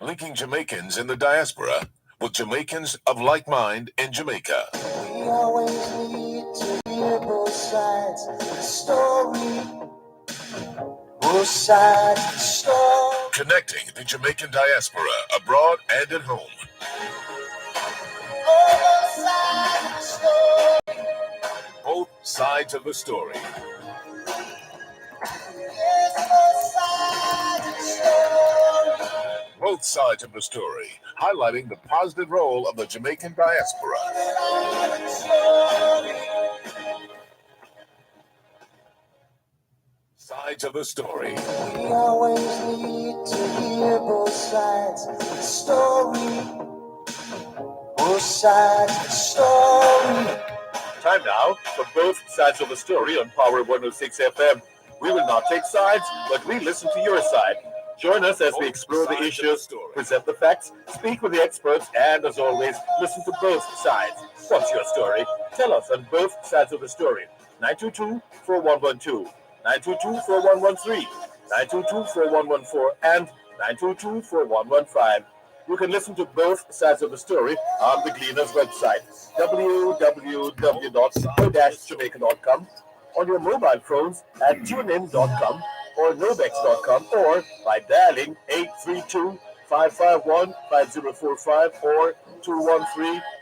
linking Jamaicans in the diaspora with Jamaicans of like mind in Jamaica. We always need to hear both sides of the story. Both sides of the story. Connecting the Jamaican diaspora abroad and at home. Both sides of the story. Both sides of the story. Yes, both sides of the story. Both sides of the story, highlighting the positive role of the Jamaican diaspora. Sides of the story. We always need to hear both sides of the story. Both sides of the story. Time now for Both Sides of the Story on Power 106 FM. We will not take sides, but we listen to your side. Join us as we explore the issues, present the facts, speak with the experts, and as always, listen to both sides. What's your story? Tell us on Both Sides of the Story. 922-4112, 922-4113, 922-4114, and 922-4115. You can listen to both sides of the story on the Gleaner's website, www.jamaica.com, on your mobile phones at tunein.com or nobex.com, or by dialing 832-551-5045 or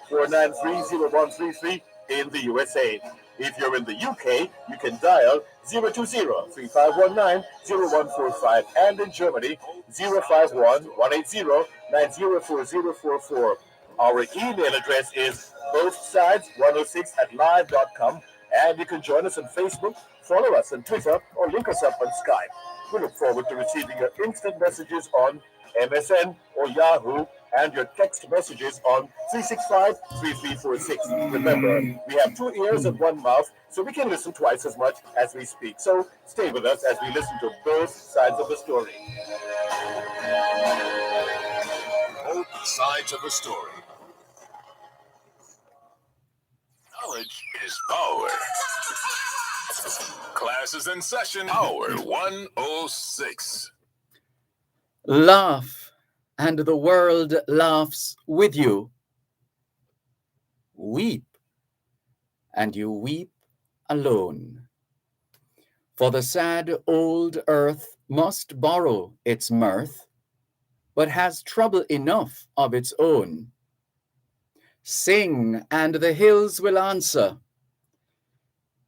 213-493-0133 in the USA. If you're in the UK, you can dial 020-3519-0145, and in Germany, 051-180-904044. Our email address is bothsides106@live.com, and you can join us on Facebook, follow us on Twitter, or link us up on Skype. We look forward to receiving your instant messages on MSN or Yahoo, and your text messages on 365-3346. Remember, we have 2 ears and 1 mouth, so we can listen twice as much as we speak. So stay with us as we listen to both sides of the story. Both sides of the story. Knowledge is power. Class is in session. Power 106. Laugh, and the world laughs with you. Weep, and you weep alone. For the sad old earth must borrow its mirth, but has trouble enough of its own. Sing, and the hills will answer.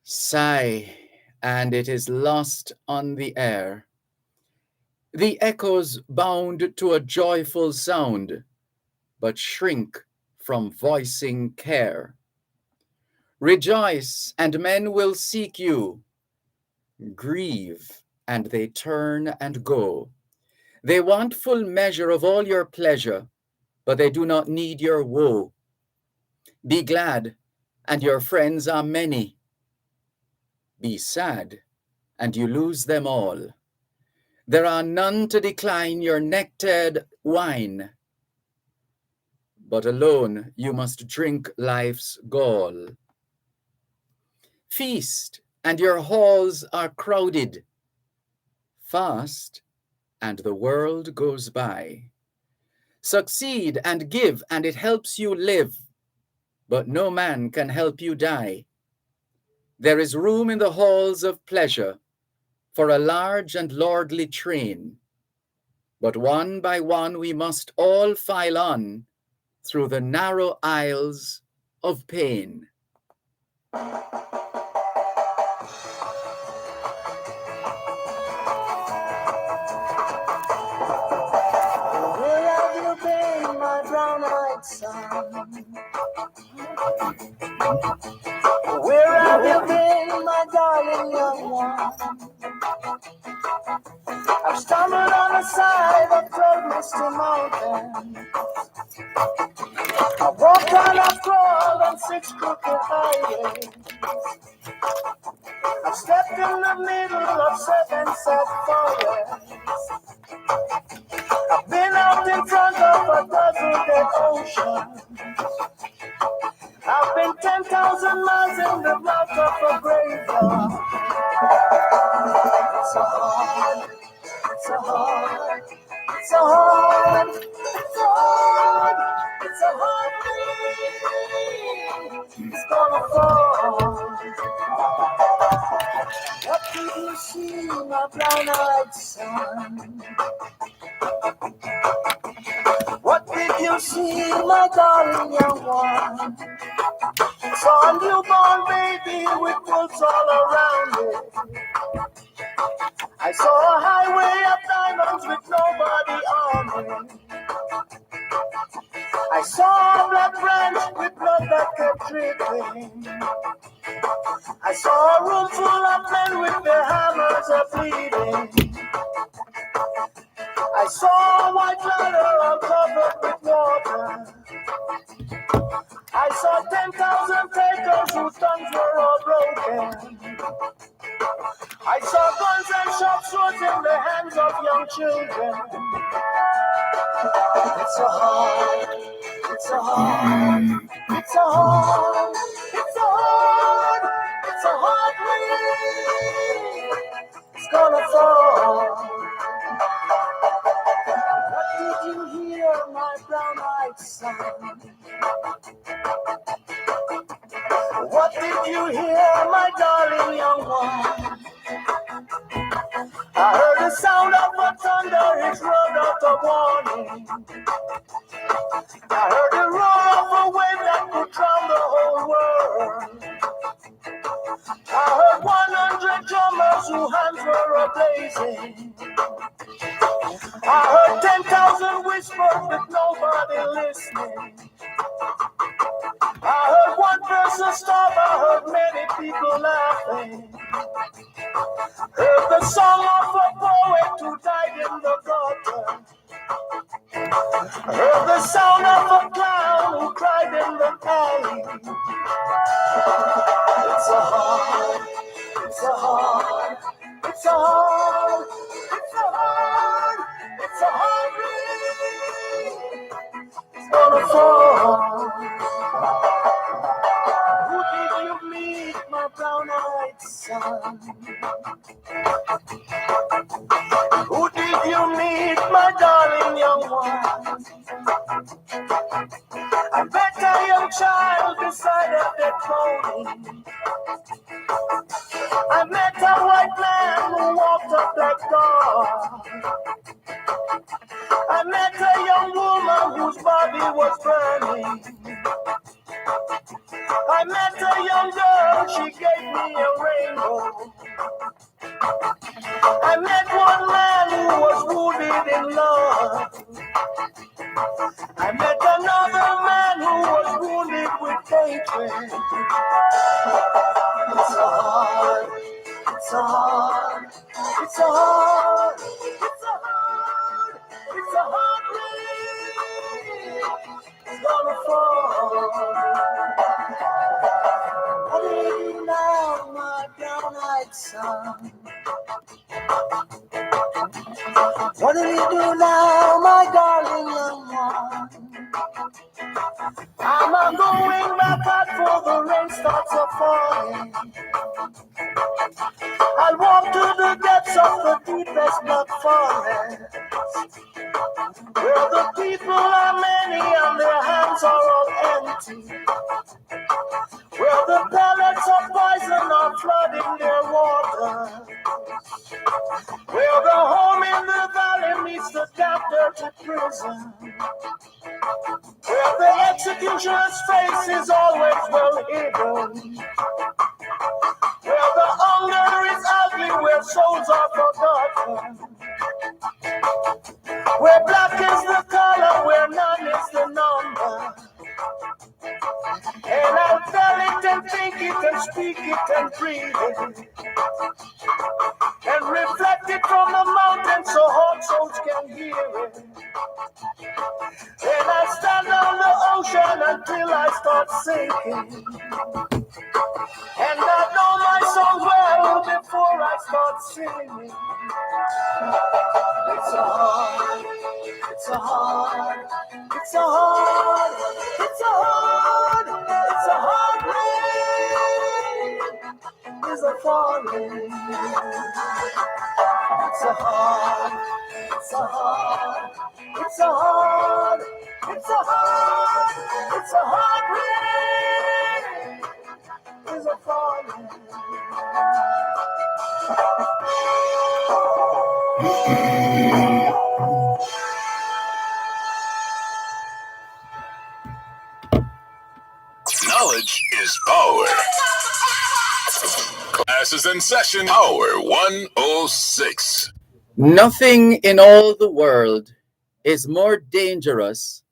Sigh, and it is lost on the air. The echoes bound to a joyful sound, but shrink from voicing care. Rejoice, and men will seek you. Grieve, and they turn and go. They want full measure of all your pleasure, but they do not need your woe. Be glad, and your friends are many. Be sad, and you lose them all. There are none to decline your nectared wine, but alone you must drink life's gall. Feast, and your halls are crowded. Fast, and the world goes by. Succeed and give, and it helps you live, but no man can help you die. There is room in the halls of pleasure for a large and lordly train, but one by one we must all file on through the narrow aisles of pain. Where have you been, my brown-eyed son? Where have you been, my darling young one? I've stumbled on the side of cold misty mountain. I walked on a crawl on 6 crooked highways. I've stepped in the middle of 7 sad forests. I've been out in front of a dozen dead oceans. I've been 10,000 miles in the mouth of a graveyard. It's a hard heartbeat. It's gonna fall. What did you see, my brown-eyed son? What did you see, my darling young one? Saw a newborn baby with boots all around it. I saw a highway of diamonds with nobody on it. I saw a black branch with blood that kept dripping. I saw a room full of men with their hammers a bleeding. I saw a white ladder all covered with water. I saw 10,000 takers whose tongues were all broken. I saw guns and sharp swords in the hands of young children. It's a hard, it's a hard, it's a hard, it's a hard, it's a hard rain. It's gonna fall. What did you hear, my brown-eyed son? What did you hear, my darling young one? I heard the sound of a thunder, it roared out a warning. I heard the roar of a wave that could drown the whole world. I heard 100 drummers whose hands were a-blazing. I heard 10,000 whispers with nobody listening. I heard one person starve, I heard many people laughing. Heard the song of a poet who died in the gutter. Heard the sound of a clown who cried in the alley. It's a hard, it's a hard, it's a hard, it's a hard, it's a hard rain. It's gonna fall. Who did you meet, my brown-eyed son? Who did you meet, my darling young one? I met a young child beside a dead pony. I met a white man who walked a black dog. I met a young woman whose body was burning. I met a young girl, she gave me a rainbow. I met one man who was wounded in love. I met another man who was wounded with hatred. It's a hard, it's a hard, it's a hard, it's a hard, it's a hard rain. It's gonna fall. What do you do now, my brown-eyed son? What do you do now, my darling young one? I'm going back out for the rain starts a falling. I'll walk to the depths of the deepest black forest, where the people are many and their hands are all empty, where the pellets of poison are flooding their water, where the home in the valley meets the damp dirty prison, where the executioner's face is always well hidden, where the hunger is ugly, where souls are forgotten, where black is the color, where none is the number. And I'll tell it and think it and speak it and breathe it, and reflect it from the mountain so hot souls can hear it. And I stand on the ocean until I start sinking, and I know my song well before I start singing. It's a hard, it's a hard, it's a hard, it's a hard, it's a hard rain. It's a falling. It's a hard, it's a hard, it's a hard, it's a hard, It's a hard rain. Is a falling. Knowledge is power. Class is in session. Hour 106. Nothing in all the world is more dangerous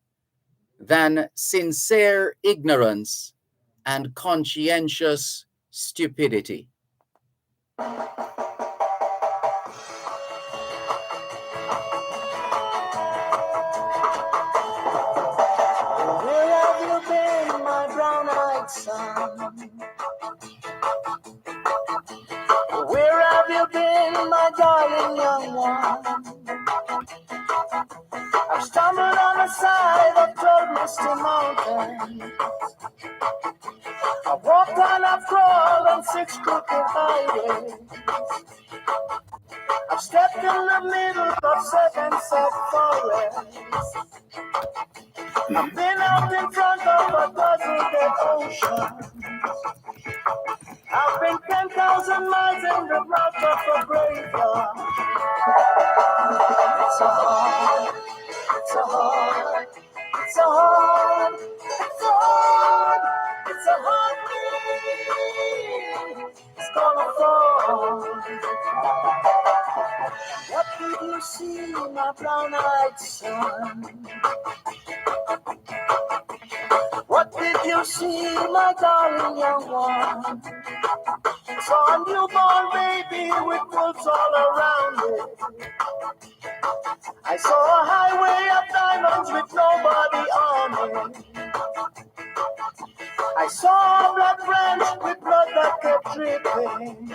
than sincere ignorance and conscientious stupidity. Where have you been, my brown-eyed son? Where have you been, my darling young one? I've stumbled on the side of cold misty mountain. I've walked and I've crawled on 6 crooked highways. I've stepped in the middle of 7 set forests. I've been out in front of a dozen dead oceans. I've been 10,000 miles in the mouth of a graveyard. It's a hard, it's a hard, it's a hard, it's a hard, it's a hard rain. It's gonna fall. What did you see, my brown-eyed son? What did you see, my darling young one? Saw a newborn baby with roots all around it. I saw a highway of diamonds with nobody on it. I saw a blood branch with blood that kept dripping.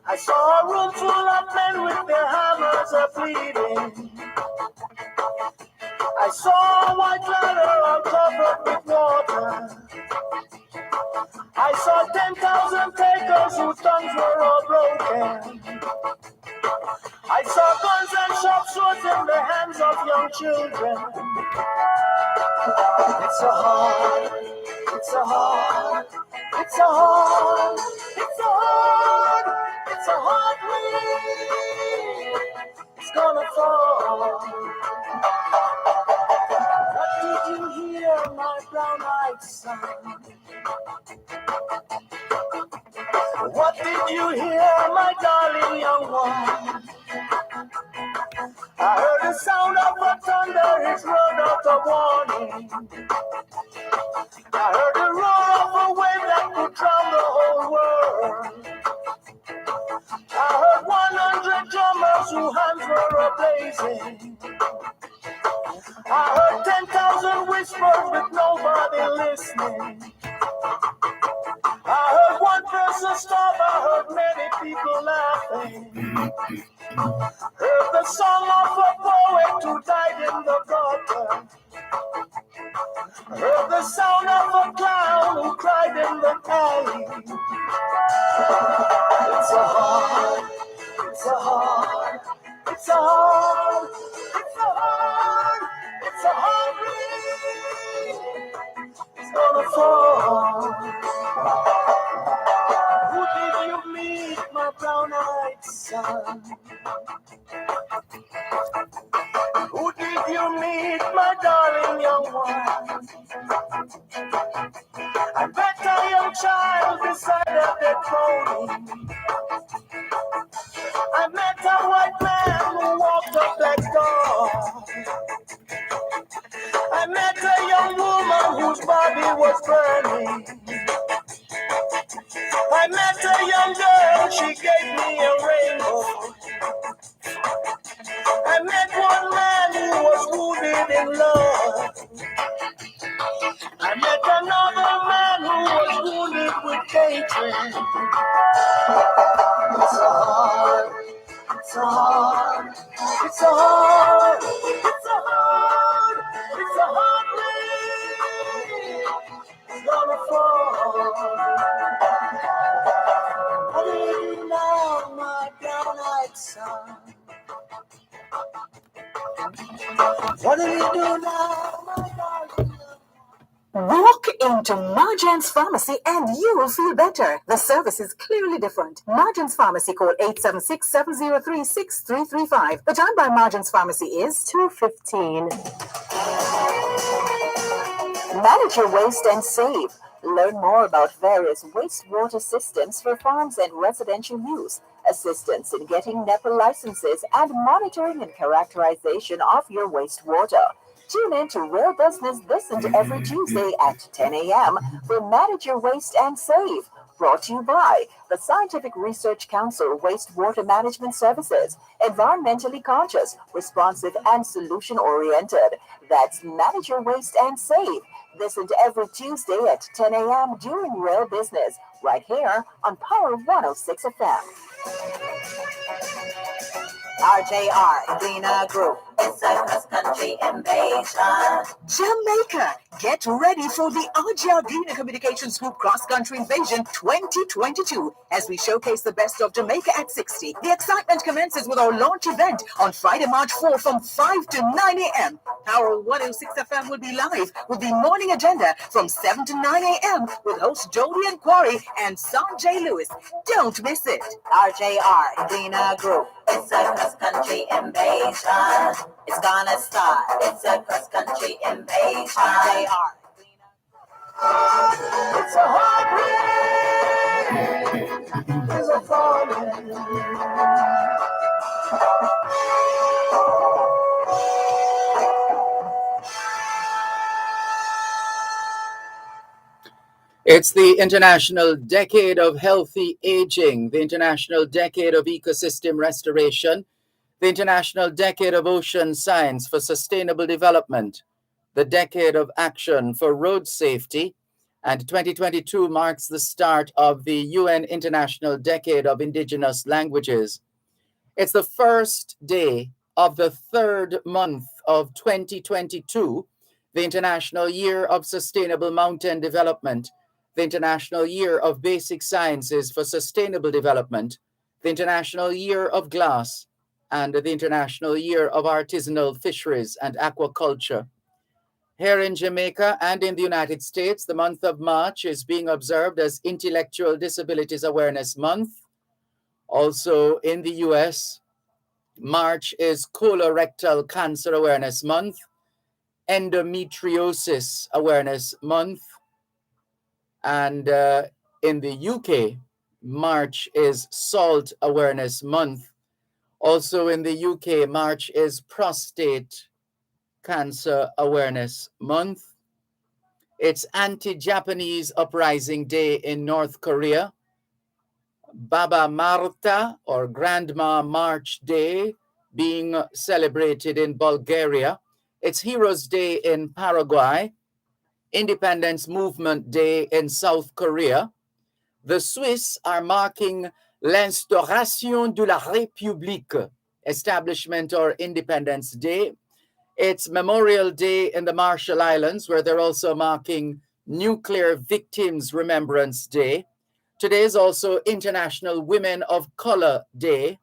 I saw a room full of men with their hammers a bleeding. I saw a white ladder all covered with water. I saw 10,000 takers whose tongues were all broken. I saw guns and sharp swords in the hands of young children. It's a hard, it's a hard, it's a hard, it's a hard, it's a hard rain. It's gonna fall. What did you hear, my brown-eyed son? What did you hear, my darling young one? I heard the sound of a thunder, it roared out a warning. I heard the roar of a wave that could drown the whole world. I heard 100 drummers whose hands were a-blazing. I heard 10,000 whispers with nobody listening. I heard one person stop, I heard many people laughing. Heard the song of a poet who died in the gutter. Heard the sound of a clown who cried in the alley. It's a hard, it's a hard, it's a hard, it's a hard, it's a hard rain. It's gonna fall. Who did you meet, my brown-eyed son? Who did you meet, my darling young one? I met a young child beside a dead pony. I met a white man who walked a black dog. I met a young woman whose body was burning. I met a young girl, she gave me a rainbow. I met one man who was wounded in love. I met another man who was wounded with hatred. It's a hard, it's a hard, it's a hard, it's a hard, it's a hard rain. It's gonna fall. What do you do now, my brown-eyed son? What do you do now, my darling? Walk into Marjan's Pharmacy and you will feel better. The service is clearly different. Marjan's Pharmacy, call 876-703-6335. The time by Marjan's Pharmacy is 2:15. Manage your waste and save. Learn more about various wastewater systems for farms and residential use, assistance in getting NEPA licenses, and monitoring and characterization of your wastewater. Tune in to Real Business this and every Tuesday at 10 a.m. for Manage Your Waste and Save. Brought to you by the Scientific Research Council Wastewater Management Services. Environmentally conscious, responsive, and solution-oriented. That's Manage Your Waste and Save. Listen to every Tuesday at 10 a.m. during Real Business, right here on Power 106 FM. RJR Greener Group. It's a cross-country invasion. Jamaica, get ready for the RJR Greener Communications Group Cross-Country Invasion 2022 as we showcase the best of Jamaica at 60. The excitement commences with our launch event on Friday, March 4 from 5 to 9 a.m. Power 106 FM will be live with the morning agenda from 7 to 9 a.m. with hosts Jody and Quarry and Sanjay Lewis. Don't miss it. RJR Greener Group. It's a cross-country invasion. It's gonna start. It's a cross-country invasion. RJR. It's a heartbreak. It's a falling. It's the International Decade of Healthy Aging, the International Decade of Ecosystem Restoration, the International Decade of Ocean Science for Sustainable Development, the Decade of Action for Road Safety, and 2022 marks the start of the UN International Decade of Indigenous Languages. It's the first day of the third month of 2022, the International Year of Sustainable Mountain Development, the International Year of Basic Sciences for Sustainable Development, the International Year of Glass, and the International Year of Artisanal Fisheries and Aquaculture. Here in Jamaica and in the United States, the month of March is being observed as Intellectual Disabilities Awareness Month. Also in the US, March is Colorectal Cancer Awareness Month, Endometriosis Awareness Month, and in the UK, March is Salt Awareness Month. Also in the UK, March is Prostate Cancer Awareness Month. It's Anti-Japanese Uprising Day in North Korea, Baba Marta or Grandma March Day being celebrated in Bulgaria. It's Heroes Day in Paraguay, Independence Movement Day in South Korea. The Swiss are marking l'Instauration de la République, Establishment or Independence Day. It's Memorial Day in the Marshall Islands, where they're also marking Nuclear Victims Remembrance Day. Today is also International Women of Color Day.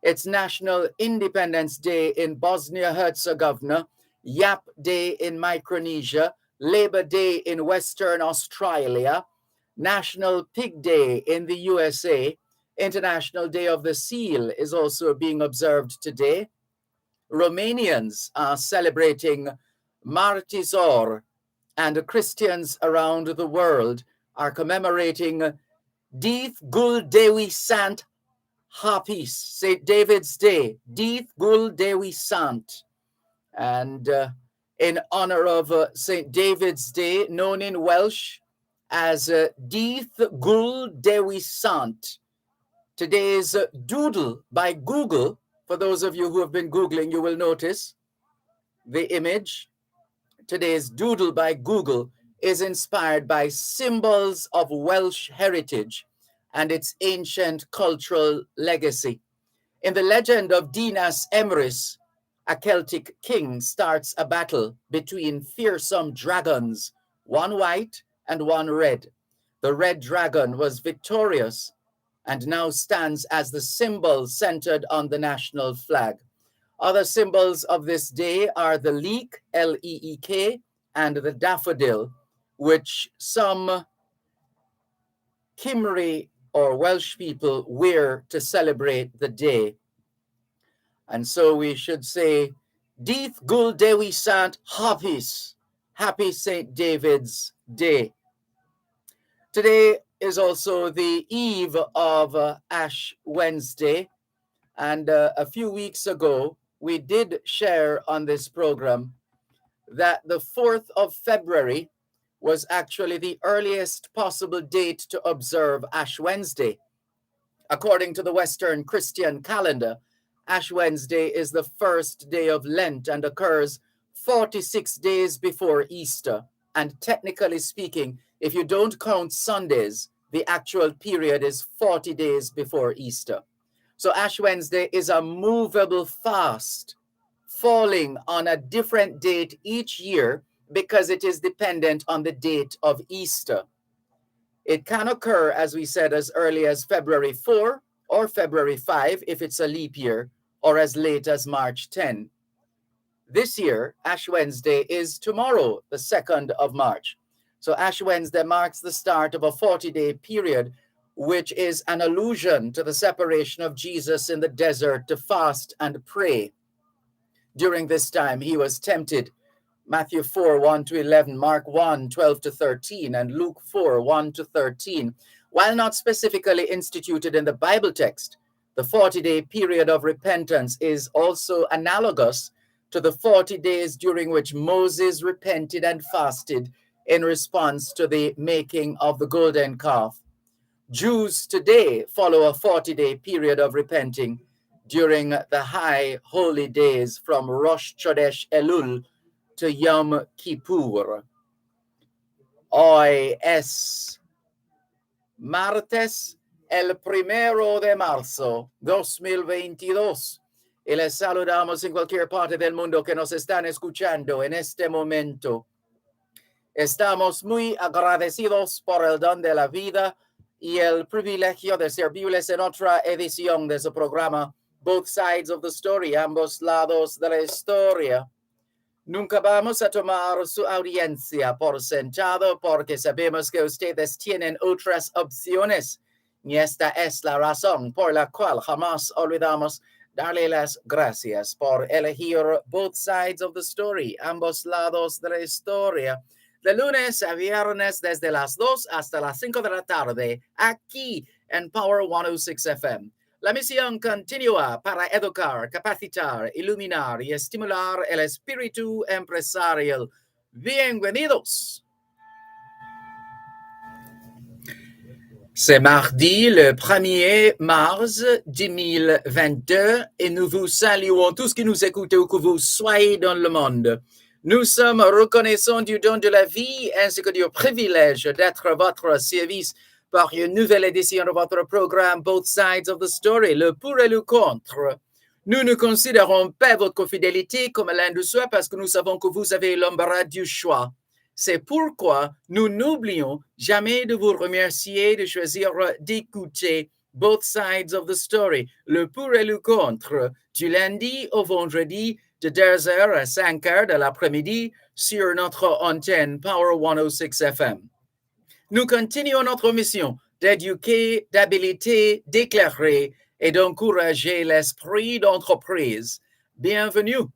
It's National Independence Day in Bosnia-Herzegovina, Yap Day in Micronesia, Labor Day in Western Australia, National Pig Day in the USA. International Day of the Seal is also being observed today. Romanians are celebrating Martisor, and Christians around the world are commemorating Dith Gul Dewi Sant Hapis, St. David's Day, Dith Gul Dewi Sant. And in honor of St. David's Day, known in Welsh as Dith Gul Dewi Sant. Today's doodle by Google, for those of you who have been Googling, you will notice the image. Today's doodle by Google is inspired by symbols of Welsh heritage and its ancient cultural legacy. In the legend of Dinas Emrys, a Celtic king starts a battle between fearsome dragons, one white and one red. The red dragon was victorious and now stands as the symbol centered on the national flag. Other symbols of this day are the leek, L-E-E-K, and the daffodil, which some Kimry or Welsh people wear to celebrate the day. And so we should say, Deith Gul Dewi Sant Hapis, Happy St. David's Day. Today is also the eve of Ash Wednesday. And a few weeks ago, we did share on this program that the 4th of February was actually the earliest possible date to observe Ash Wednesday. According to the Western Christian calendar, Ash Wednesday is the first day of Lent and occurs 46 days before Easter. And technically speaking, if you don't count Sundays, the actual period is 40 days before Easter. So Ash Wednesday is a movable fast, falling on a different date each year because it is dependent on the date of Easter. It can occur, as we said, as early as February 4 or February 5 if it's a leap year, or as late as March 10. This year, Ash Wednesday is tomorrow, the 2nd of March. So Ash Wednesday marks the start of a 40-day period, which is an allusion to the separation of Jesus in the desert to fast and pray. During this time, he was tempted. Matthew 4, 1 to 11, Mark 1, 12 to 13, and Luke 4, 1 to 13. While not specifically instituted in the Bible text, the 40-day period of repentance is also analogous to the 40 days during which Moses repented and fasted in response to the making of the golden calf. Jews today follow a 40-day period of repenting during the high holy days from Rosh Chodesh Elul to Yom Kippur. Hoy es martes el 1 de marzo 2022 y les saludamos en cualquier parte del mundo que nos están escuchando en este momento. Estamos muy agradecidos por el don de la vida y el privilegio de servirles en otra edición de su programa Both Sides of the Story, ambos lados de la historia. Nunca vamos a tomar su audiencia por sentado porque sabemos que ustedes tienen otras opciones. Y esta es la razón por la cual jamás olvidamos darle las gracias por elegir Both Sides of the Story, ambos lados de la historia. De lunes a viernes desde las 2 hasta las 5 de la tarde, aquí en Power 106 FM. La misión continúa para educar, capacitar, iluminar y estimular el espíritu empresarial. Bienvenidos. C'est mardi le 1er mars 2022 et nous vous saluons tous qui nous écoutez où que vous soyez dans le monde. Nous sommes reconnaissants du don de la vie ainsi que du privilège d'être à votre service par une nouvelle édition de votre programme Both Sides of the Story, le pour et le contre. Nous ne considérons pas votre fidélité comme l'un de soi parce que nous savons que vous avez l'embarras du choix. C'est pourquoi nous n'oublions jamais de vous remercier de choisir d'écouter Both Sides of the Story, le pour et le contre, du lundi au vendredi, de 2h à 5h de l'après-midi sur notre antenne Power 106 FM. Nous continuons notre mission d'éduquer, d'habiliter, d'éclairer et d'encourager l'esprit d'entreprise. Bienvenue.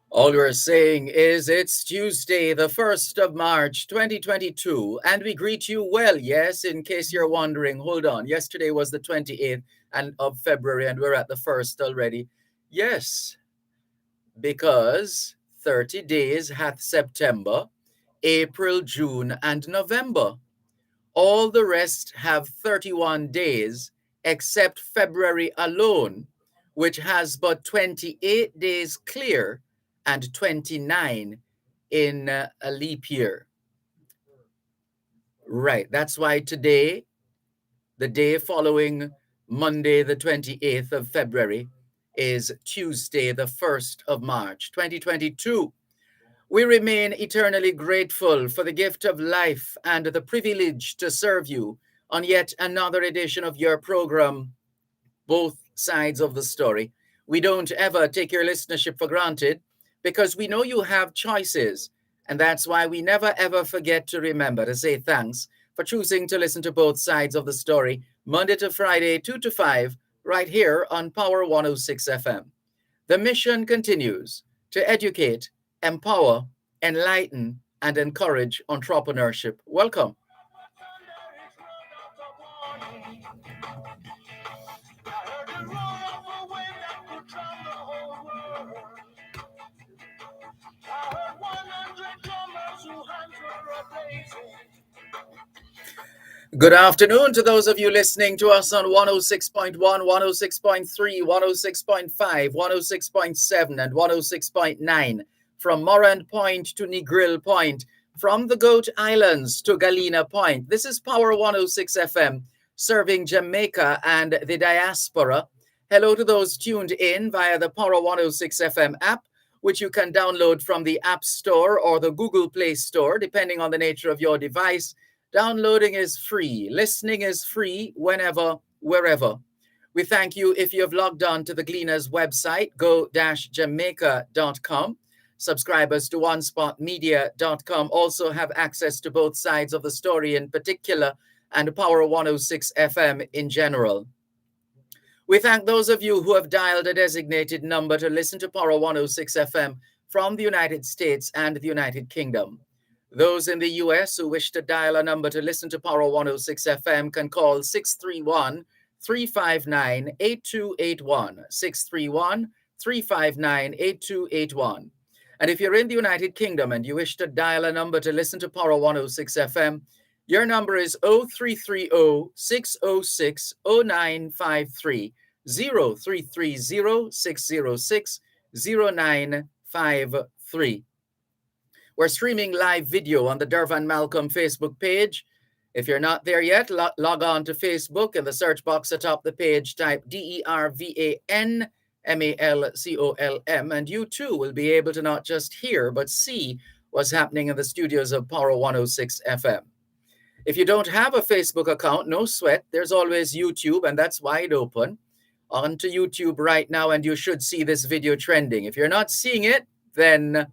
All we're saying is it's Tuesday, the 1st of March, 2022, and we greet you well. Yes, in case you're wondering, hold on. Yesterday was the 28th of February, and we're at the 1st already. Yes, because 30 days hath September, April, June, and November. All the rest have 31 days, except February alone, which has but 28 days clear and 29 in a leap year. Right, that's why today, the day following Monday, the 28th of February, is Tuesday, the 1st of March, 2022. We remain eternally grateful for the gift of life and the privilege to serve you on yet another edition of your program, Both Sides of the Story. We don't ever take your listenership for granted because we know you have choices. And that's why we never ever forget to remember to say thanks for choosing to listen to Both Sides of the Story, Monday to Friday, 2 to 5, right here on Power 106 FM. The mission continues to educate, empower, enlighten, and encourage entrepreneurship. Welcome. Good afternoon to those of you listening to us on 106.1, 106.3, 106.5, 106.7, and 106.9 from Morant Point to Negril Point, from the Goat Islands to Galena Point. This is Power 106 FM, serving Jamaica and the diaspora. Hello to those tuned in via the Power 106 FM app, which you can download from the App Store or the Google Play Store, depending on the nature of your device. Downloading is free. Listening is free whenever, wherever. We thank you if you have logged on to the Gleaners website, go-jamaica.com. Subscribers to onespotmedia.com also have access to both sides of the story in particular and Power 106 FM in general. We thank those of you who have dialed a designated number to listen to Power 106 FM from the United States and the United Kingdom. Those in the U.S. who wish to dial a number to listen to Power 106 FM can call 631-359-8281, 631-359-8281. And if you're in the United Kingdom and you wish to dial a number to listen to Power 106 FM, your number is 0330-606-0953, 0330-606-0953. We're streaming live video on the Dervan Malcolm Facebook page. If you're not there yet, log on to Facebook. In the search box atop the page, type DERVAN MALCOLM, and you too will be able to not just hear, but see what's happening in the studios of Power 106 FM. If you don't have a Facebook account, no sweat. There's always YouTube, and that's wide open. On to YouTube right now, and you should see this video trending. If you're not seeing it, then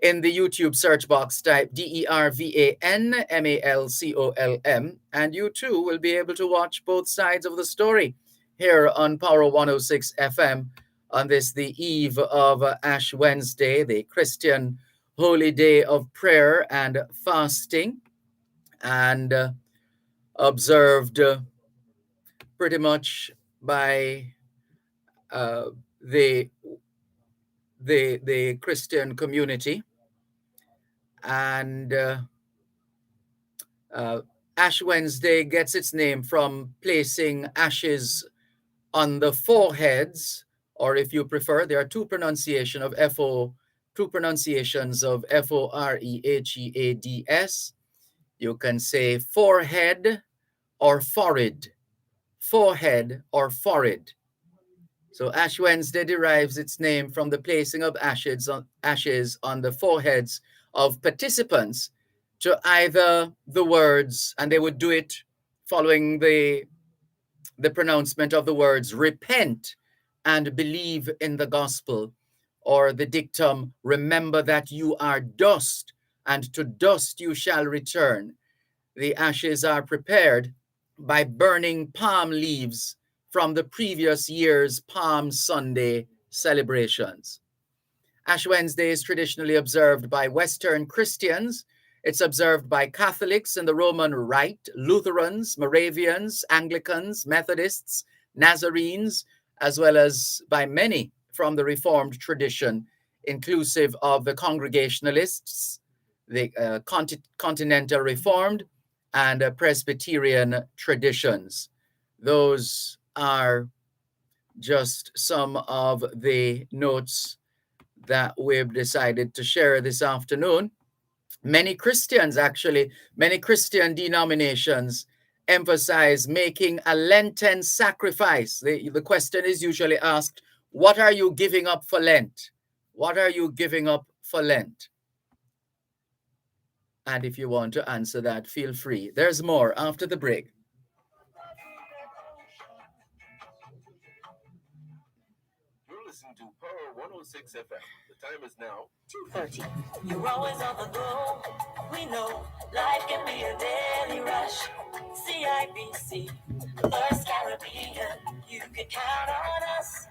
in the YouTube search box, type DERVAN MALCOLM, and you too will be able to watch both sides of the story here on Power 106 FM on this, the eve of Ash Wednesday, the Christian holy day of prayer and fasting, and observed pretty much by the Christian community. And Ash Wednesday gets its name from placing ashes on the foreheads, or if you prefer, there are two pronunciations of F-O-R-E-H-E-A-D-S. You can say forehead or forehead, forehead or forehead. So Ash Wednesday derives its name from the placing of ashes on the foreheads of participants to either the words, and they would do it following the pronouncement of the words, repent and believe in the gospel, or the dictum, remember that you are dust, and to dust you shall return. The ashes are prepared by burning palm leaves from the previous year's Palm Sunday celebrations. Ash Wednesday is traditionally observed by Western Christians. It's observed by Catholics in the Roman Rite, Lutherans, Moravians, Anglicans, Methodists, Nazarenes, as well as by many from the Reformed tradition, inclusive of the Congregationalists, the Continental Reformed, and Presbyterian traditions. Those are just some of the notes that we've decided to share this afternoon. Many Christians, many Christian denominations emphasize making a Lenten sacrifice. The question is usually asked, what are you giving up for Lent? What are you giving up for Lent? And if you want to answer that, feel free. There's more after the break. 106 FM. The time is now 2:30. You're always on the go. We know life can be a daily rush. CIBC, First Caribbean, you can count on us.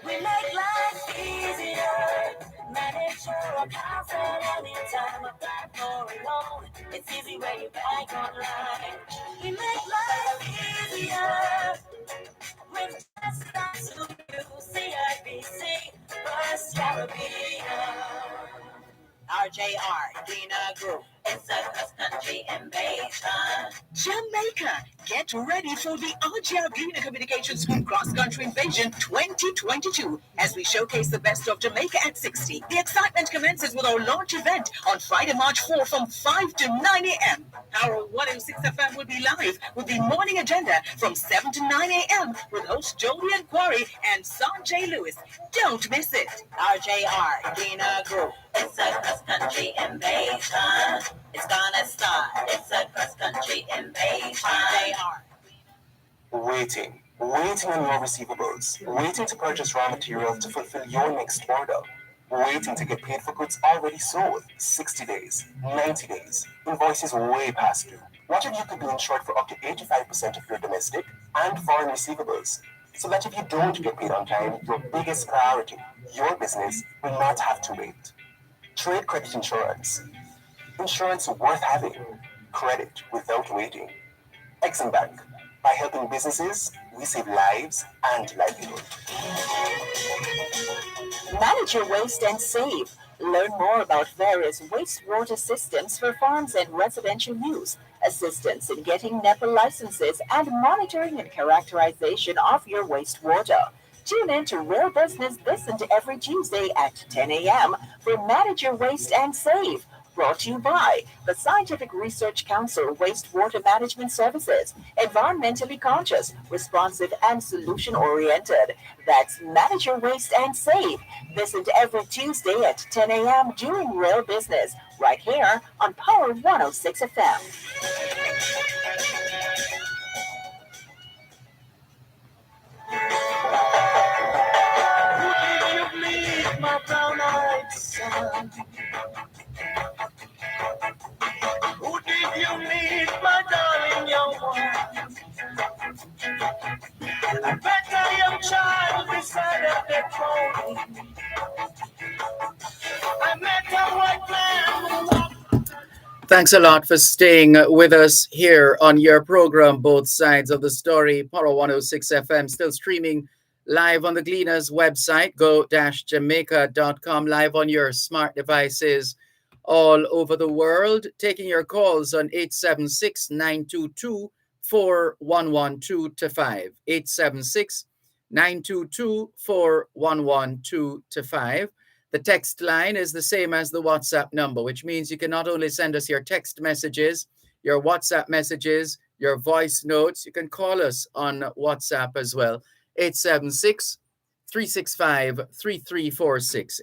We make life easier. Manage your accounts at any time. Apply for a loan. It's easy when you bank online. We make life easier. With just us to you, CIBC, First Caribbean. RJR, Dina Group. It's a cross-country invasion. Jamaica, get ready for the Argentina Communications Group Cross-Country Invasion 2022 as we showcase the best of Jamaica at 60. The excitement commences with our launch event on Friday, March 4 from 5 to 9 a.m. Our 106 FM will be live with the morning agenda from 7 to 9 a.m. with host Jody Quarry and Sanjay Lewis. Don't miss it. RJR, Dina Group. It's a cross-country invasion. It's gonna start. It's a cross-country invasion. RJR. Waiting on your receivables, waiting to purchase raw materials to fulfill your next order, waiting to get paid for goods already sold, 60 days, 90 days, invoices way past due. What if you could be insured for up to 85% of your domestic and foreign receivables, so that if you don't get paid on time, your biggest priority, your business, will not have to wait? Trade credit insurance. Insurance worth having. Credit without waiting. Exim Bank. By helping businesses, we save lives and livelihood. Manage your waste and save. Learn more about various wastewater systems for farms and residential use, assistance in getting NEPA licenses, and monitoring and characterization of your wastewater. Tune in to Real Business this and every Tuesday at 10 a.m. for Manage Your Waste and Save. Brought to you by the Scientific Research Council Wastewater Management Services. Environmentally conscious, responsive, and solution-oriented. That's Manage Your Waste and Save. Listen to every Tuesday at 10 a.m. doing Real Business, right here on Power 106 FM. My brown-eyed son. Who did you meet, my darling young one? I bet a young child beside a dead pony. I met a white man who walked. Thanks a lot for staying with us here on your program, Both Sides of the Story. Power 106 FM, still streaming live on the Gleaners website, go-jamaica.com, live on your smart devices all over the world. Taking your calls on 876-922-4112-5. 876-922-4112-5. The text line is the same as the WhatsApp number, which means you can not only send us your text messages, your WhatsApp messages, your voice notes, you can call us on WhatsApp as well. 876-365-3346.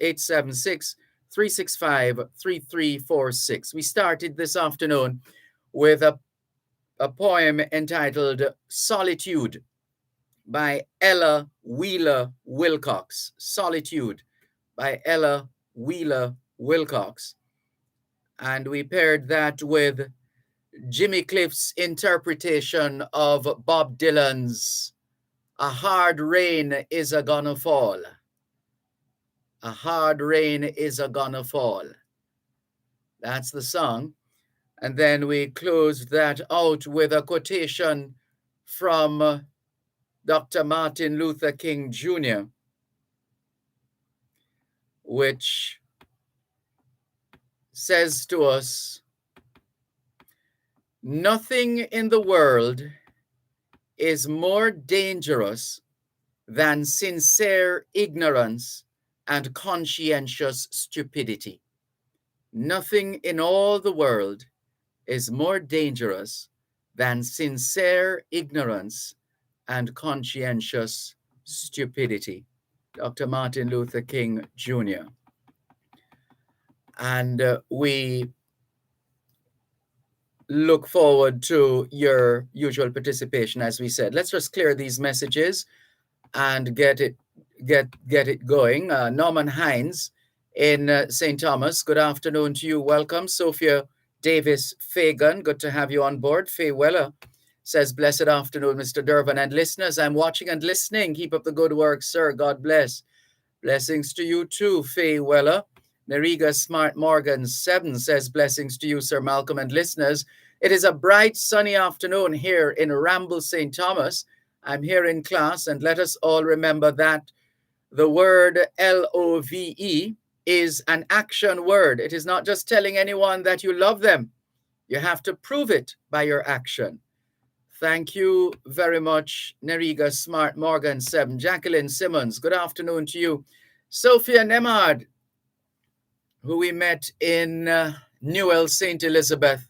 876-365-3346. We started this afternoon with a poem entitled Solitude by Ella Wheeler Wilcox. Solitude by Ella Wheeler Wilcox. And we paired that with Jimmy Cliff's interpretation of Bob Dylan's A Hard Rain Is A Gonna Fall. A hard rain is a gonna fall. That's the song. And then we closed that out with a quotation from Dr. Martin Luther King Jr., which says to us, nothing in the world is more dangerous than sincere ignorance and conscientious stupidity. Nothing in all the world is more dangerous than sincere ignorance and conscientious stupidity. Dr. Martin Luther King Jr. And we look forward to your usual participation, as we said. Let's just clear these messages and get it get it going. Norman Hines in St. Thomas, good afternoon to you. Welcome. Sophia Davis Fagan, good to have you on board. Faye Weller says, blessed afternoon, Mr. Dervan and listeners. I'm watching and listening. Keep up the good work, sir. God bless. Blessings to you too, Faye Weller. Neriga Smart Morgan 7 says, blessings to you, Sir Malcolm and listeners. It is a bright, sunny afternoon here in Ramble, St. Thomas. I'm here in class, and let us all remember that the word LOVE is an action word. It is not just telling anyone that you love them. You have to prove it by your action. Thank you very much, Neriga Smart Morgan 7. Jacqueline Simmons, good afternoon to you. Sophia Nemard, who we met in Newell, St. Elizabeth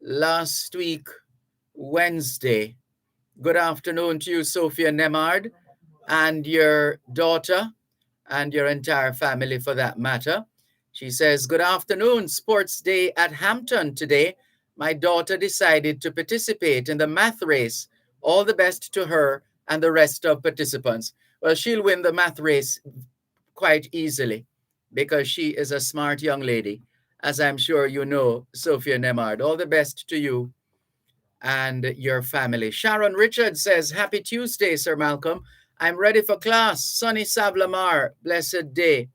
last week, Wednesday. Good afternoon to you, Sophia Nemard, and your daughter, and your entire family for that matter. She says, good afternoon, sports day at Hampton today. My daughter decided to participate in the math race. All the best to her and the rest of participants. Well, she'll win the math race quite easily because she is a smart young lady, as I'm sure you know, Sophia Nemard. All the best to you and your family. Sharon Richards says, happy Tuesday, Sir Malcolm. I'm ready for class. Sunny Savlamar, blessed day.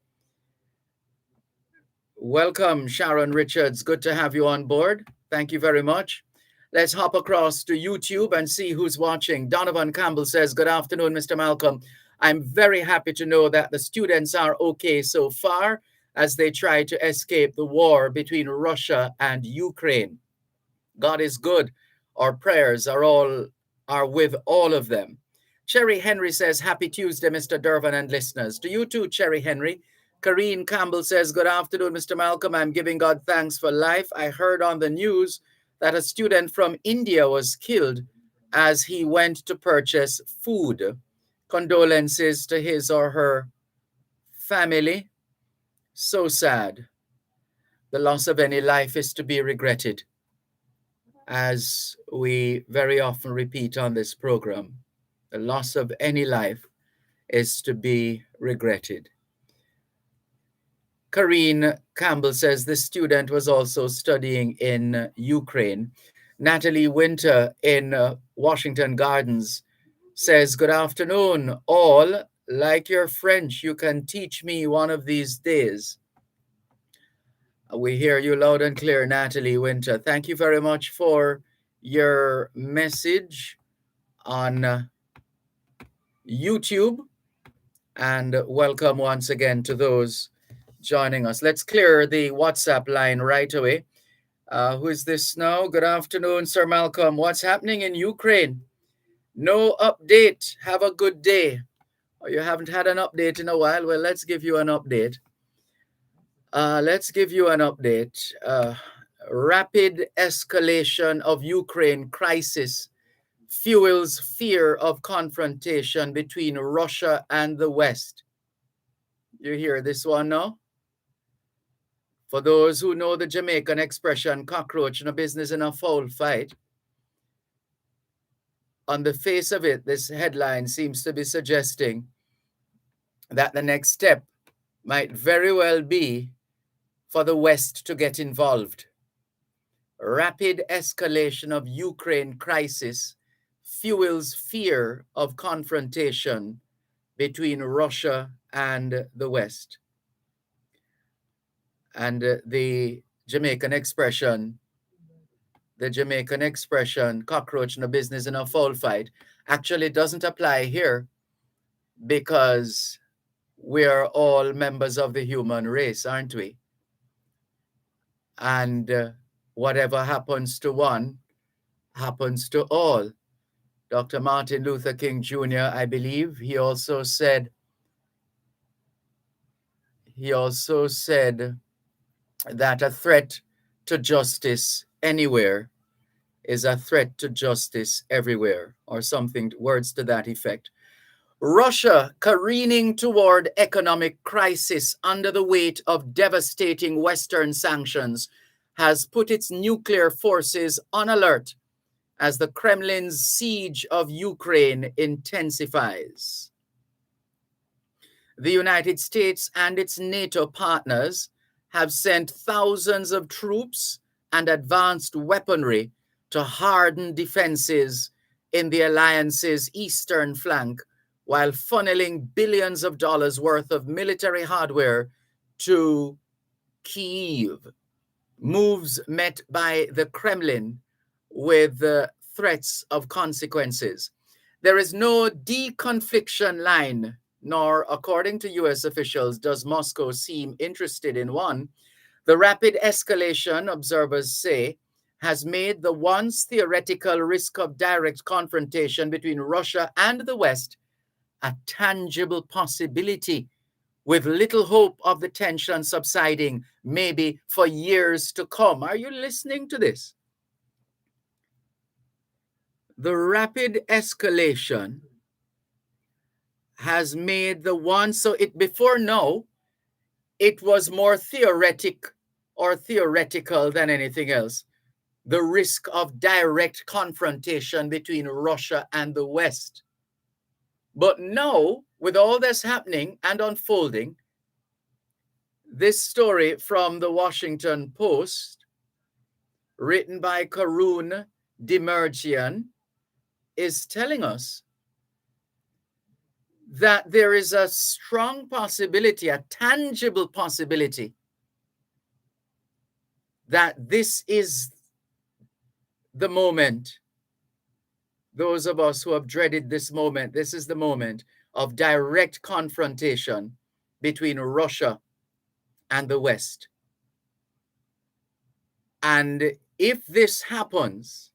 Welcome, Sharon Richards. Good to have you on board. Thank you very much. Let's hop across to YouTube and see who's watching. Donovan Campbell says, good afternoon, Mr. Malcolm. I'm very happy to know that the students are okay so far as they try to escape the war between Russia and Ukraine. God is good. Our prayers are with all of them. Cherry Henry says, happy Tuesday, Mr. Dervan and listeners. To you too, Cherry Henry. Karine Campbell says, good afternoon, Mr. Malcolm. I'm giving God thanks for life. I heard on the news that a student from India was killed as he went to purchase food. Condolences to his or her family. So sad. The loss of any life is to be regretted, as we very often repeat on this program. The loss of any life is to be regretted. Karine Campbell says this student was also studying in Ukraine. Natalie Winter in Washington Gardens says, good afternoon, all. Like your French, you can teach me one of these days. We hear you loud and clear, Natalie Winter. Thank you very much for your message on YouTube. And welcome once again to those joining us. Let's clear the WhatsApp line right away. Who is this now? Good afternoon, Sir Malcolm. What's happening in Ukraine? No update. Have a good day. Oh, you haven't had an update in a while? Well, let's give you an update. Rapid escalation of Ukraine crisis fuels fear of confrontation between Russia and the West. You hear this one now? For those who know the Jamaican expression, cockroach in a business in a foul fight, on the face of it, this headline seems to be suggesting that the next step might very well be for the West to get involved. Rapid escalation of Ukraine crisis fuels fear of confrontation between Russia and the West. And the Jamaican expression, cockroach in a business in a foul fight, actually doesn't apply here because we are all members of the human race, aren't we? And whatever happens to one happens to all. Dr. Martin Luther King Jr., I believe, he also said that a threat to justice anywhere is a threat to justice everywhere, or something, words to that effect. Russia careening toward economic crisis under the weight of devastating Western sanctions has put its nuclear forces on alert as the Kremlin's siege of Ukraine intensifies. The United States and its NATO partners have sent thousands of troops and advanced weaponry to harden defenses in the alliance's eastern flank, while funneling billions of dollars worth of military hardware to Kyiv. Moves met by the Kremlin with threats of consequences. There is no deconfliction line, nor, according to US officials, does Moscow seem interested in one. The rapid escalation, observers say, has made the once theoretical risk of direct confrontation between Russia and the West a tangible possibility, with little hope of the tension subsiding, maybe for years to come. Are you listening to this? The rapid escalation has made the one, so it before now, it was more theoretical than anything else. The risk of direct confrontation between Russia and the West. But now, with all this happening and unfolding, this story from the Washington Post, written by Karun Demirjian, is telling us that there is a strong possibility, a tangible possibility, that this is the moment. Those of us who have dreaded this moment, this is the moment of direct confrontation between Russia and the West. And if this happens,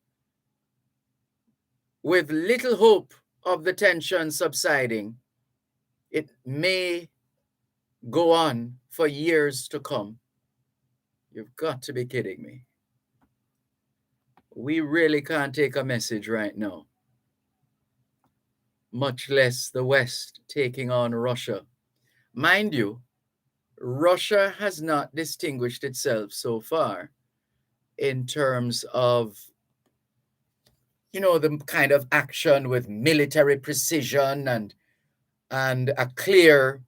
with little hope of the tension subsiding, it may go on for years to come. You've got to be kidding me. We really can't take a message right now, much less the West taking on Russia. Mind you, Russia has not distinguished itself so far in terms of, the kind of action with military precision and a clear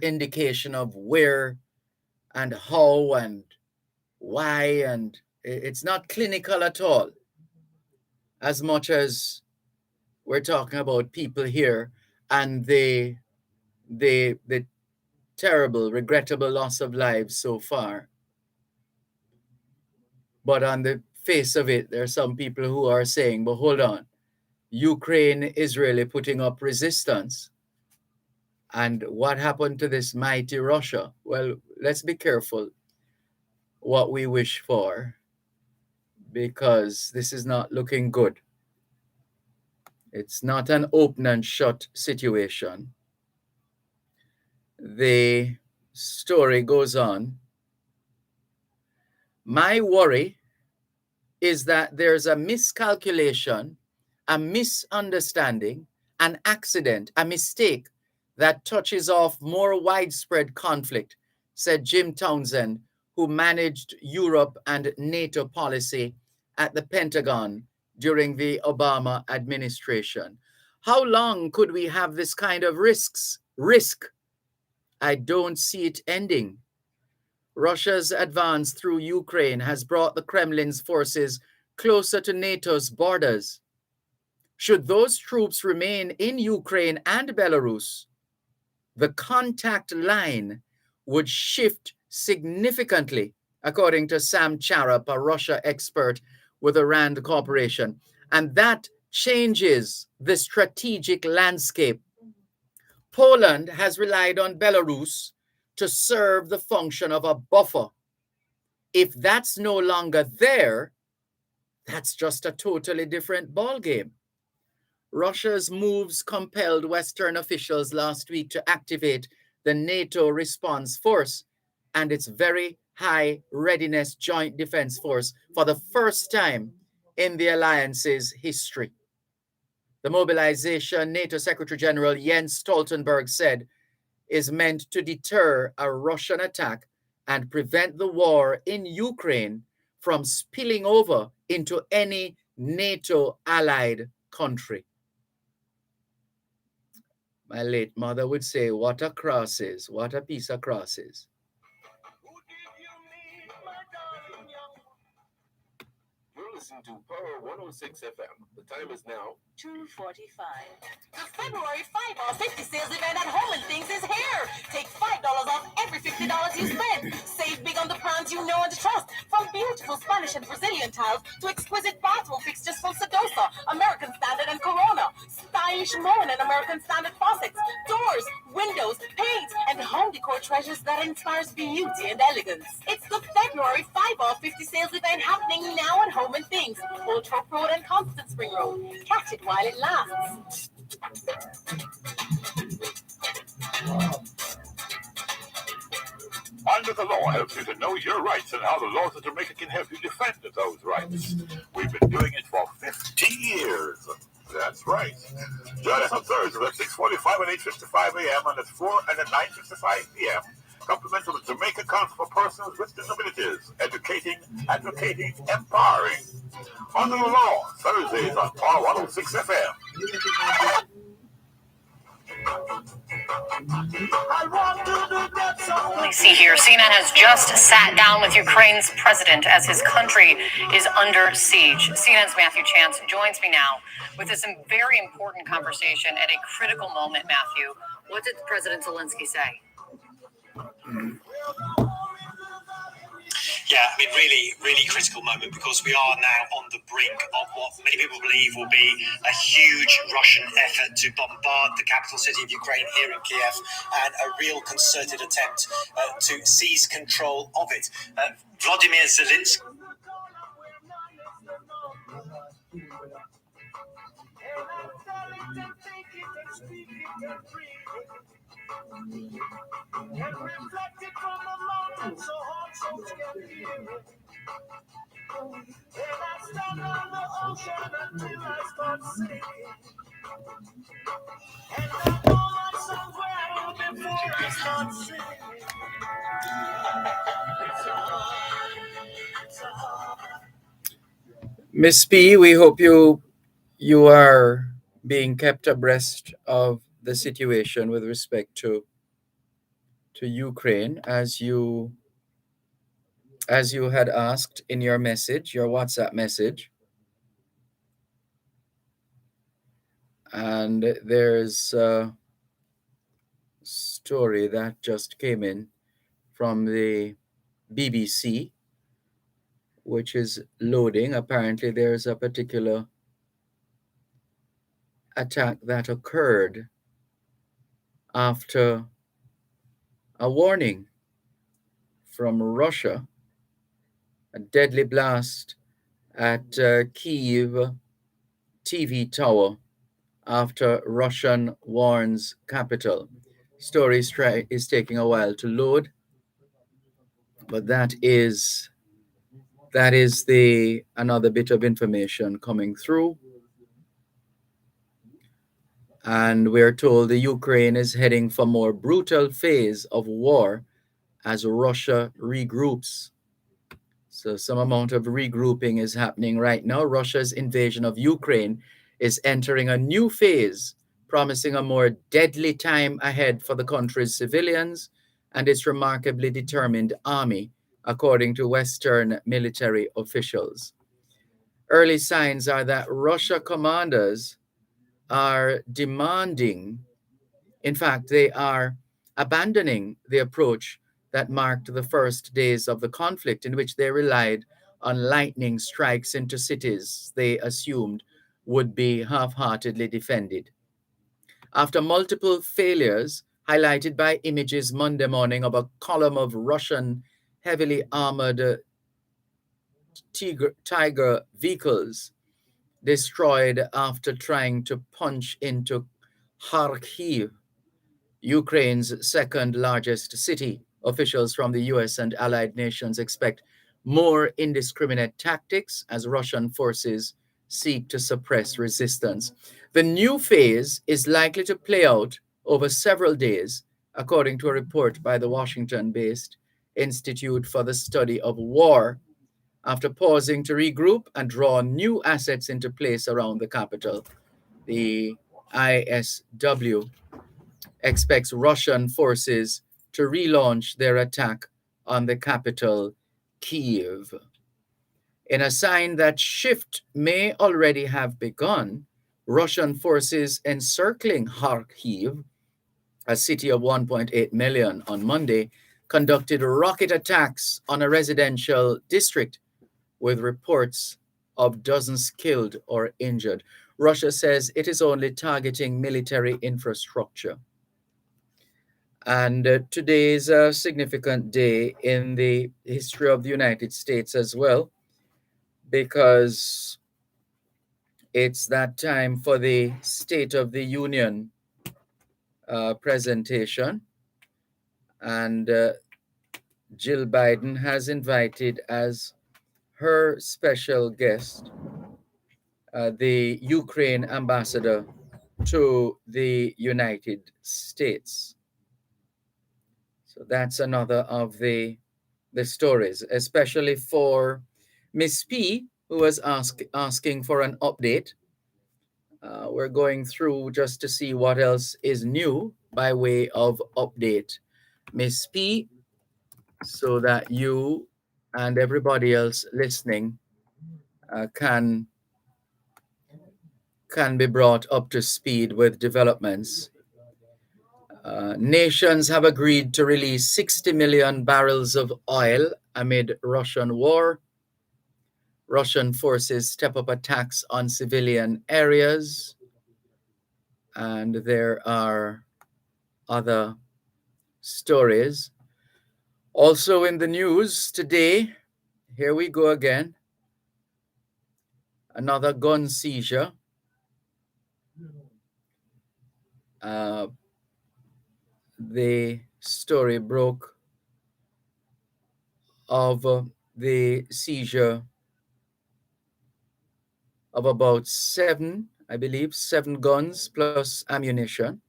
indication of where and how and why, and it's not clinical at all, as much as we're talking about people here and the terrible, regrettable loss of lives so far. But on the face of it, there are some people who are saying, but hold on, Ukraine is really putting up resistance. And what happened to this mighty Russia? Well, let's be careful what we wish for, because this is not looking good. It's not an open and shut situation. The story goes on. My worry is that there's a miscalculation, a misunderstanding, an accident, a mistake that touches off more widespread conflict, said Jim Townsend, who managed Europe and NATO policy at the Pentagon during the Obama administration. How long could we have this kind of risk? I don't see it ending. Russia's advance through Ukraine has brought the Kremlin's forces closer to NATO's borders. Should those troops remain in Ukraine and Belarus, the contact line would shift significantly, according to Sam Charap, a Russia expert with the RAND Corporation. And that changes the strategic landscape. Poland has relied on Belarus to serve the function of a buffer. If that's no longer there, that's just a totally different ballgame. Russia's moves compelled Western officials last week to activate the NATO Response Force and its Very High Readiness Joint Defense Force for the first time in the alliance's history. The mobilization, NATO Secretary General Jens Stoltenberg said, is meant to deter a Russian attack and prevent the war in Ukraine from spilling over into any NATO allied country. My late mother would say, what a cross is, what a piece of crosses. You're listening to Power 106 FM. The time is now 2:45. The February 5 off 50 sales event at Home and Things is here. Take $5 off every $50 you spend. Save big on the brands you know and trust. From beautiful Spanish and Brazilian tiles to exquisite bathroom fixtures from Sedosa, American Standard and Corona. Stylish Moen and American Standard faucets, doors, windows, paints, and home decor treasures that inspires beauty and elegance. It's the February 5 off 50 sales event happening now at Home and Things, Old Trope Road and Constant Spring Road. Catch it while it lasts. Under the Law helps you to know your rights and how the laws of Jamaica can help you defend those rights. We've been doing it for 50 years. That's right. Join us on Thursdays at 6:45 and 8:55 a.m. and at 4 and at 9:55 p.m. Compliments of the Jamaica Council for Persons with Disabilities. Educating, advocating, empowering. Under the Law, Thursdays on Power 106 FM. See here, CNN has just sat down with Ukraine's president as his country is under siege. CNN's Matthew Chance joins me now with this very important conversation at a critical moment. Matthew, what did President Zelensky say? Yeah, I mean, really critical moment because we are now on the brink of what many people believe will be a huge Russian effort to bombard the capital city of Ukraine here in Kiev and a real concerted attempt to seize control of it. Vladimir Zelensky. And reflected from the mountain, so hot, so scary. And I stand on the ocean until I start sinking. And I know myself well before I start singing. It's a hard. Miss P, we hope you are being kept abreast of the situation with respect to Ukraine as you had asked in your message, your WhatsApp message. And there's a story that just came in from the BBC, which is loading. Apparently, there's a particular attack that occurred after a warning from Russia, a deadly blast at Kyiv TV tower after Russian warns capital. Story is taking a while to load, but that is the another bit of information coming through. And we're told the Ukraine is heading for more brutal phase of war as Russia regroups. So some amount of regrouping is happening right now. Russia's invasion of Ukraine is entering a new phase, promising a more deadly time ahead for the country's civilians and its remarkably determined army, according to Western military officials. Early signs are that Russia commanders are demanding, in fact, they are abandoning the approach that marked the first days of the conflict, in which they relied on lightning strikes into cities they assumed would be half-heartedly defended. After multiple failures, highlighted by images Monday morning of a column of Russian heavily armored Tiger vehicles destroyed after trying to punch into Kharkiv, Ukraine's second largest city. Officials from the US and allied nations expect more indiscriminate tactics as Russian forces seek to suppress resistance. The new phase is likely to play out over several days, according to a report by the Washington-based Institute for the Study of War, after pausing to regroup and draw new assets into place around the capital. The ISW expects Russian forces to relaunch their attack on the capital, Kyiv. In a sign that shift may already have begun, Russian forces encircling Kharkiv, a city of 1.8 million, on Monday, conducted rocket attacks on a residential district with reports of dozens killed or injured. Russia says it is only targeting military infrastructure. And today is a significant day in the history of the United States as well, because it's that time for the State of the Union presentation. And Jill Biden has invited as her special guest the Ukraine ambassador to the United States. So that's another of the stories, especially for Miss P, who was asking for an update. We're going through just to see what else is new by way of update, Miss P, so that you and everybody else listening can be brought up to speed with developments. Nations have agreed to release 60 million barrels of oil amid Russian war. Russian forces step up attacks on civilian areas. And there are other stories. Also in the news today, here we go again. Another gun seizure. The story broke of the seizure of about 7 guns plus ammunition.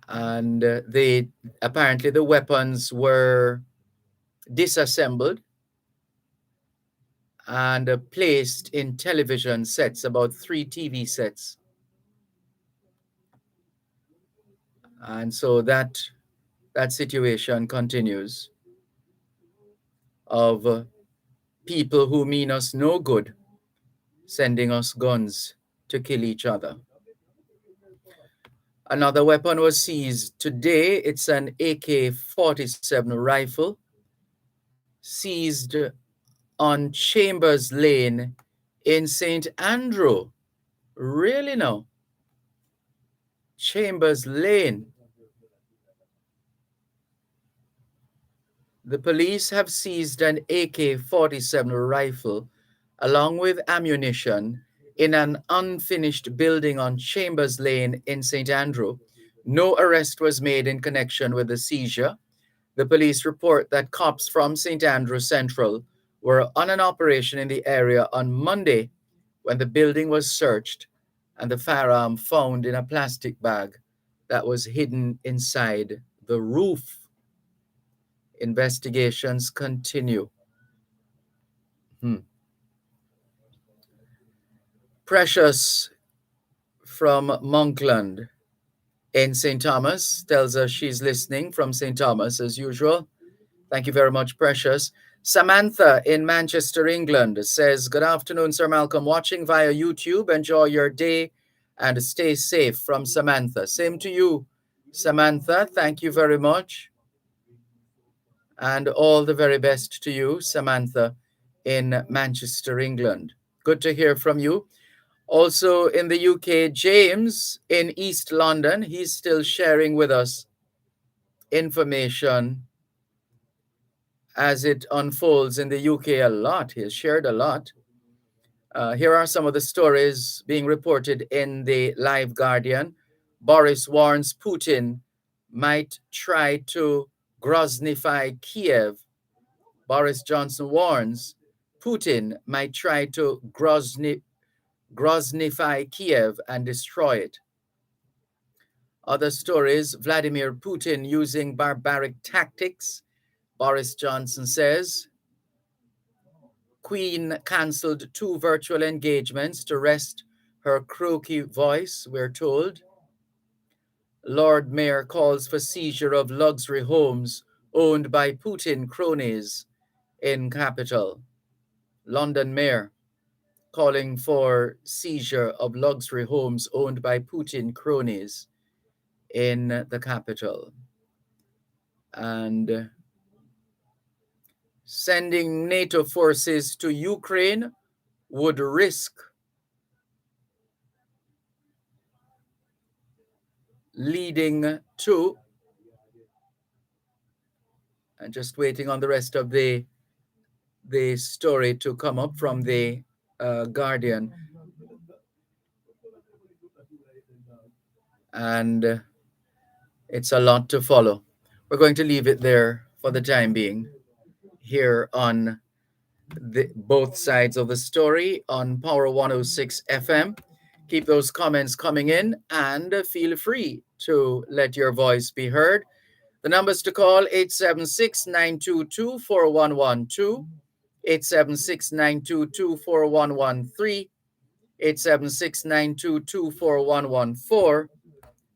And apparently the weapons were disassembled and placed in television sets, about 3 TV sets. And so that situation continues of people who mean us no good sending us guns to kill each other. Another weapon was seized today. It's an AK-47 rifle seized on Chambers Lane in St. Andrew. Really now? Chambers Lane. The police have seized an AK-47 rifle along with ammunition in an unfinished building on Chambers Lane in St. Andrew. No arrest was made in connection with the seizure. The police report that cops from St. Andrew Central were on an operation in the area on Monday when the building was searched and the firearm found in a plastic bag that was hidden inside the roof. Investigations continue. Precious from Monkland in St. Thomas tells us she's listening from St. Thomas as usual. Thank you very much, Precious. Samantha in Manchester, England says, good afternoon, Sir Malcolm. Watching via YouTube. Enjoy your day and stay safe, from Samantha. Same to you, Samantha. Thank you very much. And all the very best to you, Samantha in Manchester, England. Good to hear from you. Also in the UK, James in East London, he's still sharing with us information as it unfolds in the UK a lot. He has shared a lot. Here are some of the stories being reported in the Live Guardian. Boris warns Putin might try to Groznyfy Kiev. Boris Johnson warns Putin might try to Groznyfy Kiev and destroy it. Other stories, Vladimir Putin using barbaric tactics. Boris Johnson says Queen cancelled 2 virtual engagements to rest her croaky voice, we're told. Lord Mayor calls for seizure of luxury homes owned by Putin cronies in capital. London Mayor calling for seizure of luxury homes owned by Putin cronies in the capital. And sending NATO forces to Ukraine would risk leading to, and just waiting on the rest of the story to come up from the Guardian. And it's a lot to follow. We're going to leave it there for the time being here on both sides of the story on Power 106 FM. Keep those comments coming in and feel free to let your voice be heard. The numbers to call 876-922-4112, 876-922-4113, 876-922-4114,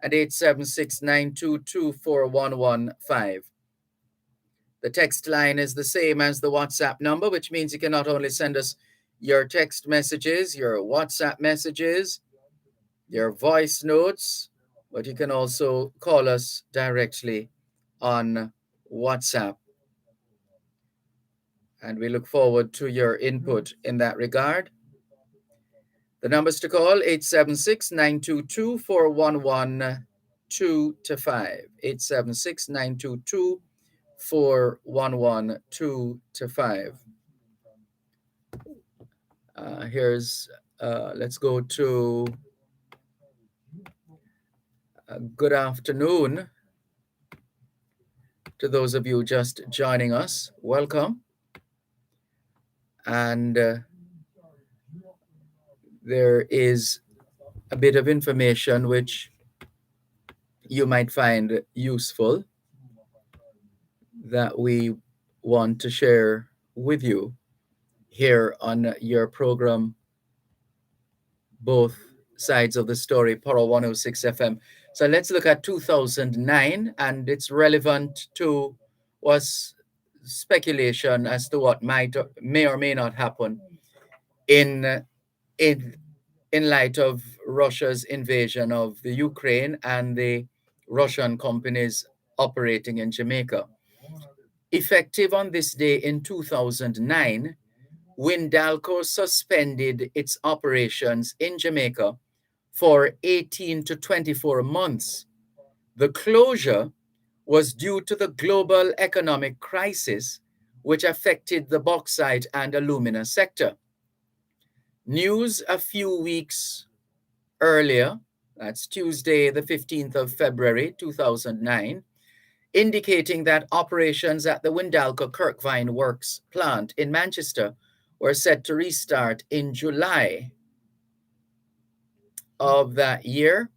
and 876-922-4115. The text line is the same as the WhatsApp number, which means you can not only send us your text messages, your WhatsApp messages, your voice notes, but you can also call us directly on WhatsApp. And we look forward to your input in that regard. The numbers to call, 876-922-4112-5, 876-922-4112-5. Let's go to good afternoon to those of you just joining us. Welcome. And there is a bit of information which you might find useful that we want to share with you here on your program, both sides of the story, Power 106 FM. So let's look at 2009, and it's relevant to was speculation as to what may or may not happen in light of Russia's invasion of the Ukraine and the Russian companies operating in Jamaica. Effective on this day in 2009, Windalco suspended its operations in Jamaica for 18 to 24 months. The closure was due to the global economic crisis, which affected the bauxite and alumina sector. News a few weeks earlier, that's Tuesday, the 15th of February, 2009, indicating that operations at the Windalco Kirkvine Works plant in Manchester were set to restart in July of that year.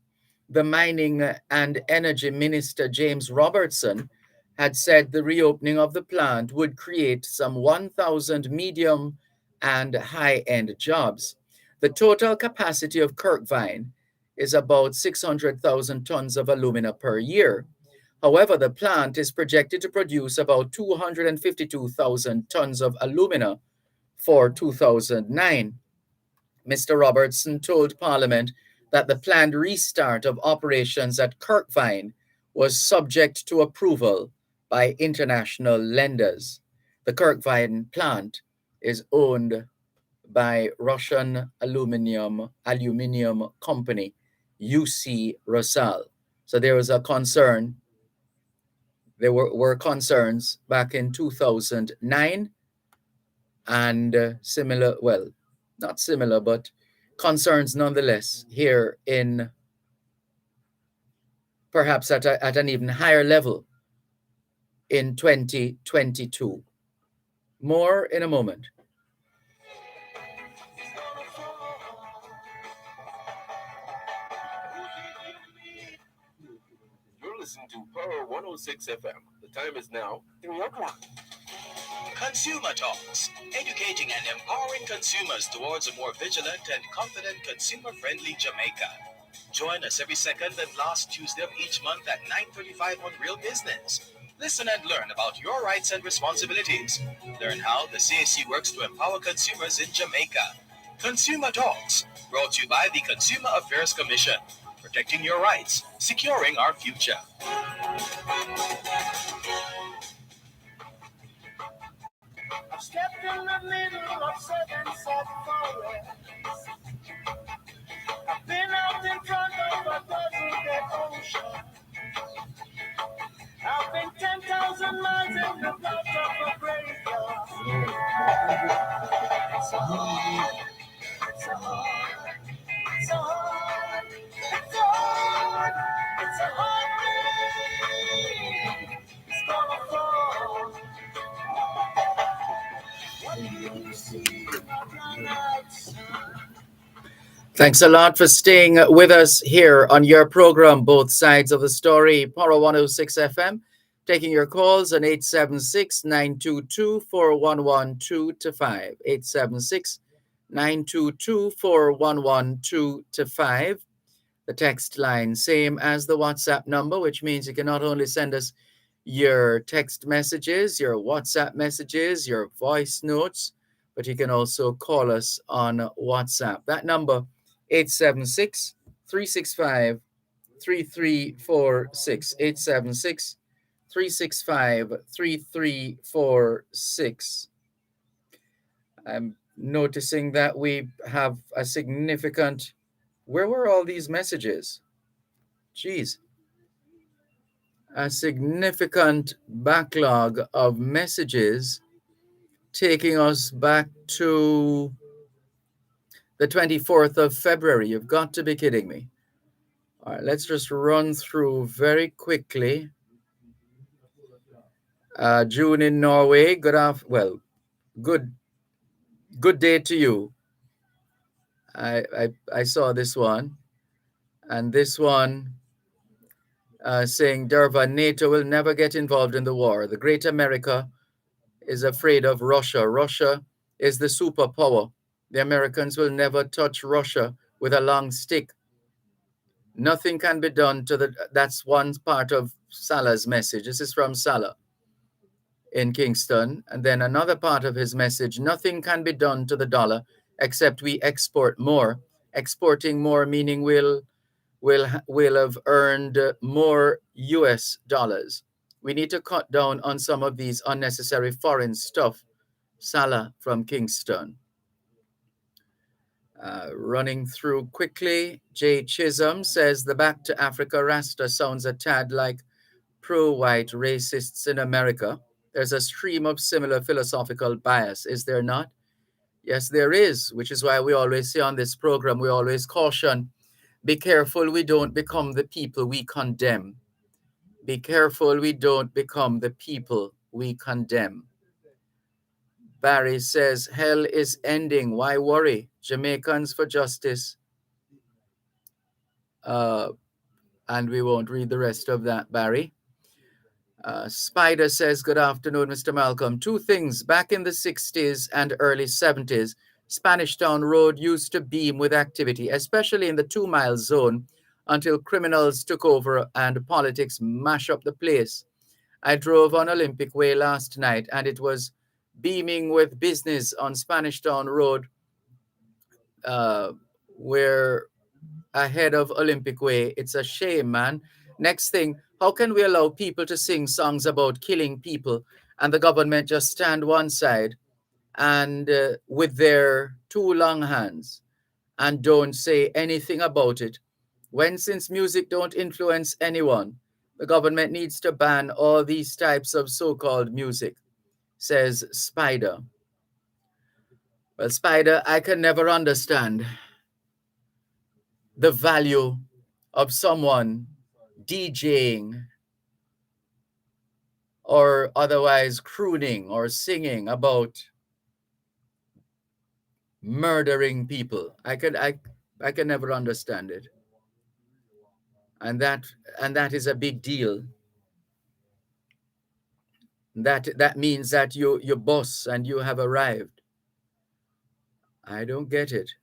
The Mining and Energy Minister, James Robertson, had said the reopening of the plant would create some 1,000 medium and high-end jobs. The total capacity of Kirkvine is about 600,000 tons of alumina per year. However, the plant is projected to produce about 252,000 tons of alumina for 2009. Mr. Robertson told Parliament that the planned restart of operations at Kirkvine was subject to approval by international lenders. The Kirkvine plant is owned by Russian aluminium company UC Rusal. So there was a concern. There were concerns back in 2009 and similar, well, not similar, but concerns nonetheless here in perhaps at an even higher level in 2022. More in a moment. You're listening to Power 106 FM. The time is now 3 o'clock. Consumer Talks, educating and empowering consumers towards a more vigilant and confident consumer-friendly Jamaica. Join us every second and last Tuesday of each month at 9:35 on Real Business. Listen and learn about your rights and responsibilities. Learn how the CAC works to empower consumers in Jamaica. Consumer Talks, brought to you by the Consumer Affairs Commission. Protecting your rights, securing our future. I've stepped in the middle of sunset forest. I've been out in front of a dozen ocean. I've been 10,000 miles in the mouth of a graveyard. It's so hard, it's so hard, it's so hard, it's so hard, it's so hard rain. It's gonna fall. What do you see in the night sun? Thanks a lot for staying with us here on your program, Both Sides of the Story, Power 106 FM, taking your calls on 876-922-4112-5, 876-922-4112-5. The text line, same as the WhatsApp number, which means you can not only send us your text messages, your WhatsApp messages, your voice notes, but you can also call us on WhatsApp. That number, 876-365-3346, 876-365-3346. I'm noticing that we have a significant... Where were all these messages? Jeez. A significant backlog of messages taking us back to the 24th of February. You've got to be kidding me. All right, let's just run through very quickly. June in Norway. Good day to you. I saw this one. And this one saying, Dervan, NATO will never get involved in the war. The great America is afraid of Russia. Russia is the superpower. The Americans will never touch Russia with a long stick. Nothing can be done to the... That's one part of Salah's message. This is from Salah in Kingston. And then another part of his message, nothing can be done to the dollar except we export more. Exporting more meaning we'll have earned more US dollars. We need to cut down on some of these unnecessary foreign stuff. Salah from Kingston. Running through quickly, Jay Chisholm says the Back to Africa Rasta sounds a tad like pro-white racists in America. There's a stream of similar philosophical bias, is there not? Yes, there is, which is why we always say on this program, we always caution, be careful we don't become the people we condemn. Be careful we don't become the people we condemn. Barry says, hell is ending. Why worry? Jamaicans for justice. And we won't read the rest of that, Barry. Spider says, good afternoon, Mr. Malcolm. Two things. Back in the 60s and early 70s, Spanish Town Road used to beam with activity, especially in the 2-mile zone, until criminals took over and politics mash up the place. I drove on Olympic Way last night, and it was beaming with business on Spanish Town Road, where ahead of Olympic Way. It's a shame, man. Next thing, how can we allow people to sing songs about killing people and the government just stand one side and with their two long hands and don't say anything about it? When, since music don't influence anyone, the government needs to ban all these types of so-called music, says Spider. Well, Spider, I can never understand the value of someone DJing or otherwise crooning or singing about murdering people. I can never understand it. And that is a big deal. That means that you're boss and you have arrived. I don't get it.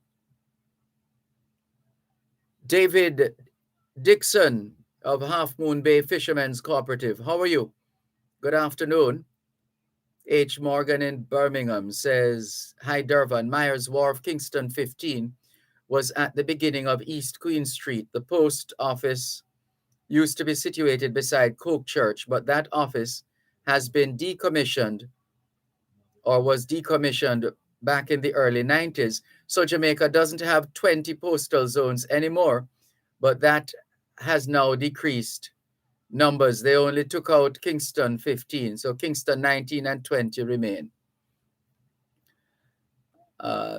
David Dixon of Half Moon Bay Fishermen's Cooperative. How are you? Good afternoon. H. Morgan in Birmingham says, hi, Dervan. Myers Wharf, Kingston 15, was at the beginning of East Queen Street. The post office used to be situated beside Coke Church, but that office has been decommissioned or was decommissioned back in the early 90s. So Jamaica doesn't have 20 postal zones anymore, but that has now decreased numbers. They only took out Kingston 15, so Kingston 19 and 20 remain.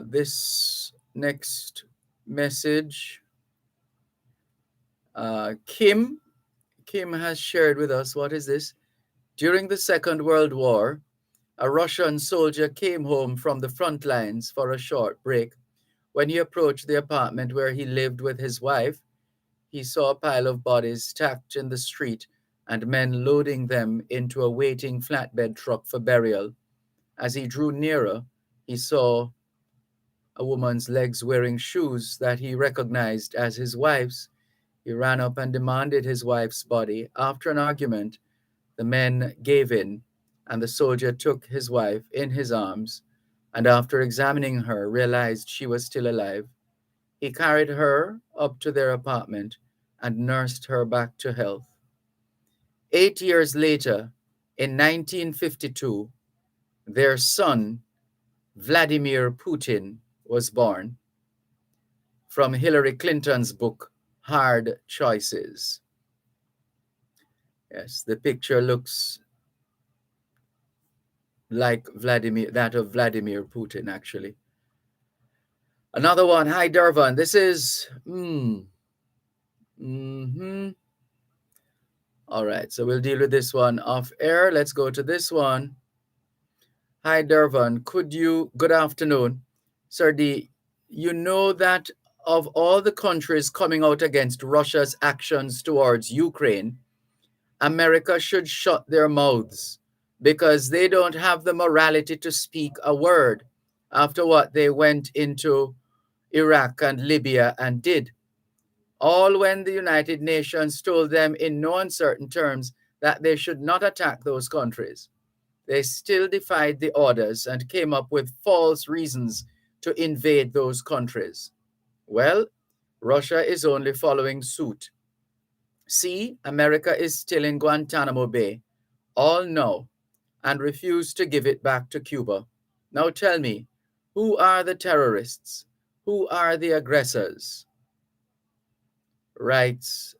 This next message, Kim has shared with us, what is this? During the Second World War, a Russian soldier came home from the front lines for a short break. When he approached the apartment where he lived with his wife, he saw a pile of bodies stacked in the street and men loading them into a waiting flatbed truck for burial. As he drew nearer, he saw a woman's legs wearing shoes that he recognized as his wife's. He ran up and demanded his wife's body. After an argument, the men gave in, and the soldier took his wife in his arms, and after examining her, realized she was still alive. He carried her up to their apartment and nursed her back to health. 8 years later, in 1952, their son, Vladimir Putin, was born from Hillary Clinton's book, Hard Choices. Yes, the picture looks like that of Vladimir Putin, actually. Another one. Hi, Dervan. This is... All right, so we'll deal with this one off air. Let's go to this one. Hi, Dervan. Good afternoon. Sir D, you know that of all the countries coming out against Russia's actions towards Ukraine, America should shut their mouths because they don't have the morality to speak a word after what they went into Iraq and Libya and did. All when the United Nations told them in no uncertain terms that they should not attack those countries. They still defied the orders and came up with false reasons to invade those countries. Well, Russia is only following suit. See, America is still in Guantanamo Bay, all know, and refuse to give it back to Cuba. Now tell me, who are the terrorists? Who are the aggressors? Writes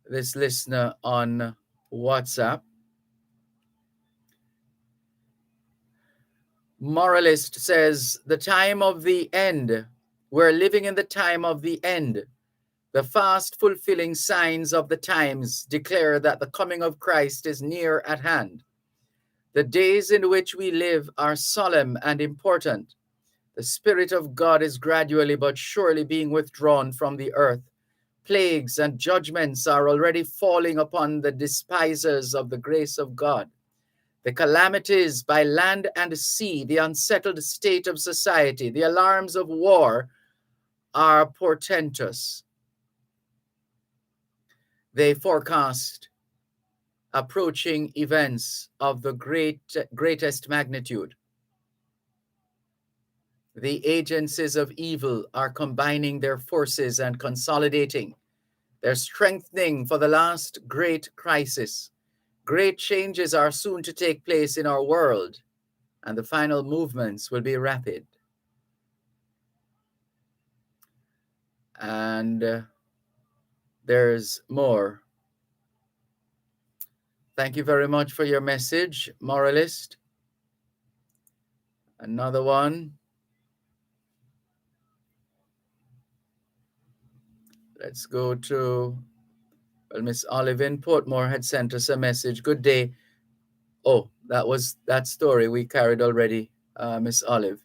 this listener on WhatsApp. Moralist says, the time of the end. We're living in the time of the end. The fast fulfilling signs of the times declare that the coming of Christ is near at hand. The days in which we live are solemn and important. The Spirit of God is gradually but surely being withdrawn from the earth. Plagues and judgments are already falling upon the despisers of the grace of God. The calamities by land and sea, the unsettled state of society, the alarms of war are portentous. They forecast approaching events of the greatest magnitude. The agencies of evil are combining their forces and consolidating. They're strengthening for the last great crisis. Great changes are soon to take place in our world, and the final movements will be rapid. And there's more. Thank you very much for your message, Moralist. Another one. Let's go to, well, Miss Olive in Portmore had sent us a message. Good day. Oh, that was that story we carried already, Miss Olive.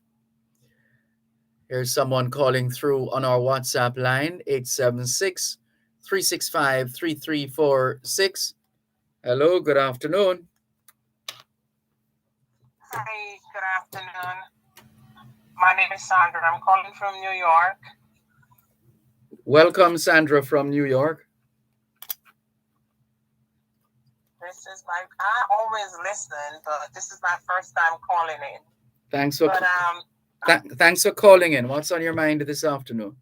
Here's someone calling through on our WhatsApp line, 876-365-3346. Hello, good afternoon. Hi, good afternoon. My name is Sandra. I'm calling from New York. Welcome, Sandra from New York. This is I always listen, but this is my first time calling in. Thanks for But thanks for calling in. What's on your mind this afternoon?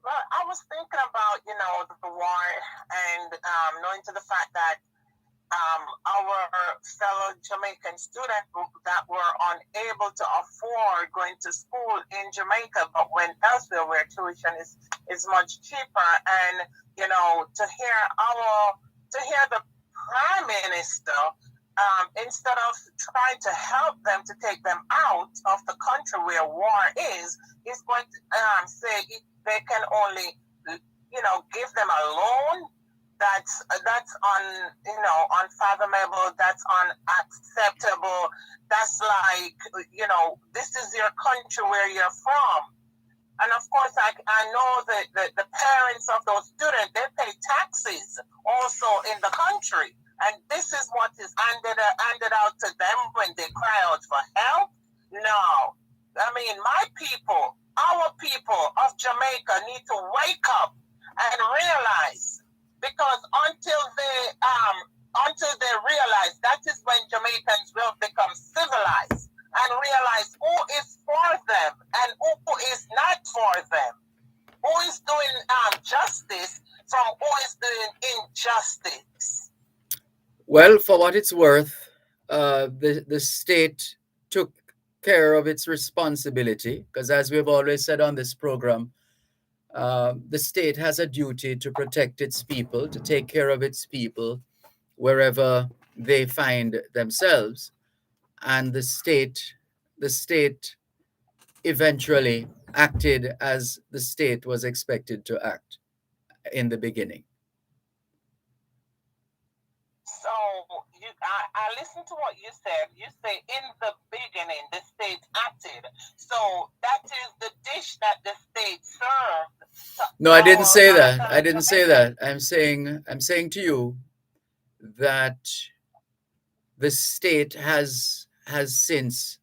well, I was thinking about the war and knowing to the fact that our fellow Jamaican students that were unable to afford going to school in Jamaica, but went elsewhere where tuition is much cheaper, and to hear the Prime Minister, instead of trying to help them to take them out of the country where war is going to say they can only, give them a loan. That's unfathomable. That's unacceptable. That's like, this is your country where you're from. And of course, I know that the parents of those students, they pay taxes also in the country. And this is what is handed out to them when they cry out for help? No. I mean, our people of Jamaica need to wake up and realize, because until they realize, that is when Jamaicans will become civilized and realize who is for them and who is not for them, who is doing justice from who is doing injustice. Well, for what it's worth, the state took care of its responsibility, because as we've always said on this program, the state has a duty to protect its people, to take care of its people wherever they find themselves. And the state eventually acted as the state was expected to act in the beginning. So I listened to what you said. You say in the beginning the state acted. So that is the dish that the state served. No, I didn't say that. I didn't say that. I'm saying to you that the state has since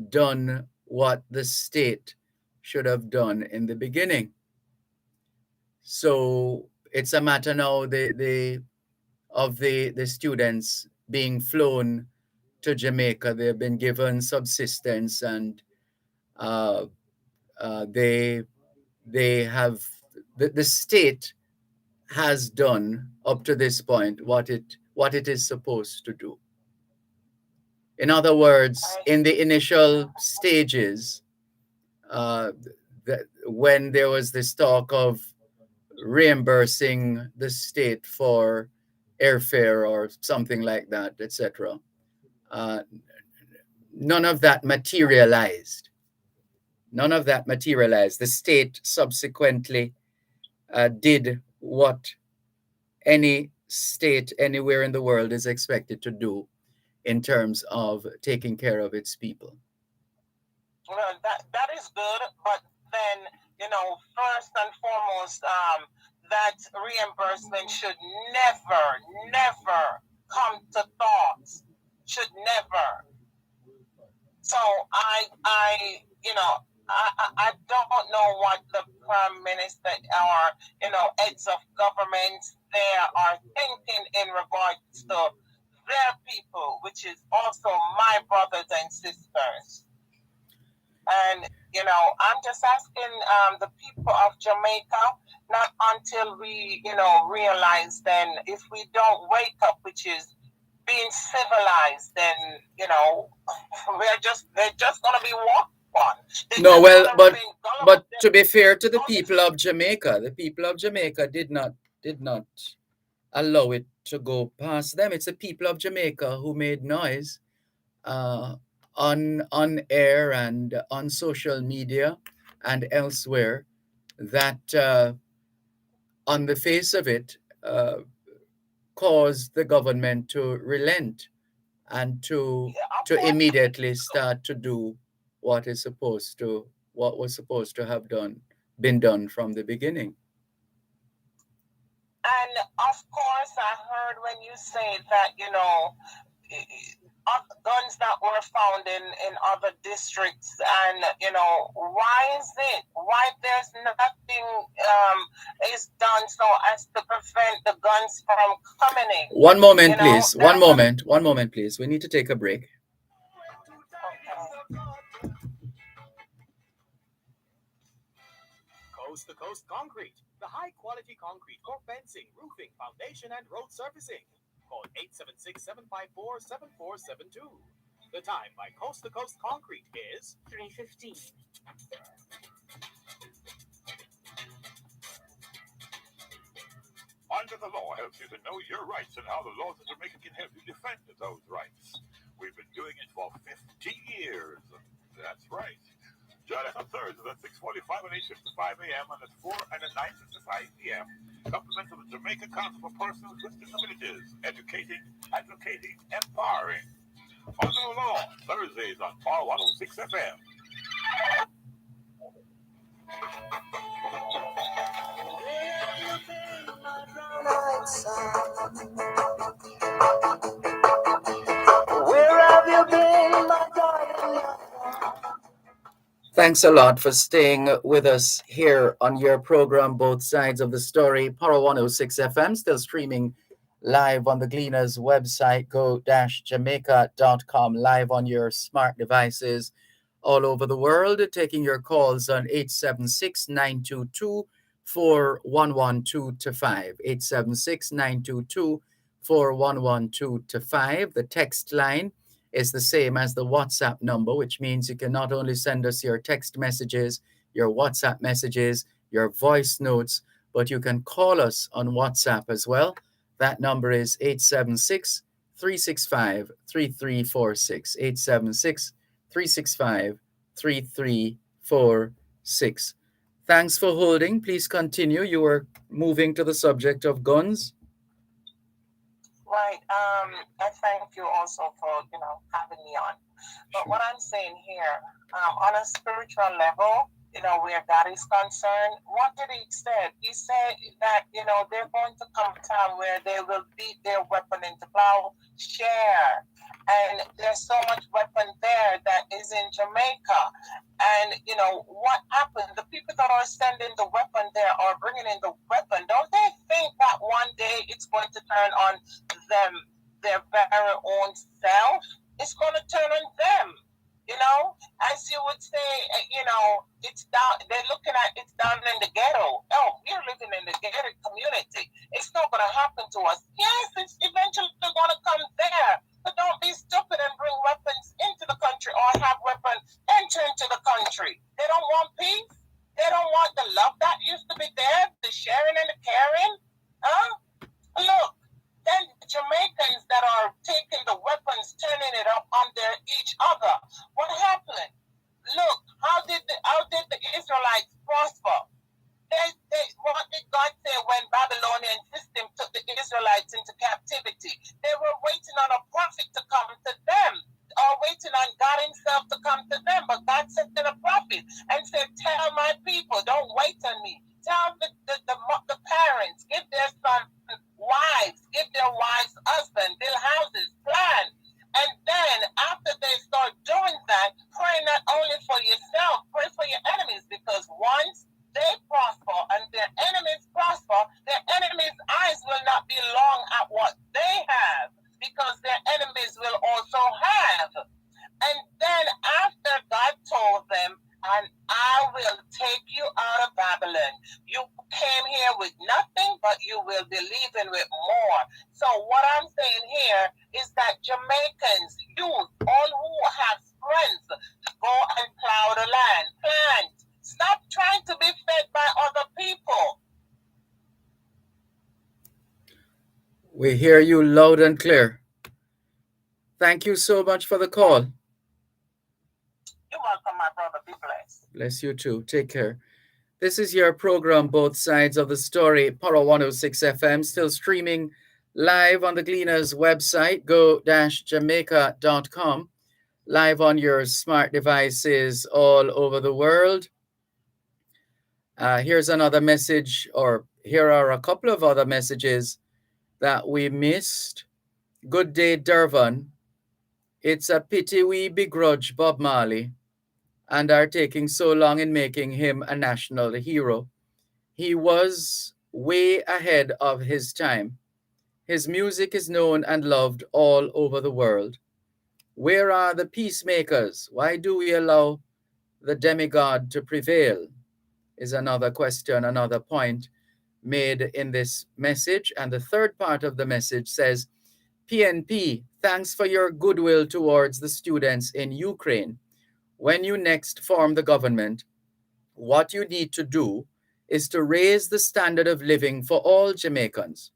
done what the state should have done in the beginning. So it's a matter now of the students being flown to Jamaica. They've been given subsistence, and they have the state has done up to this point what it is supposed to do. In other words, in the initial stages, when there was this talk of reimbursing the state for airfare or something like that, etc., none of that materialized. The state subsequently did what any state anywhere in the world is expected to do in terms of taking care of its people. Well, that is good, but then, first and foremost, that reimbursement should never come to thoughts. Should never. So I don't know what the Prime Minister or, heads of government there are thinking in regards to their people, which is also my brothers and sisters. And, I'm just asking the people of Jamaica, not until we, realize then, if we don't wake up, which is being civilized, then, they're just going to be walked on. No, well, but to be fair to the people of Jamaica, did not allow it to go past them. It's the people of Jamaica who made noise on air and on social media and elsewhere that on the face of it caused the government to relent and to immediately start to do what was supposed to have been done from the beginning. And of course, I heard when you say that, guns that were found in other districts, and why there's nothing is done so as to prevent the guns from coming in. One moment, please. One moment, please. We need to take a break. Coast to Coast Concrete, the high quality concrete for fencing, roofing, foundation, and road surfacing. Call 876-754-7472. The time by Coast to Coast Concrete is 3:15. Under the Law helps you to know your rights and how the laws of Jamaica can help you defend those rights. We've been doing it for 50 years. That's right. Join us on Thursdays at 6:45 and 8:55 a.m. and at 4 and at 9:55 p.m. Compliments of the Jamaica Council for Persons with Disabilities, educating, advocating, empowering. Under the Law, Thursdays on Power 106 FM. Where have you been, my darling? Thanks a lot for staying with us here on your program, Both Sides of the Story. Power 106 FM, still streaming live on the Gleaners website, go-jamaica.com, live on your smart devices all over the world, taking your calls on 876-922-4112-5, 876-922-4112-5. The text line is the same as the WhatsApp number, which means you can not only send us your text messages, your WhatsApp messages, your voice notes, but you can call us on WhatsApp as well. That number is 876-365-3346, 876-365-3346. Thanks for holding. Please continue. You were moving to the subject of guns. Right. I thank you also for, having me on. But what I'm saying here, on a spiritual level, where God is concerned, what did he say? He said that, they're going to come a time where they will beat their weapon into plowshare. And there's so much weapon there that is in Jamaica. And, what happened? The people that are sending the weapon there are bringing in the weapon. Don't they think that one day it's going to turn on them, their very own self? It's going to turn on them. As you would say, it's down, they're looking at it's down in the ghetto. Oh, we're living in the gated community. It's not going to happen to us. Yes, it's eventually going to come there. But don't be stupid and bring weapons into the country or have weapons enter into the country. They don't want peace. They don't want the love that used to be there, the sharing and the caring. Look. Then Jamaicans that are taking the weapons, turning it up under each other. What happened? Look, how did the Israelites prosper? What did God say when Babylonian system took the Israelites into captivity? They were waiting on a prophet to come to them, or waiting on God himself to come to them. But God sent in a prophet and said, tell my people, don't wait on me. Tell the parents, give their sons wives, give their wives husbands, build houses, plan. And then after they start doing that, pray not only for yourself, pray for your enemies, because once they prosper and their enemies prosper, their enemies' eyes will not be long at what they have, because their enemies will also have. And then after God told them, and I will take you out of Babylon. You came here with nothing, but you will be leaving with more. So what I'm saying here is that Jamaicans, youth, all who have strength, go and plow the land, plant. Stop trying to be fed by other people. We hear you loud and clear. Thank you so much for the call. You're welcome, my brother. Be blessed. Bless you too. Take care. This is your program, Both Sides of the Story, Power 106 FM, still streaming live on the Gleaners website, go-jamaica.com, live on your smart devices all over the world. Here's another message, or here are a couple of other messages that we missed. Good day, Dervan. It's a pity we begrudge Bob Marley and are taking so long in making him a national hero. He was way ahead of his time. His music is known and loved all over the world. Where are the peacemakers? Why do we allow the demigod to prevail? Is another question, another point made in this message. And the third part of the message says, PNP, thanks for your goodwill towards the students in Ukraine. When you next form the government, what you need to do is to raise the standard of living for all Jamaicans.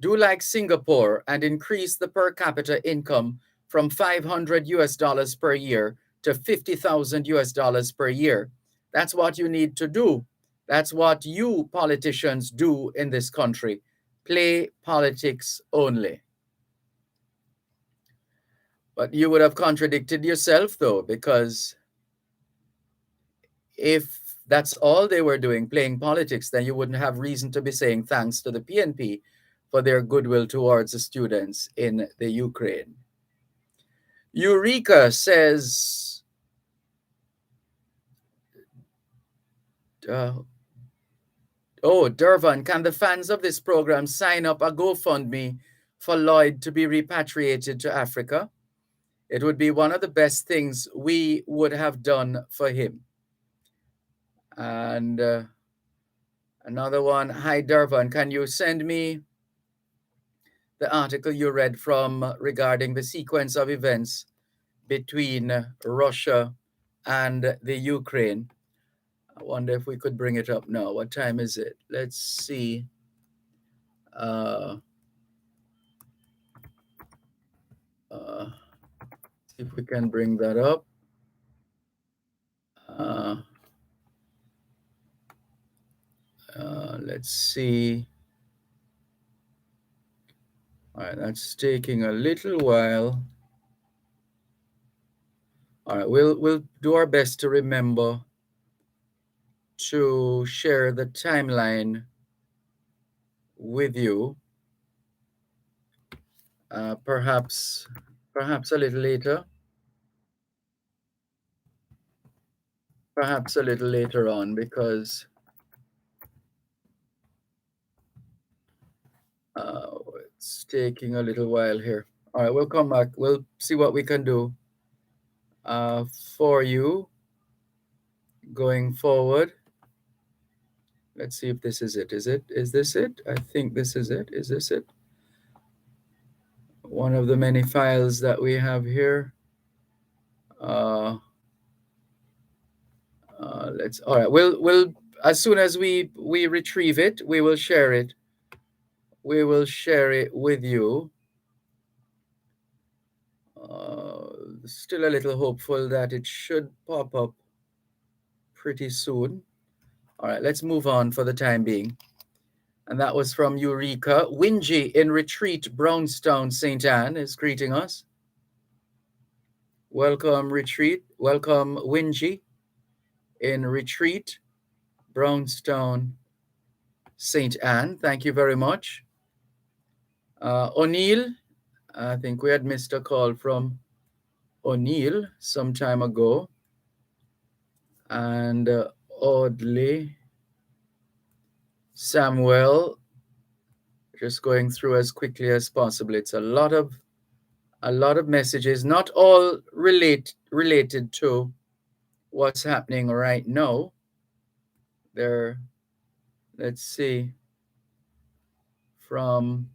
Do like Singapore and increase the per capita income from 500 US dollars per year to 50,000 US dollars per year. That's what you need to do. That's what you politicians do in this country. Play politics only. But you would have contradicted yourself, though, because if that's all they were doing, playing politics, then you wouldn't have reason to be saying thanks to the PNP for their goodwill towards the students in the Ukraine. Eureka says, Dervan, can the fans of this program sign up a GoFundMe for Lloyd to be repatriated to Africa? It would be one of the best things we would have done for him. And another one, hi Dervan, can you send me the article you read from regarding the sequence of events between Russia and the Ukraine? I wonder if we could bring it up now. What time is it? Let's see. See if we can bring that up. Let's see. All right, that's taking a little while. All right, we'll do our best to remember to share the timeline with you. Perhaps a little later. Perhaps a little later on, because it's taking a little while here. All right, we'll come back. We'll see what we can do for you going forward. Let's see if this is it. Is this it? I think this is it. Is this it? One of the many files that we have here. All right. We'll as soon as we retrieve it, we will share it. We will share it with you. Still a little hopeful that it should pop up pretty soon. All right, let's move on for the time being. And that was from Eureka. Wingy in Retreat, Brownstown, St. Anne is greeting us. Welcome, Retreat. Welcome, Wingy in Retreat, Brownstown, St. Anne. Thank you very much. O'Neill, I think we had missed a call from O'Neill some time ago. And Audley, Samuel, just going through as quickly as possible. It's a lot of messages, not all related to what's happening right now. There, let's see, from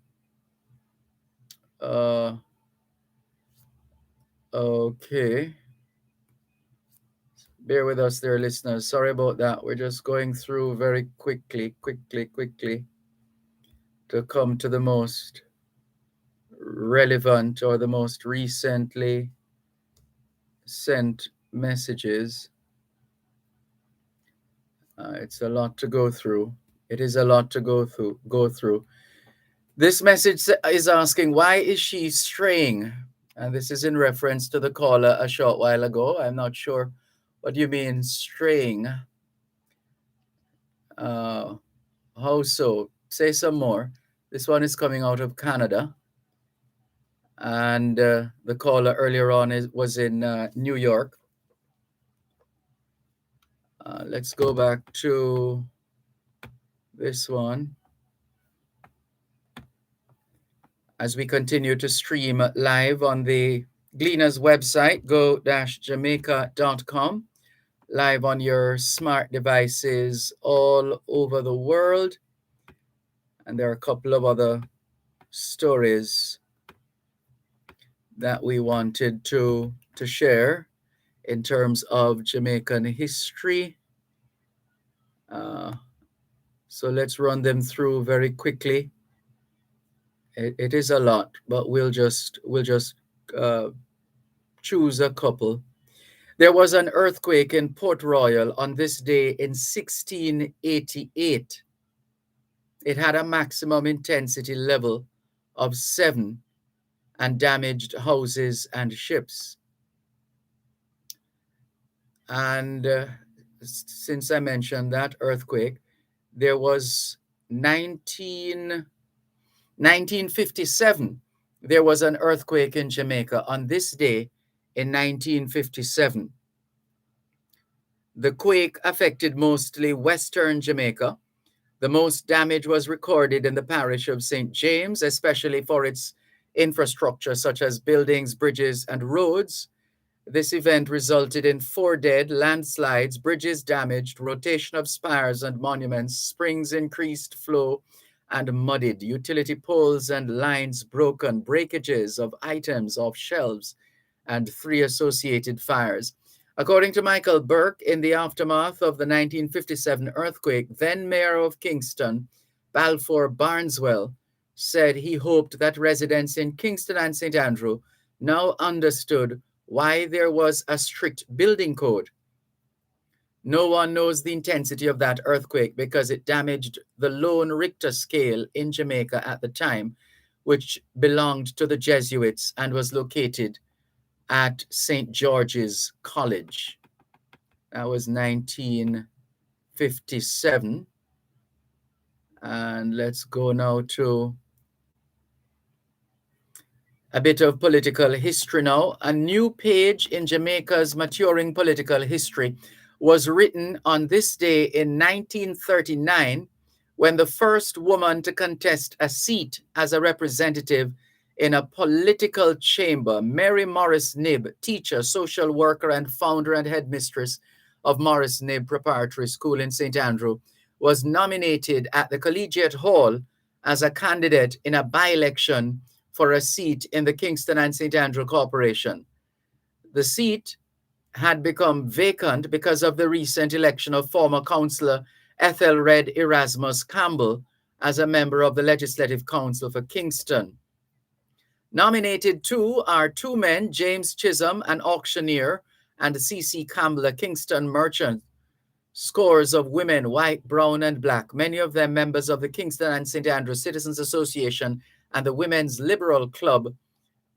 okay. Bear with us there, listeners. Sorry about that. We're just going through very quickly to come to the most relevant or the most recently sent messages. It's a lot to go through. It is a lot to go through. This message is asking, why is she straying? And this is in reference to the caller a short while ago. I'm not sure what you mean, straying. How so? Say some more. This one is coming out of Canada. And the caller earlier on was in New York. Let's go back to this one as we continue to stream live on the Gleaner's website, go-jamaica.com, live on your smart devices all over the world. And there are a couple of other stories that we wanted to share in terms of Jamaican history. So let's run them through very quickly. It is a lot, but we'll just choose a couple. There was an earthquake in Port Royal on this day in 1688. It had a maximum intensity level of 7 and damaged houses and ships. And since I mentioned that earthquake, there was 1957. There was an earthquake in Jamaica on this day in 1957. The quake affected mostly western Jamaica. The most damage was recorded in the parish of St. James, especially for its infrastructure such as buildings, bridges, and roads. This event resulted in 4 dead, landslides, bridges damaged, rotation of spires and monuments, springs increased flow and muddied, utility poles and lines broken, breakages of items off shelves, and 3 associated fires. According to Michael Burke, in the aftermath of the 1957 earthquake, then Mayor of Kingston, Balfour Barneswell, said he hoped that residents in Kingston and St. Andrew now understood why there was a strict building code. No one knows the intensity of that earthquake because it damaged the lone Richter scale in Jamaica at the time, which belonged to the Jesuits and was located at St. George's College. That was 1957. And let's go now to a bit of political history now. A new page in Jamaica's maturing political history was written on this day in 1939 when the first woman to contest a seat as a representative in a political chamber, Mary Morris Knibb, teacher, social worker, and founder and headmistress of Morris Knibb Preparatory School in St. Andrew, was nominated at the Collegiate Hall as a candidate in a by-election for a seat in the Kingston and St. Andrew Corporation. The seat had become vacant because of the recent election of former councillor Ethelred Erasmus Campbell as a member of the Legislative Council for Kingston. Nominated too are 2 men, James Chisholm, an auctioneer, and C.C. Campbell, a Kingston merchant. Scores of women, white, brown, and black, many of them members of the Kingston and St. Andrew Citizens Association and the Women's Liberal Club,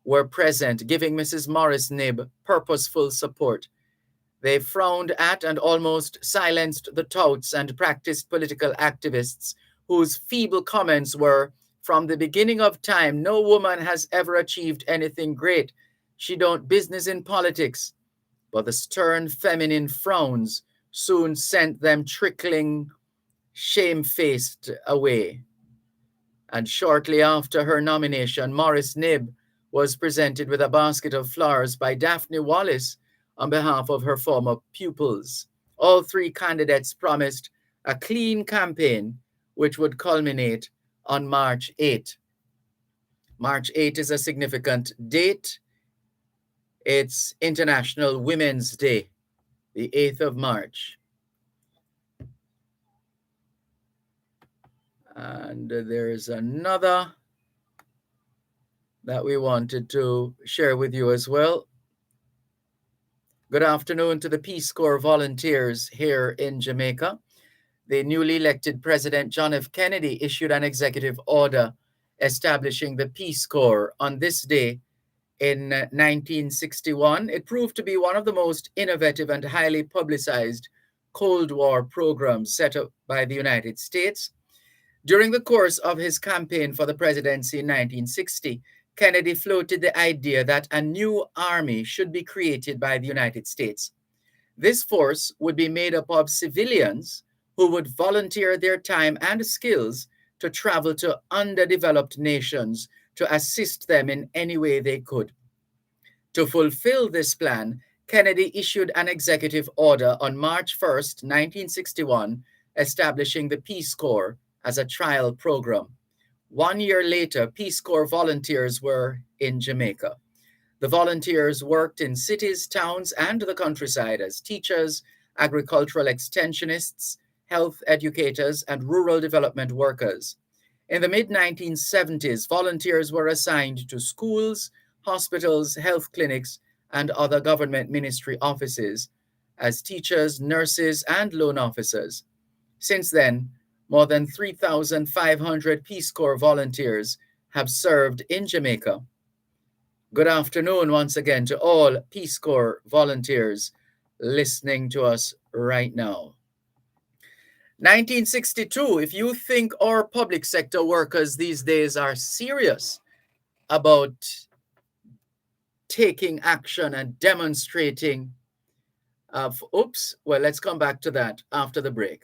were present, giving Mrs. Morris Knibb purposeful support. They frowned at and almost silenced the touts and practiced political activists whose feeble comments were, "From the beginning of time, no woman has ever achieved anything great. She don't business in politics." But the stern feminine frowns soon sent them trickling shamefaced away. And shortly after her nomination, Morris Knibb was presented with a basket of flowers by Daphne Wallace on behalf of her former pupils. All 3 candidates promised a clean campaign, which would culminate on March 8. March 8 is a significant date. It's International Women's Day, the 8th of March. And there's another that we wanted to share with you as well. Good afternoon to the Peace Corps volunteers here in Jamaica. The newly elected President John F. Kennedy issued an executive order establishing the Peace Corps on this day in 1961. It proved to be one of the most innovative and highly publicized Cold War programs set up by the United States. During the course of his campaign for the presidency in 1960, Kennedy floated the idea that a new army should be created by the United States. This force would be made up of civilians who would volunteer their time and skills to travel to underdeveloped nations to assist them in any way they could. To fulfill this plan, Kennedy issued an executive order on March 1st, 1961, establishing the Peace Corps as a trial program. 1 year later, Peace Corps volunteers were in Jamaica. The volunteers worked in cities, towns, and the countryside as teachers, agricultural extensionists, health educators, and rural development workers. In the mid-1970s, volunteers were assigned to schools, hospitals, health clinics, and other government ministry offices as teachers, nurses, and loan officers. Since then, more than 3,500 Peace Corps volunteers have served in Jamaica. Good afternoon once again to all Peace Corps volunteers listening to us right now. 1962, if you think our public sector workers these days are serious about taking action and demonstrating, let's come back to that after the break.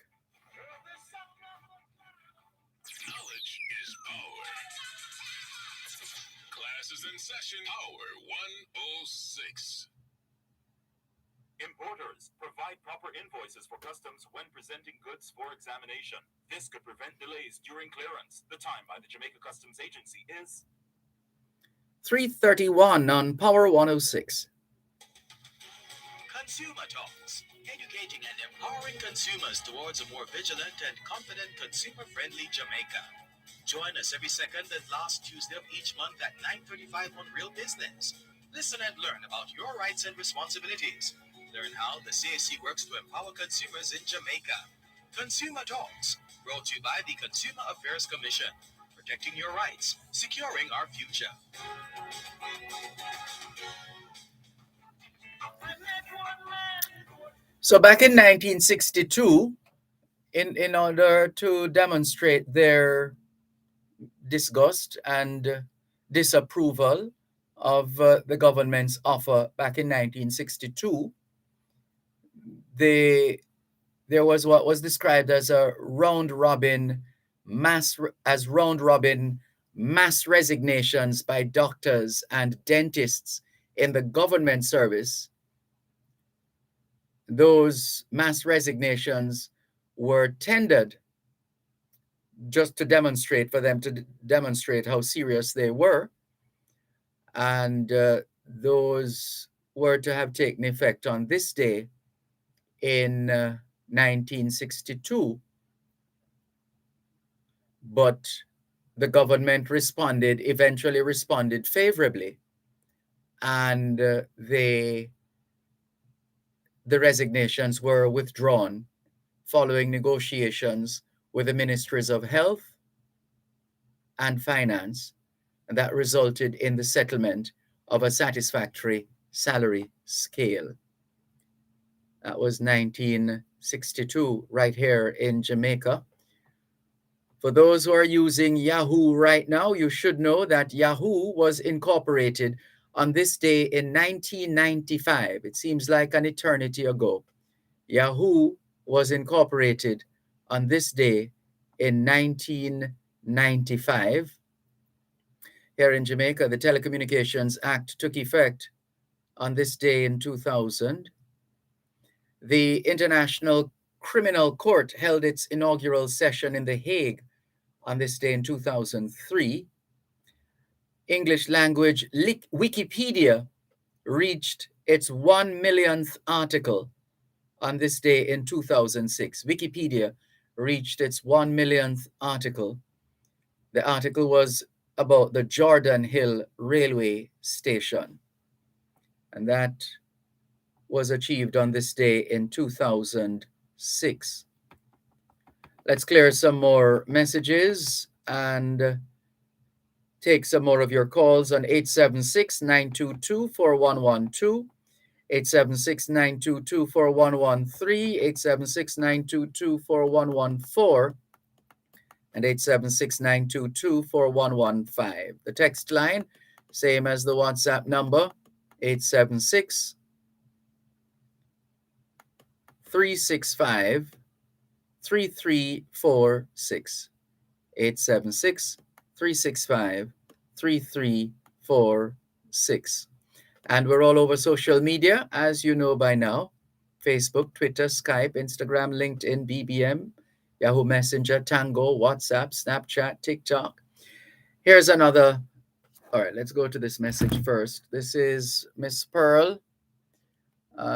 Knowledge is power. Class is in session, hour 106. Importers, provide proper invoices for customs when presenting goods for examination. This could prevent delays during clearance. The time by the Jamaica Customs Agency is 3:31 on Power 106. Consumer Talks, educating and empowering consumers towards a more vigilant and confident consumer-friendly Jamaica. Join us every second and last Tuesday of each month at 9:35 on Real Business. Listen and learn about your rights and responsibilities. Learn how the CAC works to empower consumers in Jamaica. Consumer Talks, brought to you by the Consumer Affairs Commission. Protecting your rights, securing our future. So back in 1962, in order to demonstrate their disgust and disapproval of the government's offer back in 1962, there was what was described as a round-robin mass resignations by doctors and dentists in the government service. Those mass resignations were tendered just to demonstrate, for them to demonstrate how serious they were. And those were to have taken effect on this day in 1962. But the government eventually responded favorably. And the resignations were withdrawn following negotiations with the Ministries of Health and Finance, and that resulted in the settlement of a satisfactory salary scale. That was 1962, right here in Jamaica. For those who are using Yahoo right now, you should know that Yahoo was incorporated on this day in 1995. It seems like an eternity ago. Yahoo was incorporated on this day in 1995. Here in Jamaica, the Telecommunications Act took effect on this day in 2000. The International Criminal Court held its inaugural session in The Hague on this day in 2003. English language Wikipedia reached its 1 millionth article on this day in 2006. Wikipedia reached its 1 millionth article. The article was about the Jordan Hill Railway Station, and that was achieved on this day in 2006. Let's clear some more messages and take some more of your calls on 876-922-4112, 876-922-4113, 876-922-4114, and 876-922-4115. The text line, same as the WhatsApp number, 876 365 3346. 876 365 3346. And we're all over social media, as you know by now: Facebook, Twitter, Skype, Instagram, LinkedIn, BBM, Yahoo Messenger, Tango, WhatsApp, Snapchat, TikTok. Here's another. All right, let's go to this message first. This is Miss Pearl.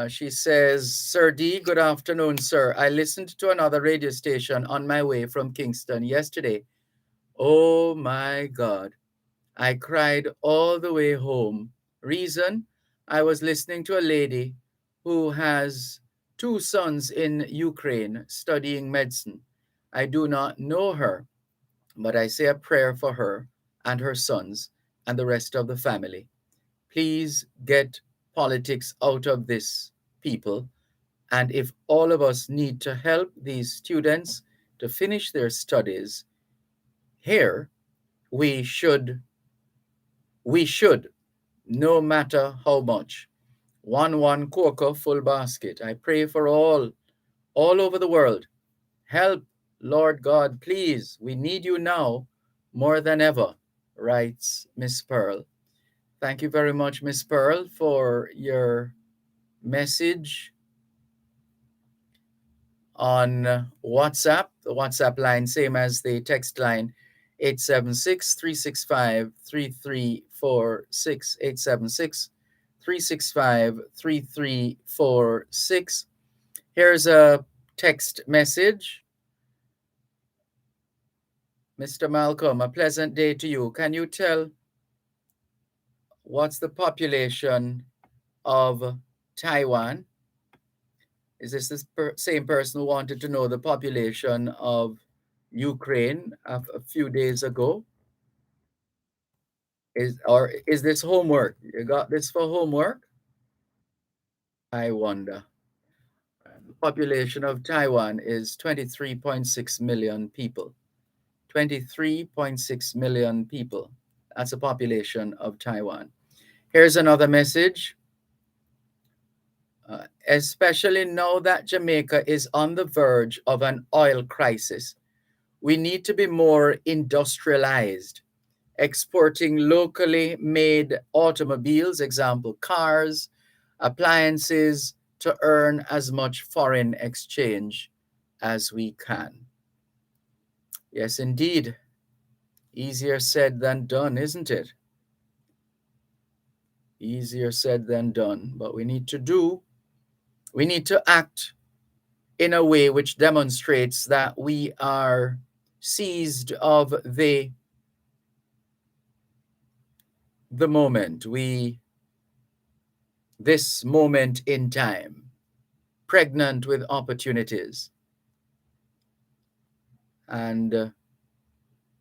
She says, Sir D, good afternoon, sir. I listened to another radio station on my way from Kingston yesterday. Oh my God. I cried all the way home. Reason? I was listening to a lady who has 2 sons in Ukraine studying medicine. I do not know her, but I say a prayer for her and her sons and the rest of the family. Please get politics out of this, people. And if all of us need to help these students to finish their studies here, we should, no matter how much. One cocoa, full basket. I pray for all over the world. Help, Lord God, please. We need you now more than ever, writes Miss Pearl. Thank you very much, Miss Pearl, for your message on WhatsApp. The WhatsApp line, same as the text line, 876-365-3346, 876-365-3346. Here's a text message. Mr. Malcolm, a pleasant day to you. Can you tell what's the population of Taiwan? Is this the same person who wanted to know the population of Ukraine a few days ago? Is this homework? You got this for homework? I wonder. The population of Taiwan is 23.6 million people. 23.6 million people. That's the population of Taiwan. Here's another message. Especially now that Jamaica is on the verge of an oil crisis, we need to be more industrialized, exporting locally made automobiles, example, cars, appliances, to earn as much foreign exchange as we can. Yes, indeed. Easier said than done, isn't it? Easier said than done. But we need to act in a way which demonstrates that we are seized of the moment, this moment in time, pregnant with opportunities, and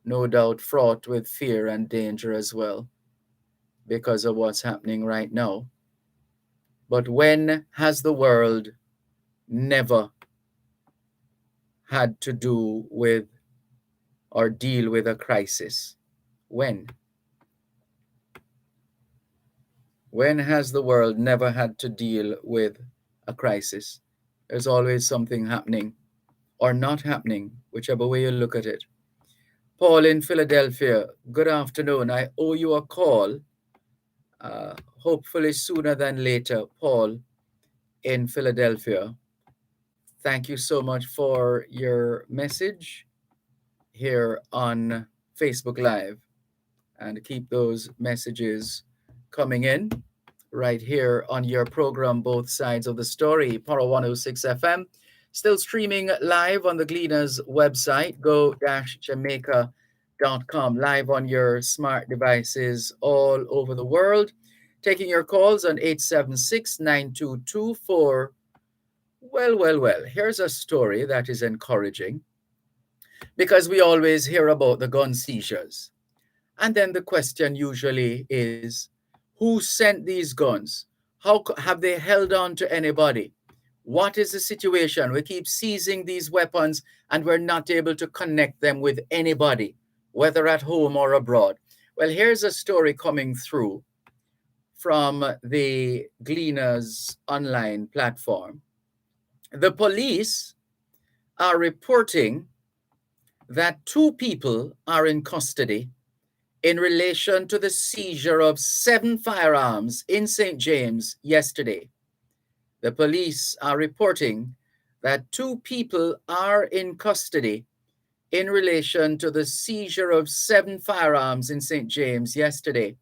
no doubt fraught with fear and danger as well because of what's happening right now. But when has the world never had to do with or deal with a crisis? When? When has the world never had to deal with a crisis? There's always something happening or not happening, whichever way you look at it. Paul in Philadelphia, good afternoon. I owe you a call, hopefully sooner than later. Paul in Philadelphia, thank you so much for your message here on Facebook Live, and keep those messages coming in right here on your program, Both Sides of the Story, Power 106 FM. Still streaming live on the Gleaners website, go-jamaica.com, live on your smart devices all over the world. Taking your calls on 876-9224. Well, here's a story that is encouraging, because we always hear about the gun seizures. And then the question usually is, who sent these guns? How have they held on to anybody? What is the situation? We keep seizing these weapons and we're not able to connect them with anybody, whether at home or abroad. Well, here's a story coming through from the Gleaners online platform. The police are reporting that 2 people are in custody in relation to the seizure of 7 firearms in St. James yesterday. The police are reporting that 2 people are in custody in relation to the seizure of 7 firearms in St. James yesterday.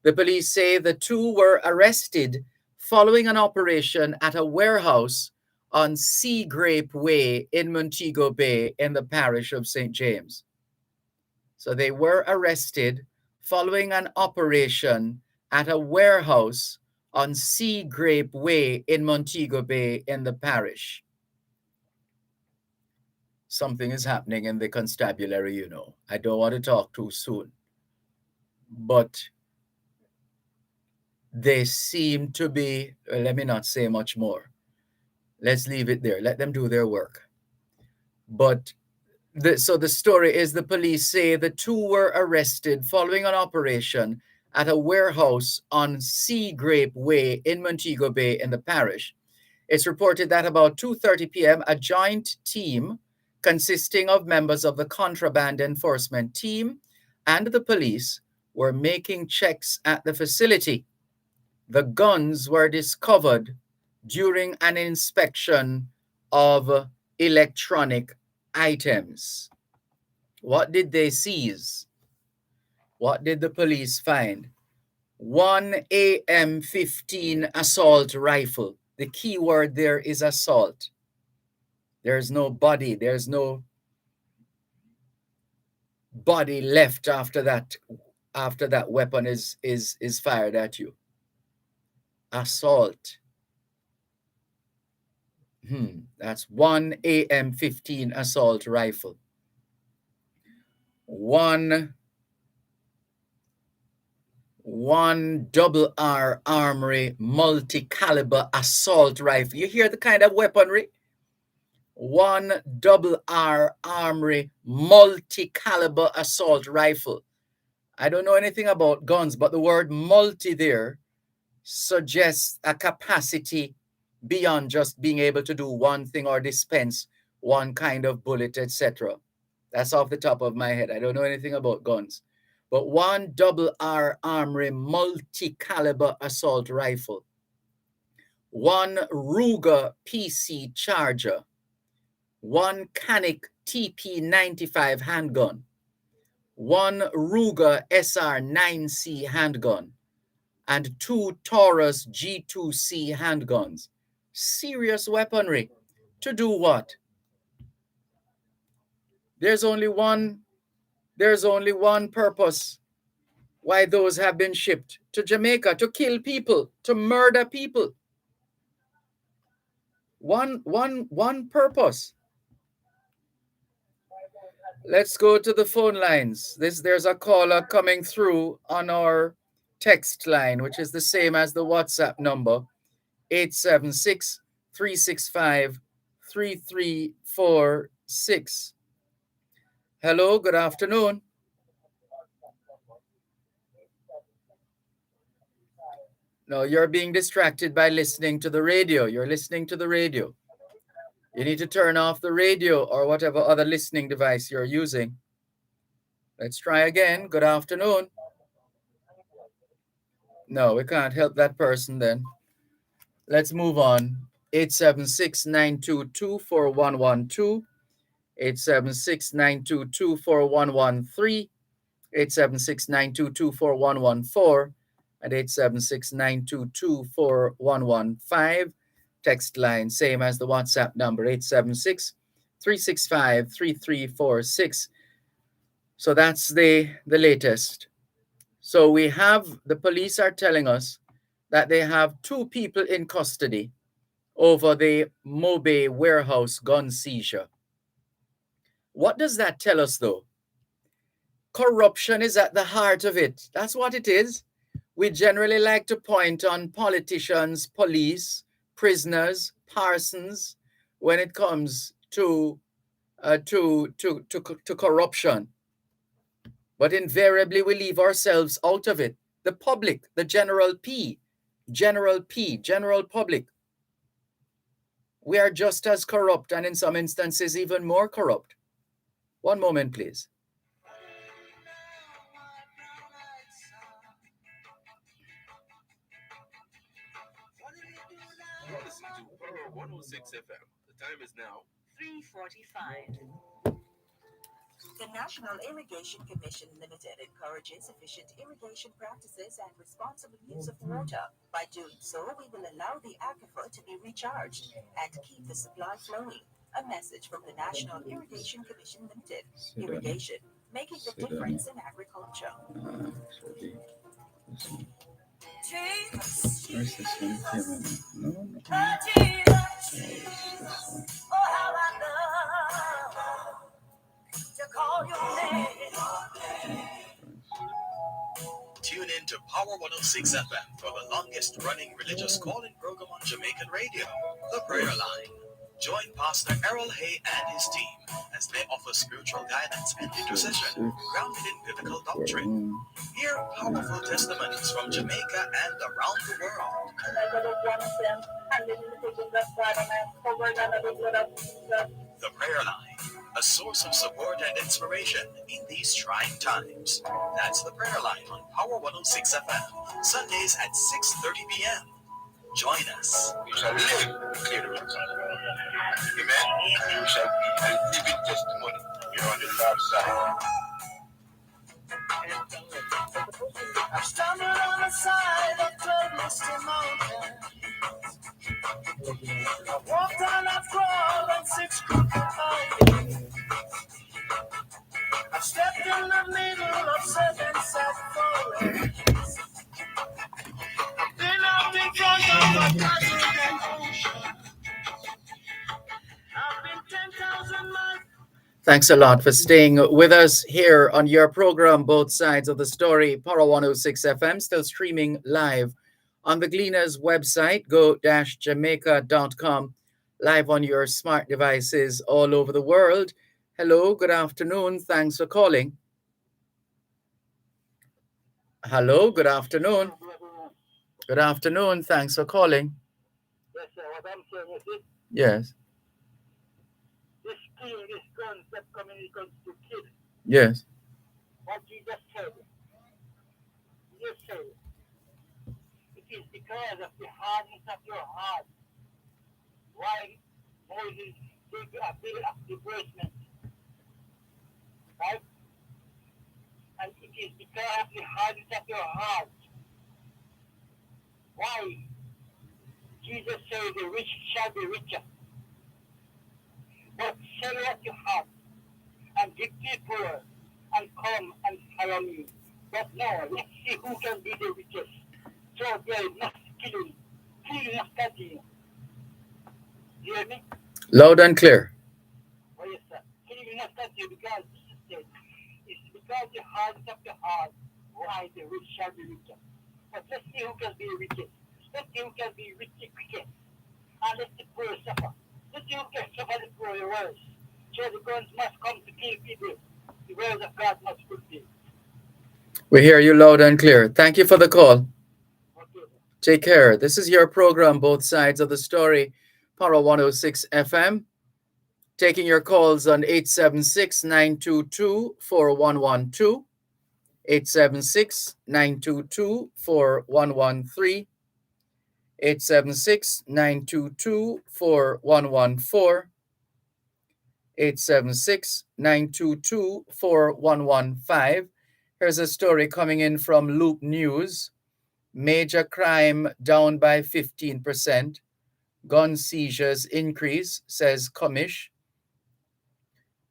The police say the 2 were arrested following an operation at a warehouse on Sea Grape Way in Montego Bay in the parish of St. James. So they were arrested following an operation at a warehouse on Sea Grape Way in Montego Bay in the parish. Something is happening in the constabulary, you know. I don't want to talk too soon. But they seem to be, let me not say much more. Let's leave it there. Let them do their work. But so the story is the police say the 2 were arrested following an operation at a warehouse on Sea Grape Way in Montego Bay in the parish. It's reported that about 2:30 p.m., a joint team consisting of members of the contraband enforcement team and the police were making checks at the facility. The guns were discovered during an inspection of electronic items. What did they seize? What did the police find? 1 AM-15 assault rifle. The key word there is assault. There's no body. There's no body left after that weapon is fired at you. Assault. That's 1 AM-15 assault rifle. 1 RR Armory multi-caliber assault rifle. You hear the kind of weaponry? 1 RR Armory multi-caliber assault rifle. I don't know anything about guns, but the word multi there suggests a capacity beyond just being able to do one thing or dispense one kind of bullet, etc. That's off the top of my head. I don't know anything about guns. But 1 RR Armory multi-caliber assault rifle. 1 Ruger PC Charger. 1 Canic TP95 handgun. 1 Ruger SR9C handgun. And 2 Taurus G2C handguns. Serious weaponry. To do what? There's only one purpose why those have been shipped to Jamaica: to kill people, to murder people. One purpose. Let's go to the phone lines. There's a caller coming through on our text line, which is the same as the WhatsApp number, 876-365-3346. Hello, good afternoon. No, you're being distracted by listening to the radio. You're listening to the radio. You need to turn off the radio or whatever other listening device you're using. Let's try again. Good afternoon. No, we can't help that person then. Let's move on. 876-922-4112, 876-922-4113, 876-922-4114, and 876-922-4115. Text line, same as the WhatsApp number, 876-365-3346. So that's the latest. So we have, the police are telling us that they have 2 people in custody over the Mobay warehouse gun seizure. What does that tell us, though? Corruption is at the heart of it. That's what it is. We generally like to point on politicians, police, prisoners, parsons when it comes to corruption. but invariably we leave ourselves out of it. The public, the general public. We are just as corrupt and in some instances even more corrupt. One moment, please. You're listening to Power 106 FM. The time is now 3:45. The National Irrigation Commission Limited encourages efficient irrigation practices and responsible use of water. By doing so, we will allow the aquifer to be recharged and keep the supply flowing. A message from the National Irrigation Commission Limited. Irrigation, making the difference in agriculture. Where's this one? No. Oh, how I love to call your name. Tune in to Power 106 FM for the longest running religious calling program on Jamaican radio, The Prayer Line. Join Pastor Errol Hay and his team as they offer spiritual guidance and intercession grounded in biblical doctrine. Hear powerful testimonies from Jamaica and around the world. The Prayer Line, a source of support and inspiration in these trying times. That's The Prayer Line on Power 106 FM, Sundays at 6:30 p.m. Join us. You shall live clearly. Amen. You shall be a living testimony. You're on the Lord's side. I stumbled on the side of the misty mountain. I walked on a frog and 6 crooked highways. I stepped in the middle of 7 sad forests. I've been out in front of a thousand ocean. I've been 10,000 miles. Thanks a lot for staying with us here on your program, Both Sides of the Story, Power 106 FM, still streaming live on the Gleaners website, go-jamaica.com, live on your smart devices all over the world. Hello, good afternoon. Thanks for calling. Hello, good afternoon. Good afternoon. Thanks for calling. Yes, sir. What I'm saying is this. Yes. This concept communicates to kids. Yes. What you just said. You said it is because of the hardness of your heart why Moses gave you a bill of divorcement. Right? And it is because of the hardness of your heart why Jesus said the rich shall be richer. But sell what you have and give to the poor and come and follow me. But now, let's see who can be the richest. So there is not killing not cutting. You hear me? Loud and clear. Oh, yes, sir. Killing not cutting because it's because the hardness of the heart why the rich shall be richer. But let's see who can be the richest. Let's see who can be rich quickest. And let the poor suffer. Let you can suffer the poor the worst. So the guns must come to kill people. The words of God must fulfill. We hear you loud and clear. Thank you for the call. Okay. Take care. This is your program, Both Sides of the Story, Power 106 FM. Taking your calls on 876-922-4112, 876-922-4113, 876-922-4114, 876-922-4115. Here's a story coming in from Loop News. Major crime down by 15%. Gun seizures increase, says Commish.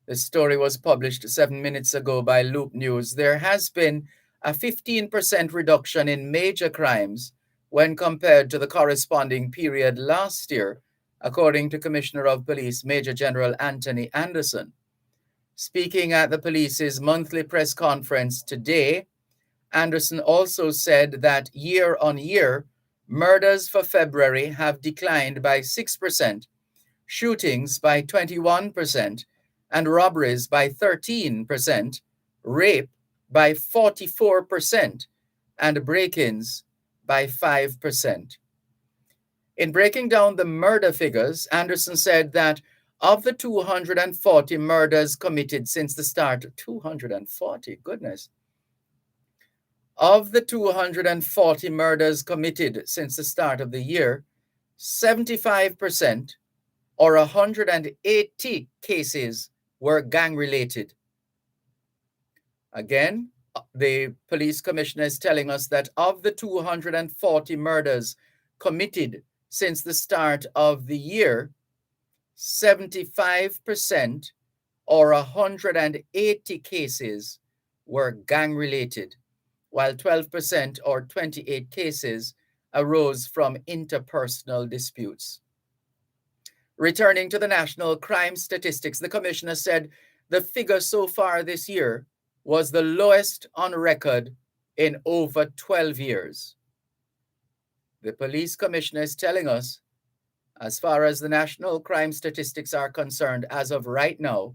The story was published 7 minutes ago by Loop News. There has been a 15% reduction in major crimes when compared to the corresponding period last year, according to Commissioner of Police Major General Anthony Anderson. Speaking at the police's monthly press conference today, Anderson also said that year on year, murders for February have declined by 6%, shootings by 21%, and robberies by 13%, rape by 44% and break-ins by 5%. In breaking down the murder figures, Anderson said that of the 240 murders committed since the start, 240, goodness. Of the 240 murders committed since the start of the year, 75% or 180 cases were gang-related. Again, the police commissioner is telling us that of the 240 murders committed since the start of the year, 75% or 180 cases were gang-related, while 12% or 28 cases arose from interpersonal disputes. Returning to the national crime statistics, the commissioner said the figure so far this year was the lowest on record in over 12 years. The police commissioner is telling us, as far as the national crime statistics are concerned, as of right now,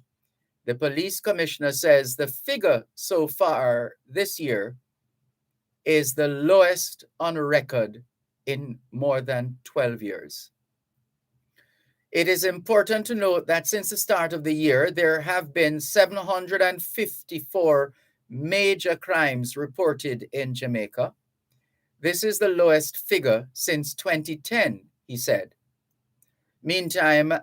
the police commissioner says the figure so far this year is the lowest on record in more than 12 years. It is important to note that since the start of the year, there have been 754 major crimes reported in Jamaica. This is the lowest figure since 2010, he said. Meantime,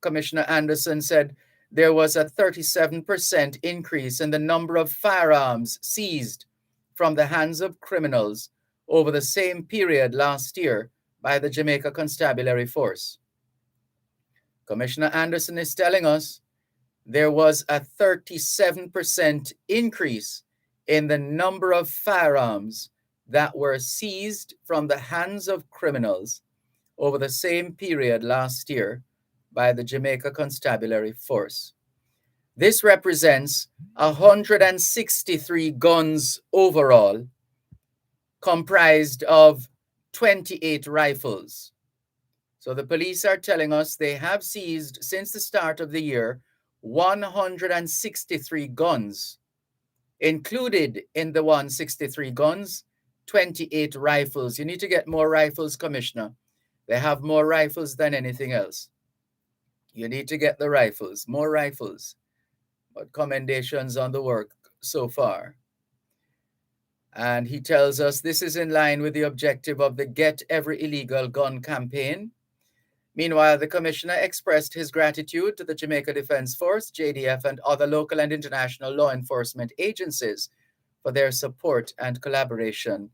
Commissioner Anderson said there was a 37% increase in the number of firearms seized from the hands of criminals over the same period last year by the Jamaica Constabulary Force. Commissioner Anderson is telling us there was a 37% increase in the number of firearms that were seized from the hands of criminals over the same period last year by the Jamaica Constabulary Force. This represents 163 guns overall, comprised of 28 rifles. So the police are telling us they have seized, since the start of the year, 163 guns. Included in the 163 guns, 28 rifles. You need to get more rifles, Commissioner. They have more rifles than anything else. You need to get the rifles, more rifles. But commendations on the work so far. And he tells us this is in line with the objective of the Get Every Illegal Gun campaign. Meanwhile, the commissioner expressed his gratitude to the Jamaica Defense Force, JDF, and other local and international law enforcement agencies for their support and collaboration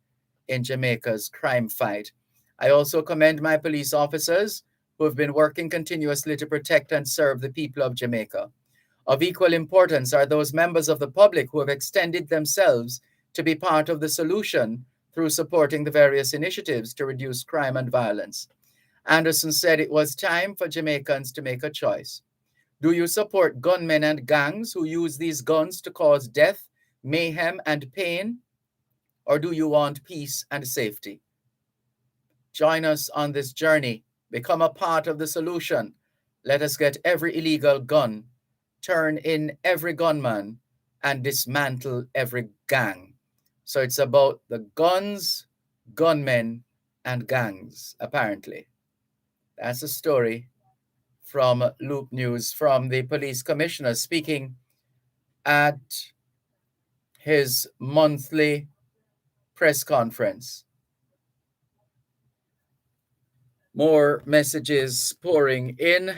in Jamaica's crime fight. I also commend my police officers who have been working continuously to protect and serve the people of Jamaica. Of equal importance are those members of the public who have extended themselves to be part of the solution through supporting the various initiatives to reduce crime and violence. Anderson said it was time for Jamaicans to make a choice. Do you support gunmen and gangs who use these guns to cause death, mayhem, and pain? Or do you want peace and safety? Join us on this journey. Become a part of the solution. Let us get every illegal gun, turn in every gunman, and dismantle every gang. So it's about the guns, gunmen, and gangs, apparently. That's a story from Loop News from the police commissioner speaking at his monthly press conference. More messages pouring in.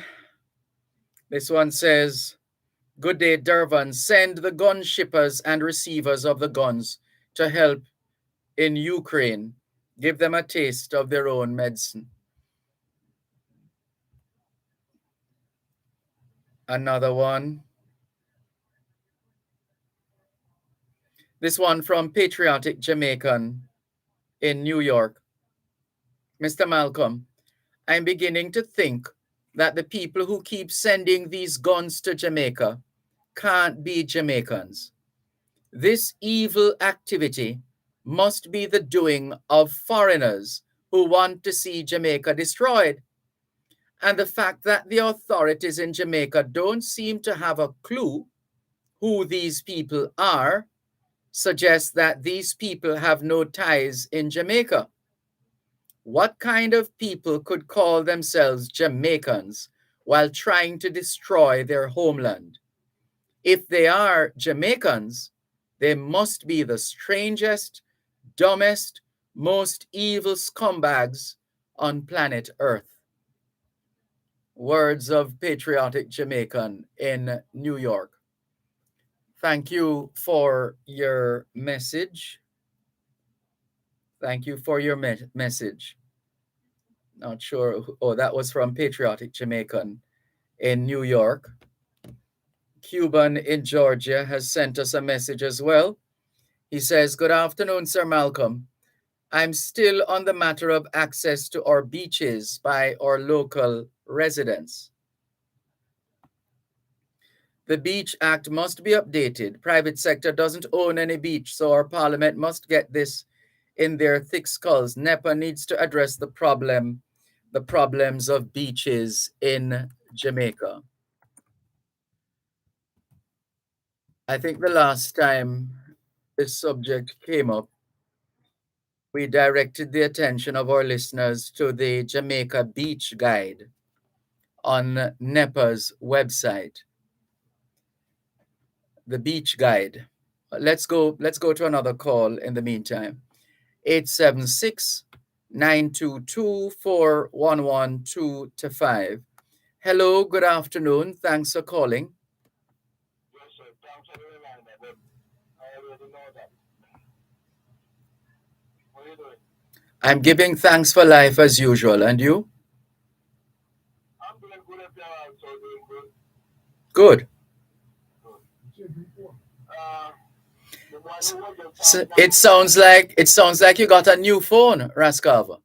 This one says, "Good day, Dervan. Send the gun shippers and receivers of the guns to help in Ukraine. Give them a taste of their own medicine." Another one. This one from Patriotic Jamaican in New York. "Mr. Malcolm, I'm beginning to think that the people who keep sending these guns to Jamaica can't be Jamaicans. This evil activity must be the doing of foreigners who want to see Jamaica destroyed. And the fact that the authorities in Jamaica don't seem to have a clue who these people are suggests that these people have no ties in Jamaica. What kind of people could call themselves Jamaicans while trying to destroy their homeland? If they are Jamaicans, they must be the strangest, dumbest, most evil scumbags on planet Earth. Words of patriotic Jamaican in New York. Thank you for your message. Thank you for your message. Not sure. Oh, that was from Patriotic Jamaican in New York. Cuban in Georgia has sent us a message as well. He says, "Good afternoon, Sir Malcolm. I'm still on the matter of access to our beaches by our local residents. The Beach Act must be updated. Private sector doesn't own any beach, so our parliament must get this in their thick skulls. NEPA needs to address the problems of beaches in Jamaica." I think the last time this subject came up, we directed the attention of our listeners to the Jamaica Beach Guide on NEPA's website. The Beach Guide. Let's go to another call in the meantime. 876-922-4112-5. Hello, good afternoon. Thanks for calling. Yes, sir. Thanks for the reminder, but I already know that. What are you doing? I'm giving thanks for life as usual. And you? I'm doing good if you're also doing good. Good. The one who was the So it sounds like you got a new phone, Raskava.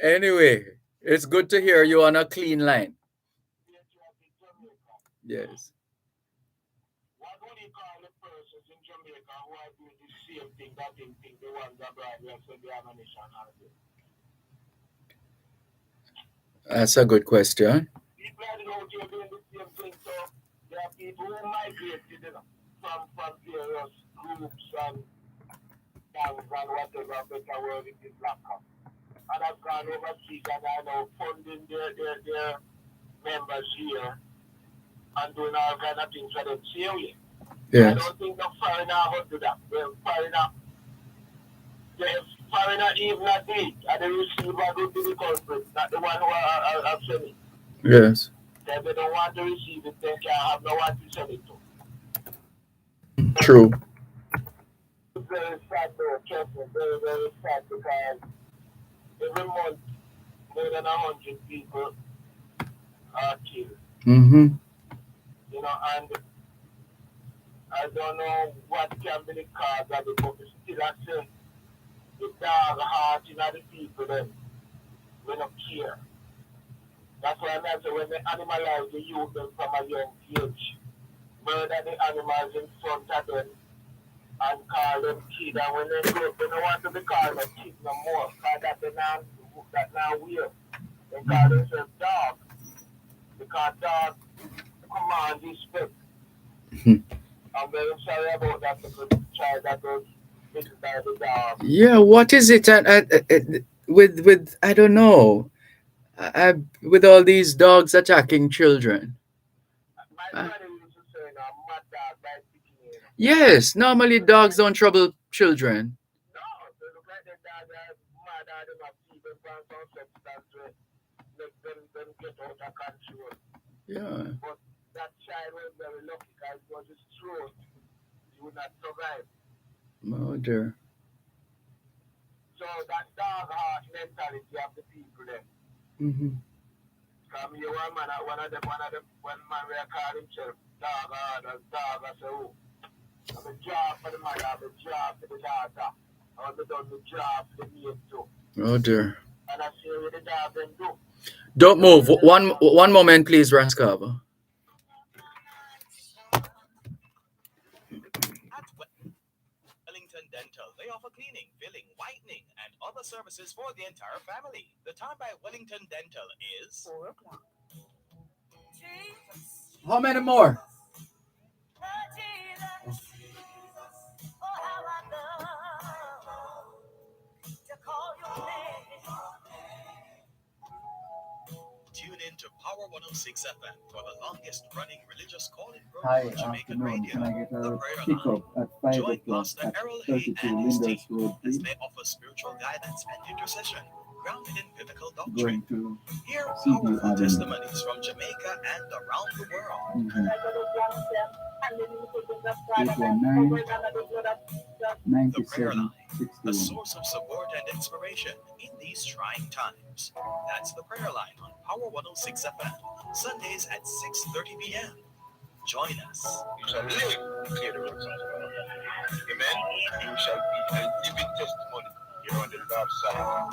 Anyway, it's good to hear you on a clean line. Yes. What would you call the persons in Jamaica who are doing the same thing that they think the ones abroad will send the ammunition out of it? That's a good question. People are out here doing the same thing, so there are people who migrated from various groups and gangs and whatever better word it is black up. And have gone overseas and are now funding their members here and doing all kind of things for them serious. Yes. I don't think the foreigner would do that. The foreigner even a date, and the receiver would be the culprit, not the one who are sending. Yes. If they don't want to receive it, they can't have no one to send it to. True. It's very sad though, trust me, very, very sad, because every month more than 100 people are killed. Mm-hmm. You know, and I don't know what can be the cause of it, but still I say the dog heart in the people then we don't care. That's why I say when they animalize the youth them from a young age, murder the animals in front of them and call them kid, and when they grow up they don't want to be called a kid no more, because that now weird. They call themselves dog, because dog command respect. I'm very sorry about that because child that was bitten by the dog. Yeah, what is it with I don't know, with all these dogs attacking children? My brother used to say, no, mad dog by picking. Yes, normally dogs don't trouble children. No, they look like the dog are mad and they must see them from some substance to make them get out of control. Yeah. But that child was very lucky because it was his throat. He would not survive. Murder. So that dog heart mentality of the people then. Mm-hmm. Come here one man, one of them, one man we call himself dog hard as dog. I say, oh, I'm a job for the mother, I'm a job for the daughter. I'm done the job for the mate too. Oh dear. And I see what the dog then do. Don't move. One moment, please, Raskava. offer cleaning, filling, whitening, and other services for the entire family. The time by Wellington Dental is 4 o'clock. How many more? Tune in to Power 106 FM for the longest running religious calling Hi, program on Jamaican afternoon. radio, Can I get the a Prayer pick Line. up at 5 Join o'clock Pastor at Errol Hay 32 and his Linders team Road, as please? they offer spiritual guidance and intercession grounded in biblical doctrine. Going to Hear CD powerful Avenue. testimonies from Jamaica and around the world. 819 The Prayer Line, a 61. source of support and inspiration in these trying times. That's the Prayer Line on Power 106 FM, Sundays at 6:30 p.m. Join us. You shall live, declare the works of God. Amen. You shall be a living testimony. You're on the Lord's side.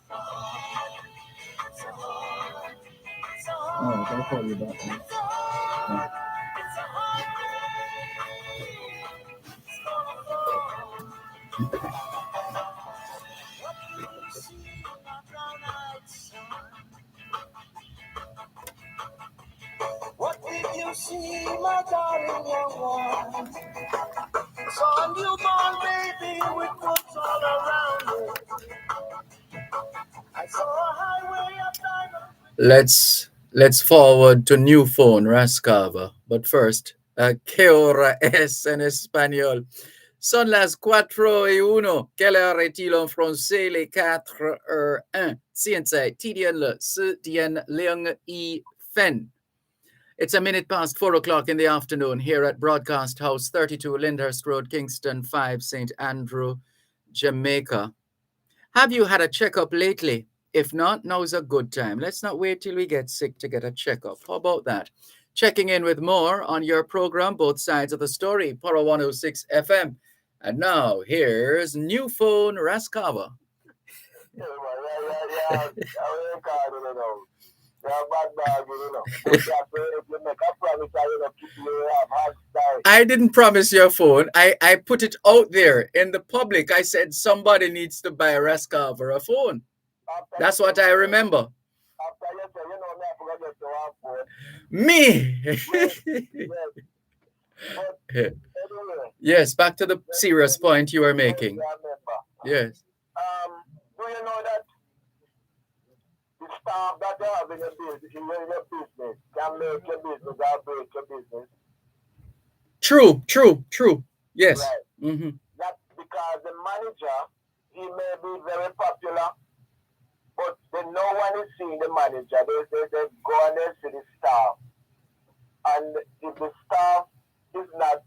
Oh, I'll call you back. Yeah. What did you see, my darling young one? Saw a newborn baby with books all around it. I saw a highway of diamonds. Let's forward to new phone Rascava. But first, ¿qué hora es en español? Son las 4:01. Quelle heure est-il en français? Les 4:01. 现在地点了10:02. It's a minute past 4 o'clock in the afternoon here at Broadcast House 32 Lyndhurst Road, Kingston 5, St. Andrew, Jamaica. Have you had a checkup lately? If not, now's a good time. Let's not wait till we get sick to get a checkup. How about that? Checking in with more on your program, Both Sides of the Story, Power 106 FM. And now, here's new phone Rascava. I didn't promise your phone. I put it out there in the public. I said somebody needs to buy Rascava a phone. That's what I remember. Me. Yes, back to the serious point you were making. Yes. Do you know that the staff that you have in your business can make your business or break your business? True. Yes. Right. Mm-hmm. That's because the manager, he may be very popular, but then no one is seeing the manager. They go and they see the staff. And if the staff is not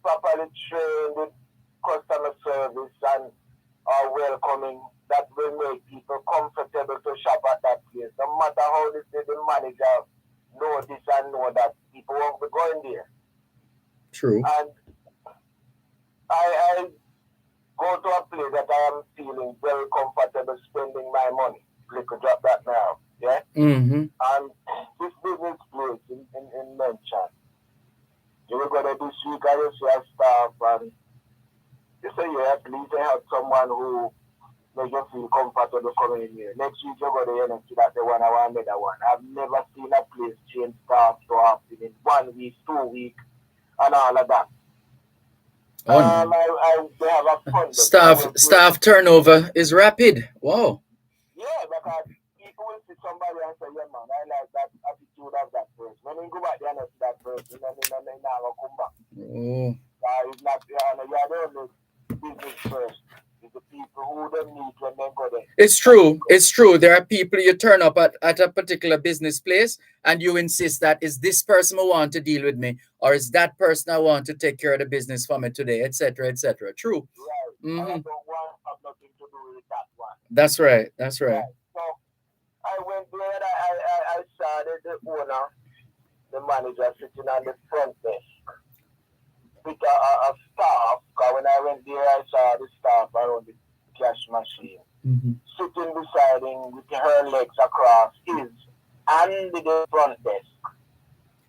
properly trained with customer service and welcoming, that will make people comfortable to shop at that place. No matter how the manager know this and know that, people won't be going there. True. And I go to a place that I am feeling very comfortable spending my money. We could drop that now, yeah? Mm-hmm. And this business place in Mention, you will go there this week and you see a staff and you say, yeah, at least I have someone who makes you feel comfortable coming in here. Next week you go there and see that the one I want another one. I've never seen a place change staff so often in 1 week, 2 weeks, and all of that. Oh, they have a fund. Staff turnover is rapid. Wow. Yeah, because people will see somebody and say, yeah, man, I like that attitude of that person. When you go back there and see that person, then they never come back. Oh. It's not, you're the only business first. It's the people who don't need when they go there. It's true. There are people you turn up at a particular business place and you insist that is this person who want to deal with me or is that person I want to take care of the business for me today, etc., etc. True. Right. Mm-hmm. I don't want to have nothing to do with that one. That's right. Right. So I went there and I saw the owner, the manager sitting on the front desk with a staff. Because when I went there, I saw the staff around the cash machine, sitting beside him with her legs across his and the front desk.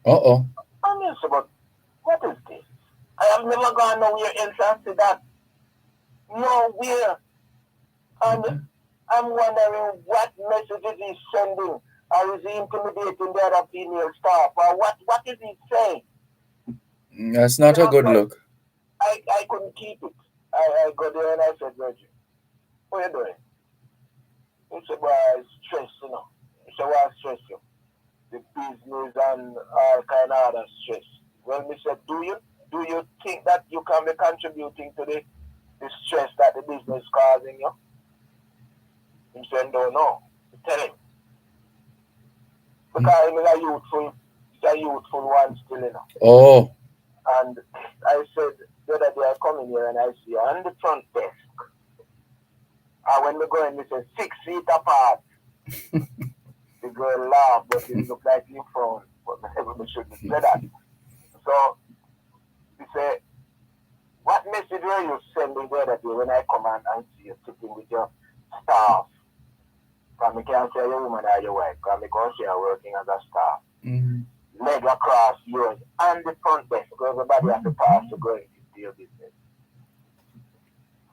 Uh-oh. I mean, so, but what is this? I have never gone nowhere else and see that. Nowhere. And I'm wondering what messages he's sending. Or is he intimidating the other female staff? Or what is he saying? That's not a good look. I couldn't keep it. I got there and I said, Reggie, what are you doing? He said, well, I stress, you know. He said, well, I stress you. The business and all kind of other stress. Well, me said, do you think that you can be contributing to the stress that the business is causing you? He said, no. Tell him. Because he's a youthful one still, you know. Oh. And I said, the other day I come in here and I see you on the front desk. And when we go in, we say 6 feet apart. The girl laughed, but it looked like you frowned. But we shouldn't say that. So, he said, what message were you sending the other day when I come and see you sitting with your staff? Because I can't say your woman or your wife, because I see you working as a staff. Leg across yours and the front desk, because everybody has to pass to go into your business.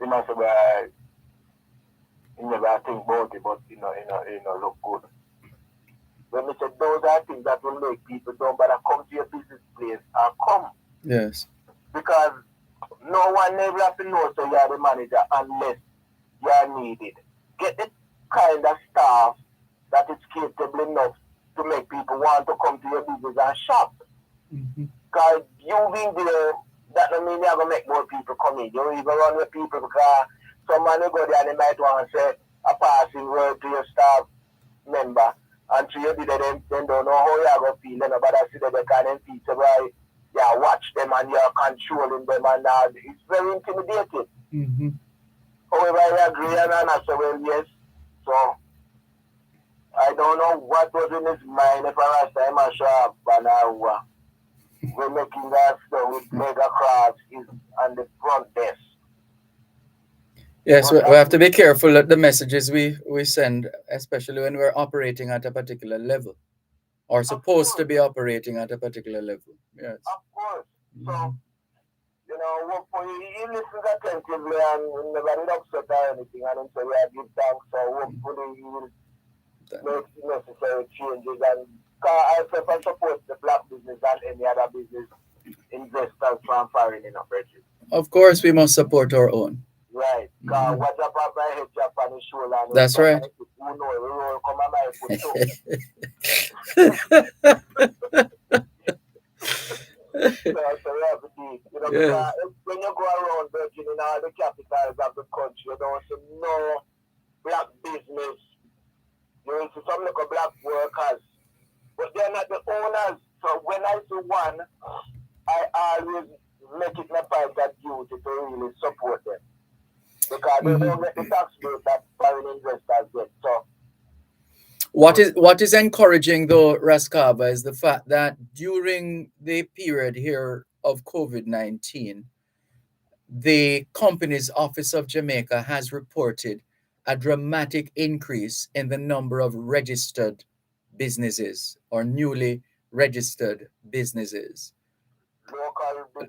You must say, well, you never think about it, but you know, look good. When we said those are things that will make people don't bother come to your business place or come. Yes. Because no one never have to know so you are the manager unless you are needed. Get the kind of staff that is capable enough to make people want to come to your business and shop. Because you being there, that don't mean you're going to make more people come in. You even run with people because someone will go there and they might want to say a passing word to your staff member. And so you did it, then don't know how you're going to feel. But I see that they can't feel. So you watch them and you're controlling them. And it's very intimidating. However, I agree and I say, well, yes. So I don't know what was in his mind if I was time I shop and we're making that stuff with leg across on the front desk. Yes, we have to be careful that the messages we send, especially when we're operating at a particular level, or supposed to be operating at a particular level. Yes. Of course. So, you know, hopefully he listens attentively and never get upset or anything, and so we have give thanks. So hopefully he will make necessary changes. And I prefer support the black business and any other business investors from foreign in Africa. Of course, we must support our own. Right. Because what's up on my head, up on the shoulder. That's right. Who knows? We will come on my foot too. So we have to be, you know, because when you go around working in all the capitals of the country, you don't see no black business. You will see some little black workers, but they're not the owners. So when I see one, I always make it my point of duty to really support them. Because they don't get the tax bill that foreign investors get. So what is encouraging though, Raskava, is the fact that during the period here of COVID-19, the Companies Office of Jamaica has reported a dramatic increase in the number of registered businesses or newly registered businesses.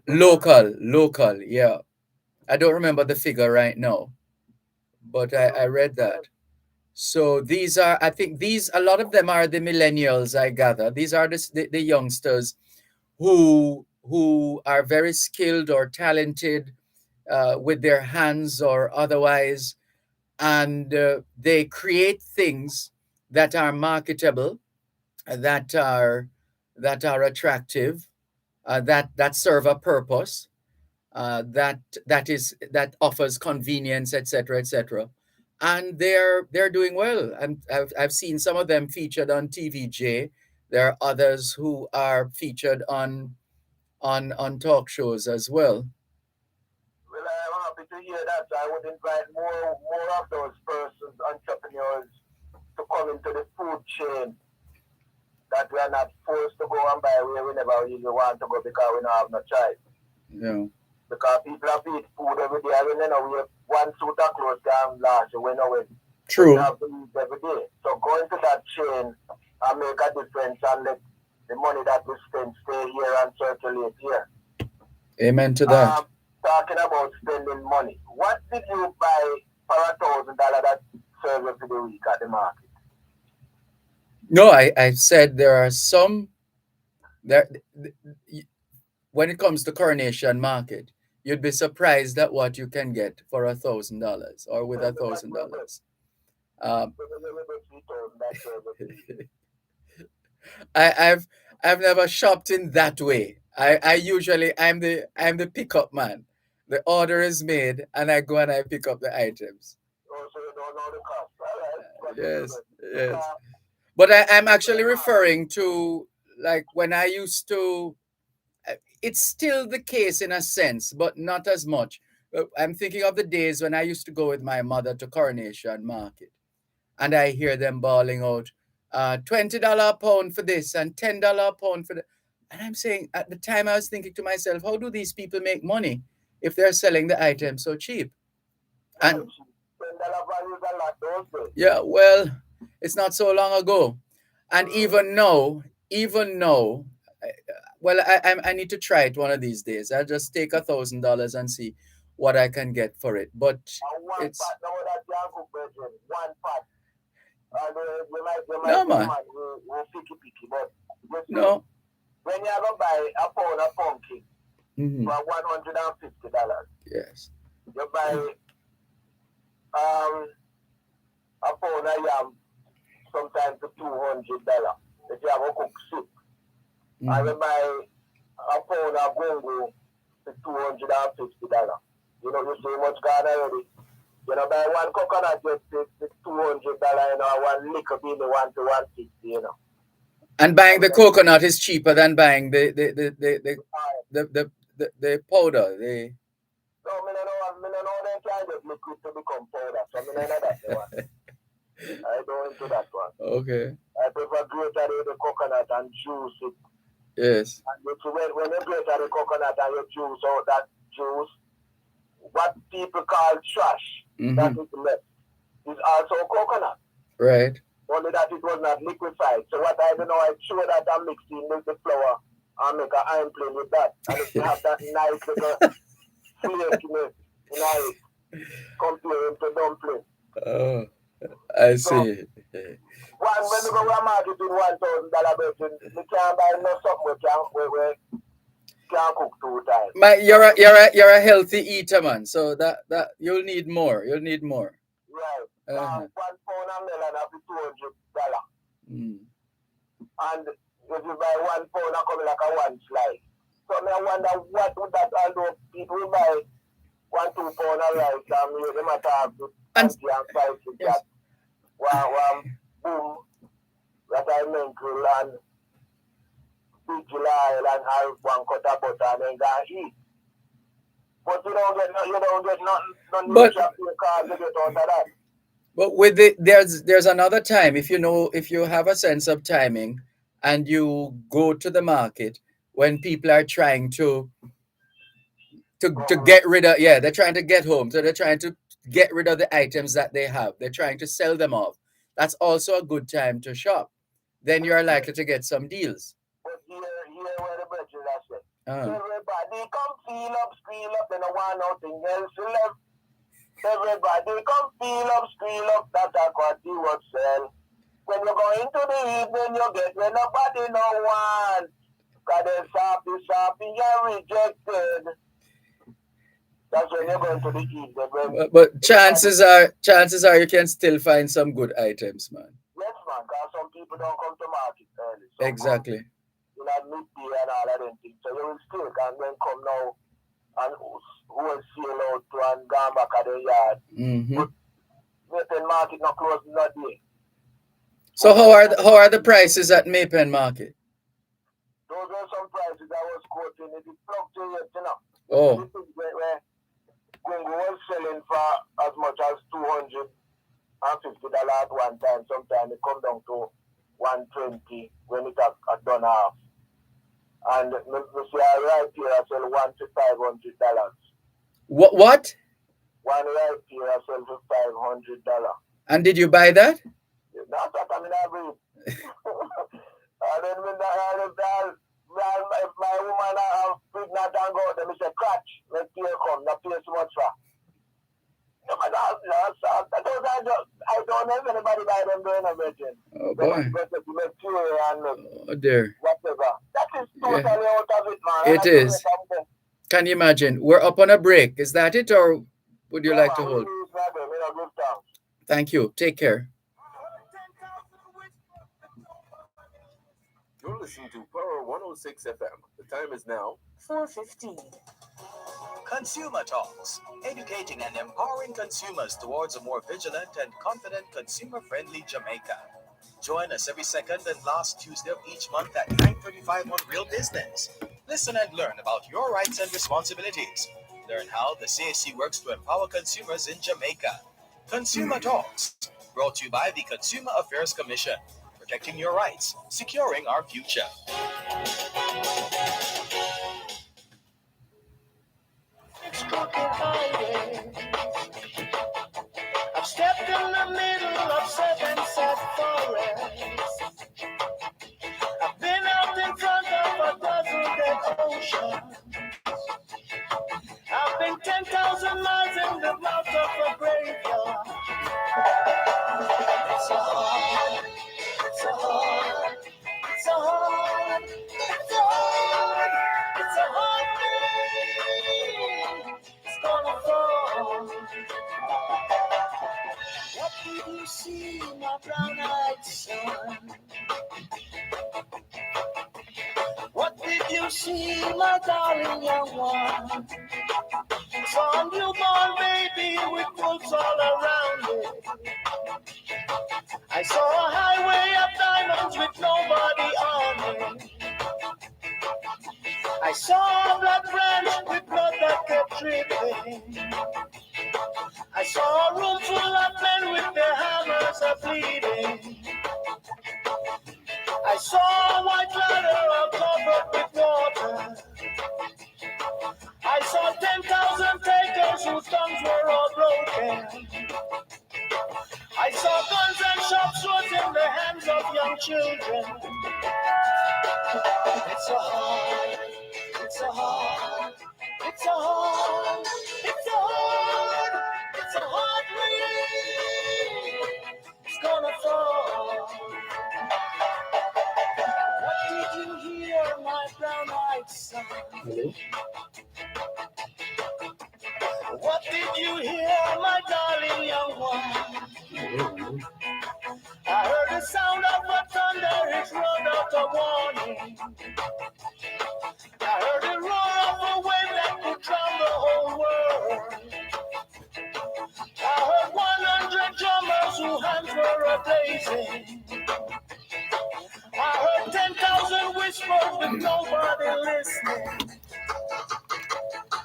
Local, yeah. I don't remember the figure right now, but I read that. So these are, I think a lot of them are the millennials, I gather. These are the youngsters who are very skilled or talented with their hands or otherwise, and they create things that are marketable, that are attractive, that serve a purpose, that offers convenience, etc., etc. And they're doing well. And I've seen some of them featured on TVJ. There are others who are featured on talk shows as well. Well, I'm happy to hear that. I would invite more of those persons, entrepreneurs, to come into the food chain. That we are not forced to go and buy where we never really want to go because we don't have no choice. Yeah. Because people have to eat food every day. I mean, you know, we have one suit of clothes can last you, we know it. True. We have to eat every day. So go into that chain and make a difference and let the money that we spend stay here and circulate here. Amen to that. talking about spending money. What did you buy for $1,000 that serves you for the week at the market? No, I said there are some there when it comes to Coronation Market, you'd be surprised at what you can get for $1,000 or with $1,000. Um, I've never shopped in that way. I usually I'm the pickup man. The order is made and I go and I pick up the items. Oh, so you don't know the cost. All right. Yes, yes. But I'm actually referring to like when I used to. It's still the case in a sense, but not as much. I'm thinking of the days when I used to go with my mother to Coronation Market, and I hear them bawling out, $20 a pound for this and $10 a pound for that. And I'm saying at the time I was thinking to myself, how do these people make money if they're selling the items so cheap? And yeah, well, it's not so long ago, and even now, well, I need to try it one of these days. I'll just take $1,000 and see what I can get for it. But it's no man. No. When you go buy a pound of pumpkin for $150, yes, you buy a pound of yam sometimes for $200 if you have a cooked soup. And you buy a pound of gongo for $250. You know, you see much gone already. You know, buy one coconut just for $200, you know, one liquor bean, $1 to $150, you know. And buying the coconut is cheaper than buying the powder. No, I don't know them kind of liquid to become powder, so I don't know that one. I don't into that one. Okay. I prefer grate the coconut and juice it. Yes. And when you grate the coconut and you juice out that juice, what people call trash, that is left, is also coconut. Right. Only that it was not liquefied. So what I don't know, I throw that and mix in with the flour and make an iron plane with that. And if you have that nice little flakiness, nice, comparing to dumpling. Oh, I see. So, when you go to a market in $1,000 budget, you can't buy no something where can't cook 2 times. You're a healthy eater, man. So that you'll need more. You'll need more. Right. 1 pound of melon for $200. And if you buy 1 pound, come like a 1 slice. So I wonder what would that although people will buy 1-2 pound of rice and you them have and spices that one boom that I make and big July and have 1 cut of butter and then go eat. But you don't get nothing because you get out of that. But with there's another time if you have a sense of timing and you go to the market when people are trying to get rid of they're trying to get home, so they're trying to get rid of the items that they have, they're trying to sell them off. That's also a good time to shop. Then you are likely to get some deals. But here where the bridges are set. Everybody come feel up, squeal up, and I want nothing else left. Everybody come feel up, squeal up, that's what you would sell. When you go into the evening, you get when nobody no one. Because they're shopping, you're rejected. That's when you're going to the evening. But chances are you can still find some good items, man. Yes, man, because some people don't come to market early. So exactly. You know, midday and all of them things. So you will still can then come now and who will sail out to and go back at the yard. But Mapen Market not close not day. So how are the prices at Mapen Market? Those are some prices I was quoting. It fluctuates, you know. Oh. This is where Gungo was selling for as much as $250 at one time. Sometimes it come down to $120 when it has done half. And we see right here I sell $1 to $500. What? One right here I sell for $500. And did you buy that? Not that I mean I read. And then when if my woman are pregnant and go, they say catch, let's hear come. story and Oh, dear. whatever. That is totally Yeah, out of it, man. And it I tell you is. something. Can you imagine? We're up on a break. Is that it, or would you Yeah, like to man, hold? we use that, you know, good time. Thank you. Take care. You're listening to Power 106 FM. The time is now 4:15. Consumer Talks, educating and empowering consumers towards a more vigilant and confident consumer-friendly Jamaica. Join us every second and last Tuesday of each month at 9:35 on Real Business. Listen and learn about your rights and responsibilities. Learn how the CAC works to empower consumers in Jamaica. Consumer Talks, brought to you by the Consumer Affairs Commission, protecting your rights, securing our future. It's crooked highway. I've stepped in the middle of 7 sad forests. I've been out in front of a dozen dead oceans. I've been 10,000 miles in the mouth of a graveyard. It's a hard, it's a hard, it's a hard, it's a hard, it's a hard rain. It's gonna fall. What did you see, my brown-eyed son? What did you see, my darling young one? Saw a newborn baby with books all around it. I saw a highway of diamonds with nobody on it. I saw a blood branch with blood that kept dripping. I saw a room full of men with their hammers a bleeding. I saw a white ladder all covered with water. I saw 10,000 takers whose tongues were all broken. I saw guns and sharp swords in the hands of young children. It's a hard, it's a hard, it's a hard, it's a hard, it's a hard rain. It's gonna fall. What did you hear, my brown-eyed son? Hello? What did you hear, my darling young one? Hello. I heard the sound of a thunder, it rolled out a warning. I heard the roar of a wave that could drown the whole world. I heard 100 drummers whose hands were a-blazing. I heard 10,000 whispers with nobody listening.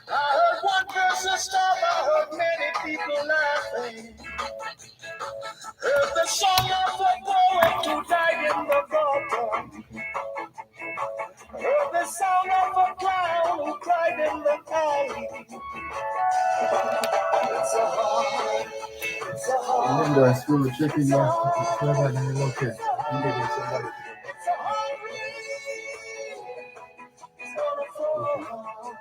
I heard one person stop, I heard many people laughing. Heard the song of a poet who died in the gutter. Heard the sound of a clown who cried in the tide. It's a hard, it's a hard. Remember, I scrolled the checking last forever and I look at somebody. It's a hard rain. It's gonna fall.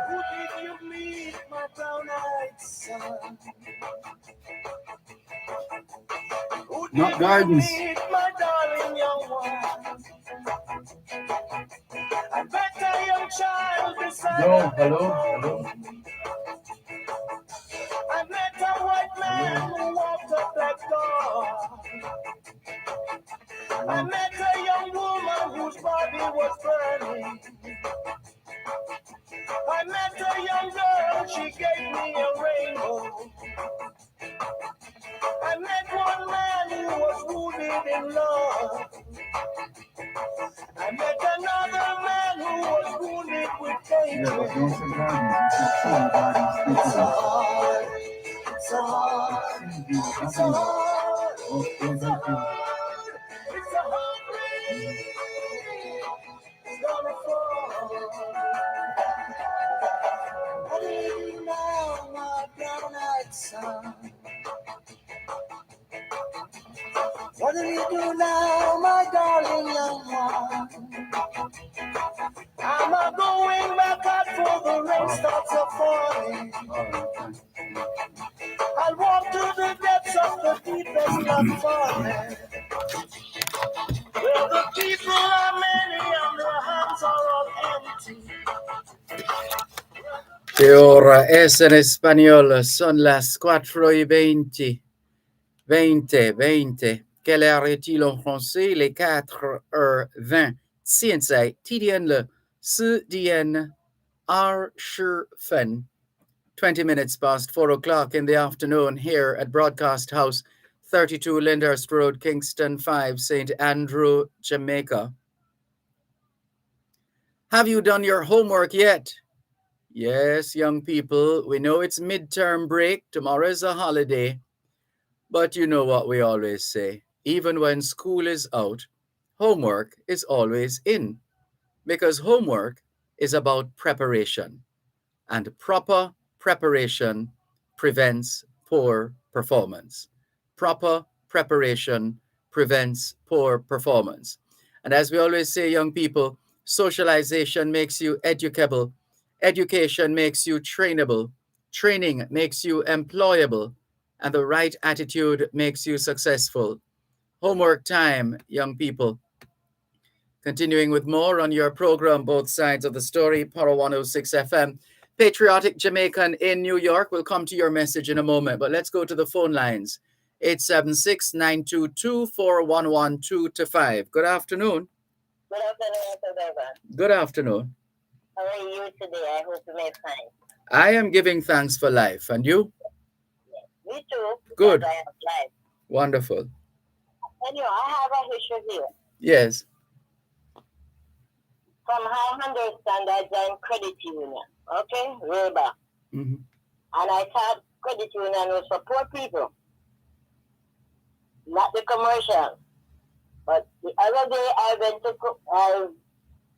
Who did you meet, my brown-eyed son? Who Not did Gardens. you meet, my darling young one? I met a young child beside No, a hello, phone. hello. I met a white man who walked a black dog. I met a young woman whose body was burning. I met a young girl, she gave me a rainbow. I met one man who was wounded in love. I met another man who was wounded with Yeah, but hatred. don't say Gardens. It's a Gardens. It's a hard, it's a hard, it's a hard, it's a hard, it's a hard rain. It's gonna fall. What do you do now, my brown-eyed son? What do you do now, my darling young one? I'm not going back out for the rain starts a falling. I'll walk to the depths of the deepest black forest. Where the people are many and their hands are all empty. Que hora es en español? Son las 4:20. 20. Quelle heure est-il en français? Les 4h20.现在 TDN 了4DN R20 minutes past 4 o'clock in the afternoon here at Broadcast House, 32 Lyndhurst Road, Kingston 5, St. Andrew, Jamaica. Have you done your homework yet? Yes, young people, we know it's midterm break. Tomorrow is a holiday. But you know what we always say. Even when school is out, homework is always in. Because homework is about preparation. And proper preparation prevents poor performance. Proper preparation prevents poor performance. And as we always say, young people, socialization makes you educable. Education makes you trainable. Training makes you employable. And the right attitude makes you successful. Homework time, young people. Continuing with more on your program, Both Sides of the Story, Power 106 FM. Patriotic Jamaican in New York. We'll come to your message in a moment, but let's go to the phone lines. 876-922-4112-5. Good afternoon. Good afternoon, Mr. Dervan. Good afternoon. How are you today? I hope you may fine. I am giving thanks for life. And you? Yes. Me too. Good. I have life. Wonderful. Anyway, I have an issue here. Yes. From I understand, I joined credit union. Okay? Way back. Mm-hmm. And I thought credit union was for poor people. Not the commercial. But the other day I went to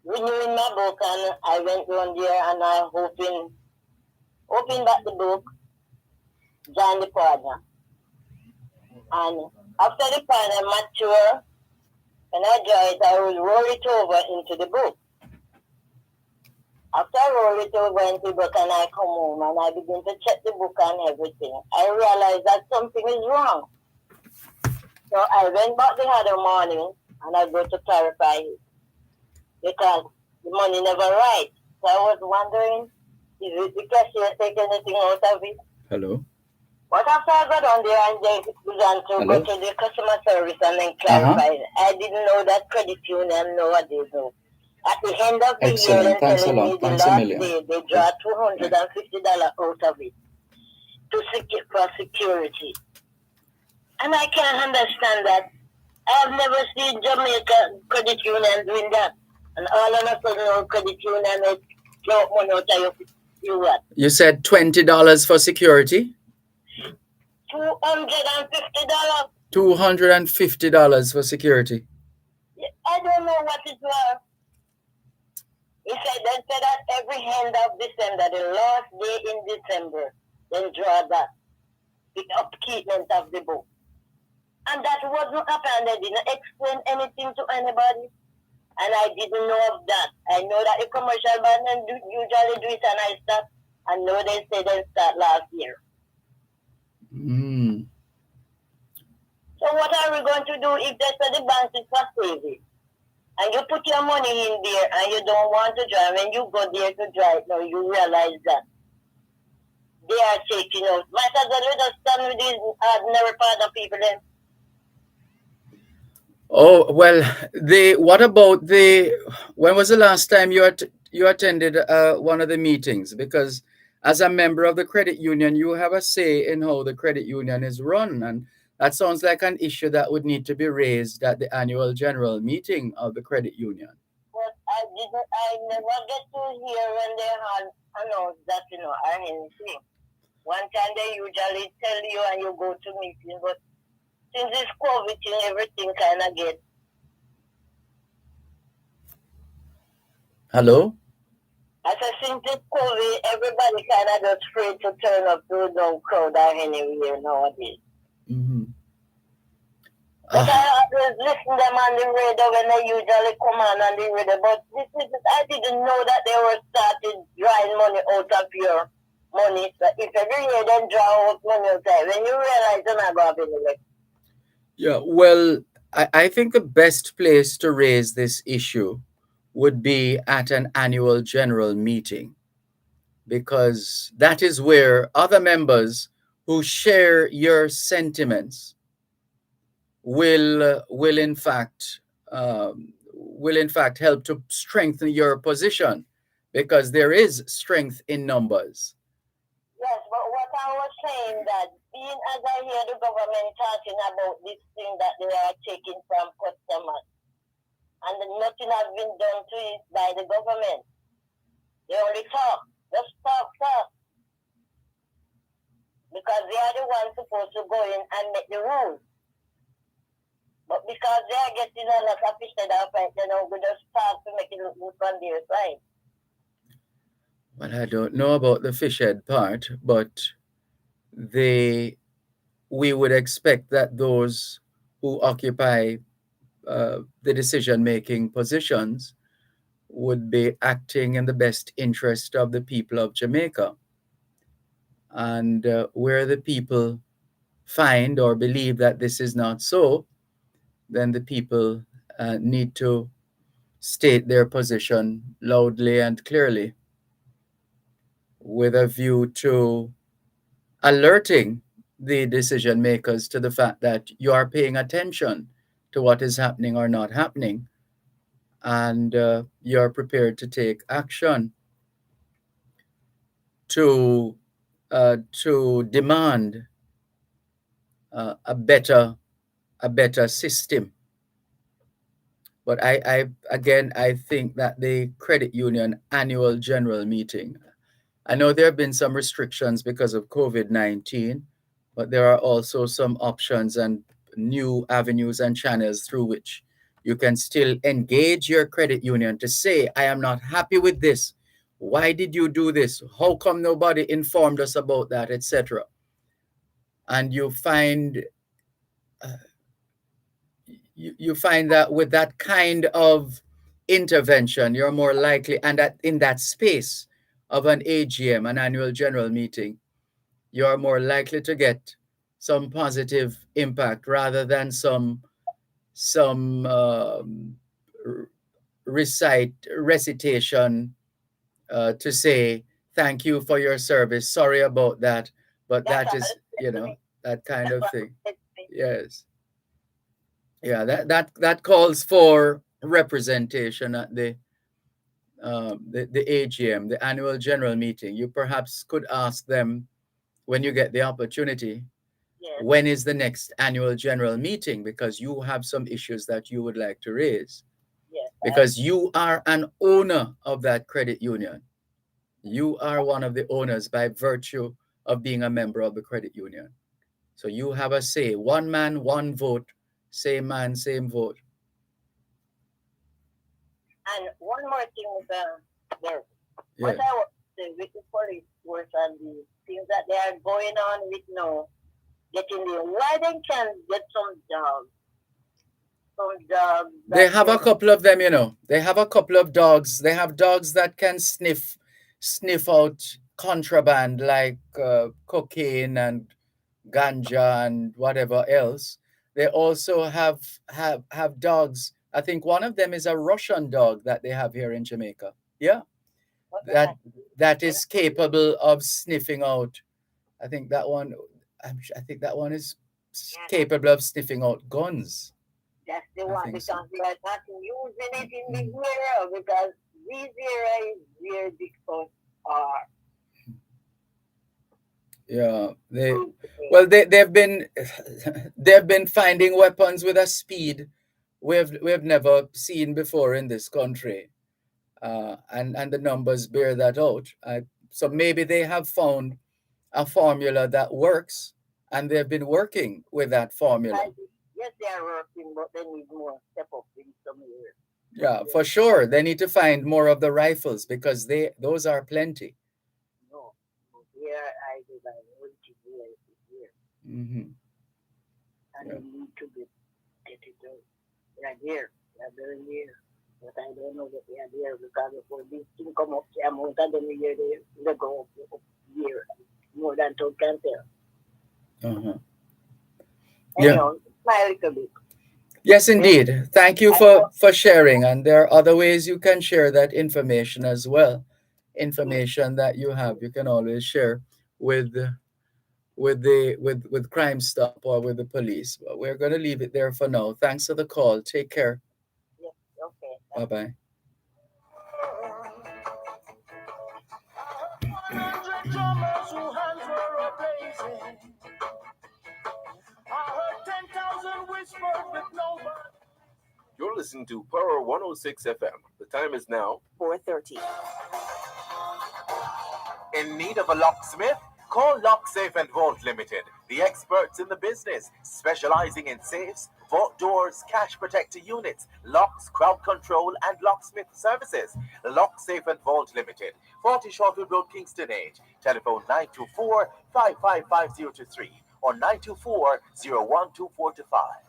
renewing my book and I went down there and I opened back the book, joined the partner. And after the partner mature, when I joined, I will roll it over into the book. After I roll it over into the book and I come home and I begin to check the book and everything, I realized that something is wrong. So I went back the other morning and I go to clarify it because the money never right. So I was wondering, is it the cashier take anything out of it? Hello. But after I got on there and they began to go to the customer service and then clarify it, I didn't know that credit union nowadays. So at the end of the year, they're telling me the last day they draw $250 out of it for security. And I can't understand that. I've never seen Jamaica credit union doing that. And all of a sudden, credit union is throw money out of you what? You said $20 for security? $250. $250 for security. I don't know what it was. He said that every end of December, the last day in December, then draw that. The upkeepment of the book. And that wasn't happening. They didn't explain anything to anybody. And I didn't know of that. I know that the commercial bank usually do it and I start. I know they said they start last year. Mm. So what are we going to do if they say the bank is for saving? And you put your money in there and you don't want to draw. When you go there to draw it now, you realize that they are taking out. Might as well just stand with these ordinary partner people then. Oh, well, what about when was the last time you attended one of the meetings? Because as a member of the credit union, you have a say in how the credit union is run. And that sounds like an issue that would need to be raised at the annual general meeting of the credit union. But I never get to hear when they had announced that, or anything. One time they usually tell you and you go to meeting, but since this COVID thing, everything kind of get. Hello? I said, since this COVID, everybody kind of just afraid to turn up to the crowd anywhere nowadays. Mm-hmm. But I always listen to them on the radio when they usually come on the radio. But I didn't know that they were started drawing money out of your money. So if every year they draw out money outside, when you realize they're not going to be elected. Yeah, well, I think the best place to raise this issue would be at an annual general meeting, because that is where other members who share your sentiments will in fact help to strengthen your position, because there is strength in numbers. Yes, but what I was saying that being as I hear the government talking about this thing that they are taking from customers, and nothing has been done to it by the government. They only talk, just talk. Because they are the ones supposed to go in and make the rules. But because they are getting a lot of fish that are right, they know we just start to make it look good on their side. Well, I don't know about the fish head part, but we would expect that those who occupy the decision-making positions would be acting in the best interest of the people of Jamaica. And where the people find or believe that this is not so, then the people need to state their position loudly and clearly, with a view to alerting the decision makers to the fact that you are paying attention to what is happening or not happening, and you're prepared to take action to demand a better system. But I think that the credit union annual general meeting, I know there have been some restrictions because of COVID-19, but there are also some options and new avenues and channels through which you can still engage your credit union to say, I am not happy with this. Why did you do this? How come nobody informed us about that, etc.? And you find you find that with that kind of intervention, you're more likely, and that in that space of an AGM, an annual general meeting, you're more likely to get some positive impact rather than some recitation to say thank you for your service, sorry about that, but that is, that kind of thing. Yes. Yeah, that calls for representation at the AGM, the annual general meeting. You perhaps could ask them when you get the opportunity, when is the next annual general meeting, because you have some issues that you would like to raise. Because you are an owner of that credit union. You are one of the owners by virtue of being a member of the credit union. So you have a say. One man, one vote. Same man, same vote. And one more thing with there. What I want to say with the police force and the things that they are going on with now, getting there, why they can't get some dogs? They have a couple of them, They have a couple of dogs. They have dogs that can sniff out contraband like cocaine and ganja and whatever else. They also have dogs. I think one of them is a Russian dog that they have here in Jamaica. Yeah, that is capable of sniffing out. I think that one is capable of sniffing out guns. That's the one, because they are not using it in the area, because this area is where the guns are. Yeah, they've been finding weapons with a speed we've never seen before in this country, and the numbers bear that out. So maybe they have found a formula that works, and they've been working with that formula. Yes, they are working, but they need more step up in some areas. Yeah, for sure. They need to find more of the rifles, because those are plenty. No, here I do by here. Mm-hmm. And they need to get it done. They are there. They are very near. But I don't know that they are there, because before this thing come up, the amount of them here, they go up here. More than 2 can tell. Uh-huh. Anyhow, smile a little bit. Yes, indeed. Thank you for sharing. And there are other ways you can share that information as well. Information that you have, you can always share with with Crime Stop or with the police. But we're going to leave it there for now. Thanks for the call. Take care. Yes, okay. Bye bye. 100 drummers whose hands were a-blazing. I heard 10,000 whispers with nobody. You're listening to Power 106 FM. The time is now 4:30. In need of a locksmith? Call Lock Safe and Vault Limited, the experts in the business, specializing in safes, vault doors, cash protector units, locks, crowd control, and locksmith services. Lock Safe and Vault Limited, 40 Shortwood Road, Kingston H. Telephone 924-555023 or 924-01245.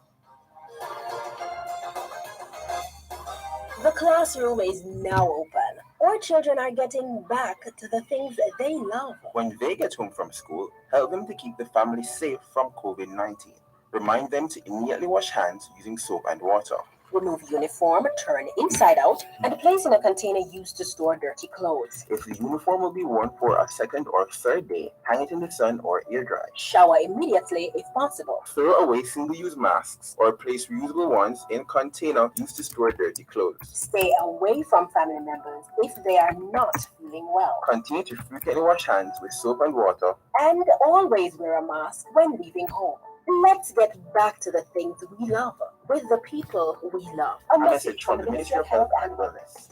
The classroom is now open. Our children are getting back to the things they love. When they get home from school, help them to keep the family safe from COVID-19. Remind them to immediately wash hands using soap and water. Remove uniform, turn inside out, and place in a container used to store dirty clothes. If the uniform will be worn for a second or third day, hang it in the sun or air dry. Shower immediately if possible. Throw away single-use masks or place reusable ones in container used to store dirty clothes. Stay away from family members if they are not feeling well. Continue to frequently wash hands with soap and water. And always wear a mask when leaving home. Let's get back to the things we love with the people we love. A message from the Ministry of Health and Wellness.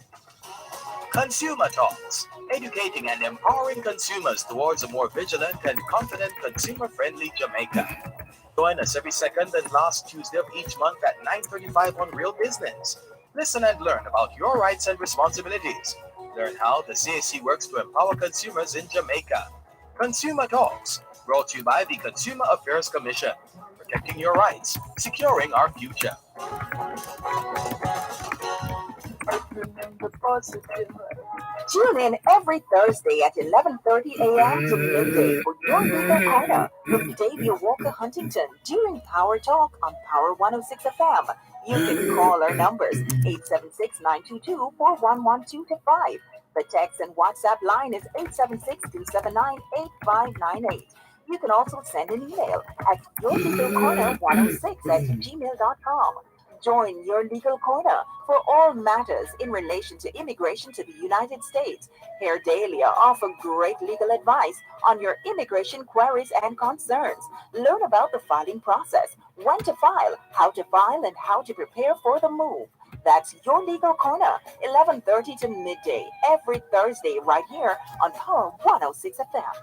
Consumer Talks, educating and empowering consumers towards a more vigilant and confident consumer-friendly Jamaica. Join us every second and last Tuesday of each month at 9:35 on Real Business. Listen and learn about your rights and responsibilities. Learn how the CAC works to empower consumers in Jamaica. Consumer Talks, brought to you by the Consumer Affairs Commission, protecting your rights, securing our future. Tune in every Thursday at 11:30 a.m. to midday for your legal corner with Davia Walker Huntington during Power Talk on Power 106 FM. You can call our numbers 876-922-41125. The text and WhatsApp line is 876-279-8598. You can also send an email at yourlegalcorner106@gmail.com. Join Your Legal Corner for all matters in relation to immigration to the United States. Here Dahlia offer great legal advice on your immigration queries and concerns. Learn about the filing process, when to file, and how to prepare for the move. That's Your Legal Corner, 11:30 to midday, every Thursday right here on Power 106 FM.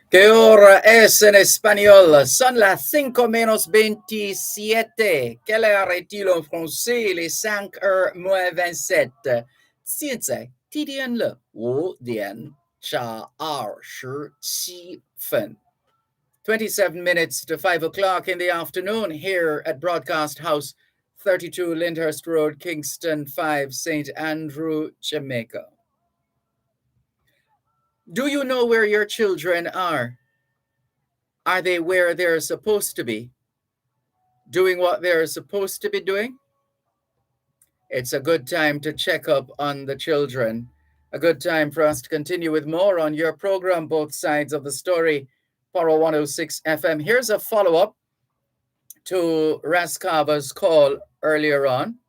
¿Qué hora es en español? Son las 5:27. Quelle heure est-il en français? Les 5:27. 现在地点了5:27 27 minutes to 5 o'clock in the afternoon here at Broadcast House, 32 Lyndhurst Road, Kingston 5, St. Andrew, Jamaica. Do you know where your children are? Are they where they're supposed to be? Doing what they're supposed to be doing? It's a good time to check up on the children. A good time for us to continue with more on your program, Both Sides of the Story, Power 106 FM. Here's a follow-up to Raskava's call earlier on.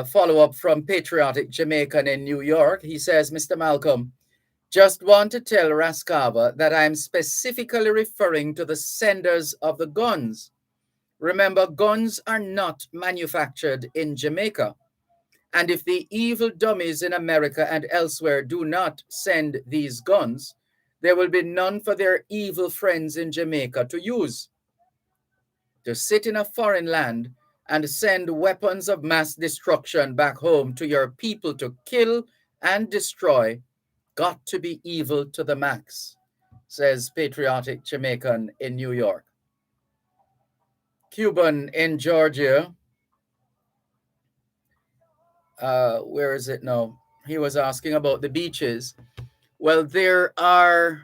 Follow-up from Patriotic Jamaican in New York. He says, Mr. Malcolm, just want to tell Raskava that I'm specifically referring to the senders of the guns. Remember, guns are not manufactured in Jamaica. And if the evil dummies in America and elsewhere do not send these guns, there will be none for their evil friends in Jamaica to use. To sit in a foreign land and send weapons of mass destruction back home to your people to kill and destroy got to be evil to the max, says Patriotic Jamaican in New York. Cuban in Georgia. Where is it now? he was asking about the beaches. Well, there are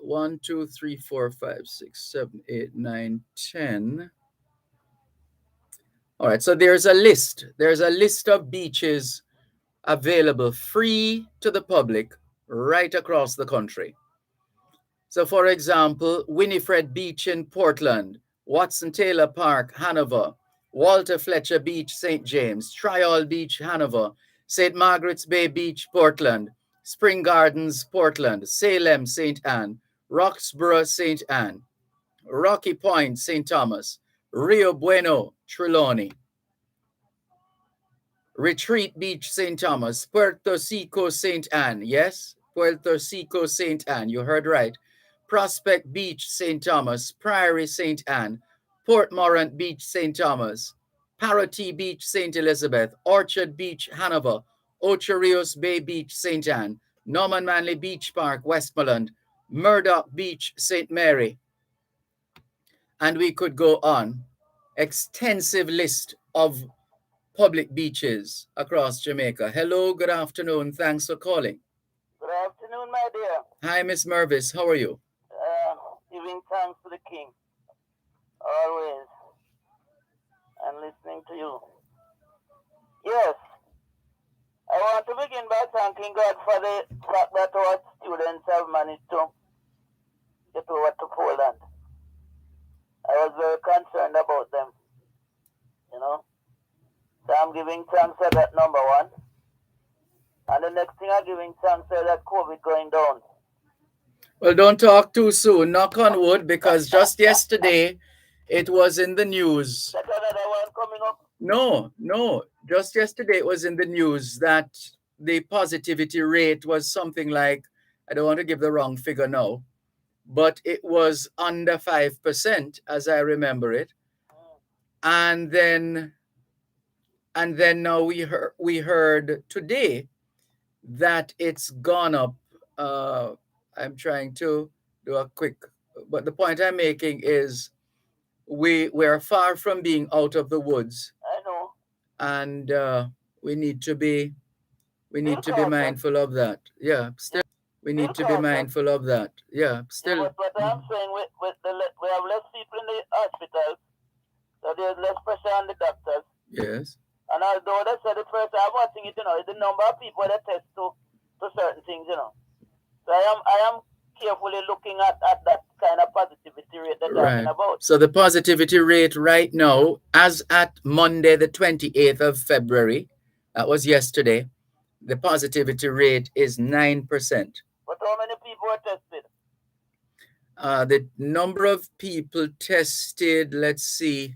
1, 2, 3, 4, 5, 6, 7, 8, 9, 10. All right, so there's a list. There's a list of beaches available free to the public right across the country. So, for example, Winifred Beach in Portland, Watson Taylor Park, Hanover, Walter Fletcher Beach, St. James, Trial Beach, Hanover, St. Margaret's Bay Beach, Portland, Spring Gardens, Portland, Salem, St. Anne, Roxborough, St. Anne, Rocky Point, St. Thomas, Rio Bueno, Trelawney, Retreat Beach, St. Thomas, Puerto Seco, St. Anne. Yes, Puerto Seco, St. Anne. You heard right. Prospect Beach, St. Thomas, Prairie, St. Anne, Port Morant Beach, St. Thomas, Parati Beach, St. Elizabeth, Orchard Beach, Hanover, Ocho Rios Bay Beach, St. Anne, Norman Manley Beach Park, Westmoreland, Murdoch Beach, St. Mary. And we could go on. Extensive list of public beaches across Jamaica. Hello, good afternoon. Thanks for calling. Good afternoon, my dear. Hi, Miss Mervis. How are you? Giving thanks to the King, always, and listening to you. Yes, I want to begin by thanking God for the fact that our students have managed to get over to Poland. I was very concerned about them, you know. So I'm giving thanks for that, number one. And the next thing I'm giving thanks for that COVID going down. Well, don't talk too soon. Knock on wood, because just yesterday it was in the news. That's another one coming up. No. Just yesterday it was in the news that the positivity rate was something like, I don't want to give the wrong figure now, but it was under 5%, as I remember it. And then now we heard today that it's gone up. I'm trying to do a quick, but the point I'm making is we're far from being out of the woods. I know. And we need to be mindful of that. Yeah, still we need to be mindful of that. Yeah, still. Yeah, but I'm saying we have less people in the hospitals, so there's less pressure on the doctors. Yes. And although they said the first time watching it, is the number of people that test to certain things, So I am carefully looking at that kind of positivity rate that Right. talking about. So the positivity rate right now, as at Monday, the 28th of February, that was yesterday, the positivity rate is 9%. But how many people were tested? The number of people tested, let's see,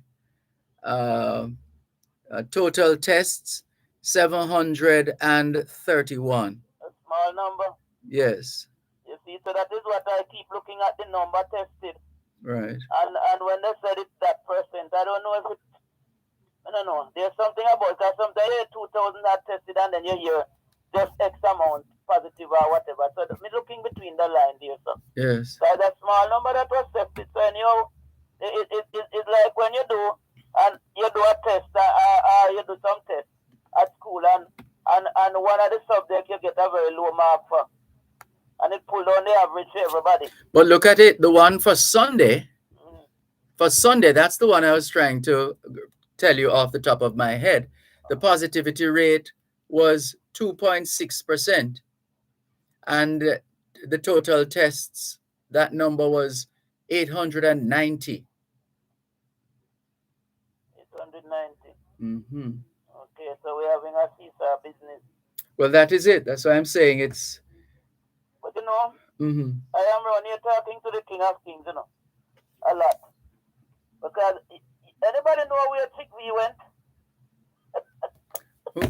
total tests, 731. A small number. Yes. You see, so that is what I keep looking at, the number tested. Right. And when they said it's that percent, I don't know if it's, I don't know. There's something about, because sometimes you hear 2,000 are tested and then you hear just X amount positive or whatever. So me looking between the line there. So. Yes. So that small number that was tested. So anyhow, it's like when you do, and you do a test, or you do some test at school, and one of the subjects you get a very low mark for. And it pulled on the average for everybody. But look at it, the one for Sunday. For Sunday, that's the one I was trying to tell you off the top of my head. The positivity rate was 2.6%. And the total tests, that number was 890. 890. Mm-hmm. Okay, so we're having a seesaw business. Well, that is it. That's why I'm saying it's... But you know, mm-hmm. I am around here talking to the King of Kings, a lot. Because anybody know where Chick-V went?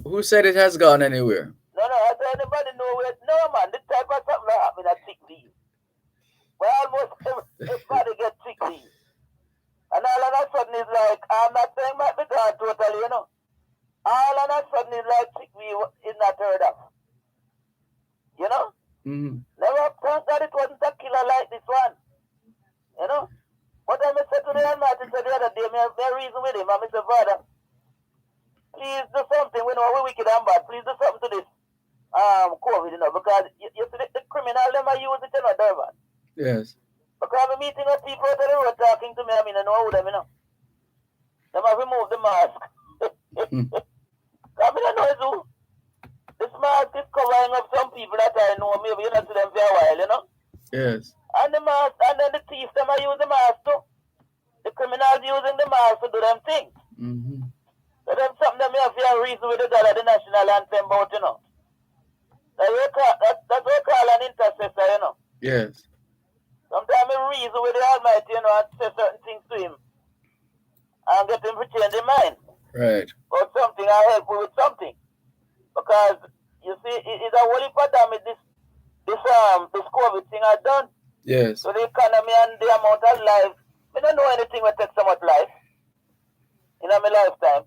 Who said it has gone anywhere? No, I said anybody know where? No, man, this type of something that happened at Chick-V. Well, almost everybody gets Chick-V. And all of a sudden it's like, I'm not saying might be gone totally, All of a sudden it's like Chick-V is not heard of. Mm-hmm. Never thought that it wasn't a killer like this one. What I said to the Almighty said the other day, I reason with him, and I said, Father, please do something. We know we're wicked and bad. Please do something to this. COVID, you know, because you see the criminal them are using it, you know, Dervan. Yes. Because I'm meeting with people that are talking to me, I mean, I know who them, you know. Them have removed the mask. I mean, I know it's who. This mask is covering up some people that I know, maybe you know to them for a while, you know. Yes. And the mask, and then the thieves, them are using the mask too. The criminals using the mask to do them things. Mm-hmm. So them something that may have a reason with the national anthem about, you know. That's what we call an intercessor, you know. Yes. Sometimes we reason with the Almighty, you know, and say certain things to him and get him to change his mind. Right. Or something, I help you with something. Because you see, it's a whole heap of damage this COVID thing I done. Yes. So the economy and the amount of life. I don't know anything will take so much life in my lifetime.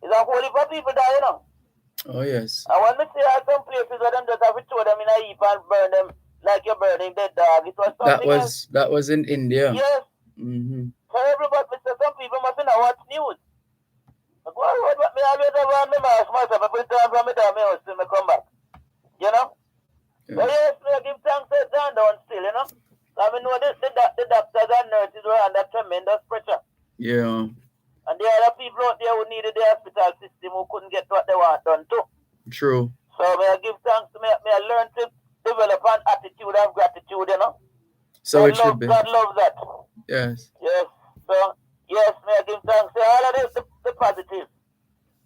It's a whole heap of people die, you know. Oh yes. And when we see some places where them just have to throw them in a heap and burn them like you're burning dead dog, it was something else. That was in India. Yes. Mm-hmm. Terrible, but some people must know what's news. Like, what me always have on me mask myself, I put it down from me down, me house till me come back. You know? Yeah. So yes, me give thanks to down still, you know? I mean, know the doctors and nurses were under tremendous pressure. Yeah. And there are people out there who needed the hospital system who couldn't get what they want done too. True. So may I give thanks to me I learn to develop an attitude of gratitude, you know? So it should be. God loves that. Yes. Yes. So yes, may I give thanks to all of this, the positive.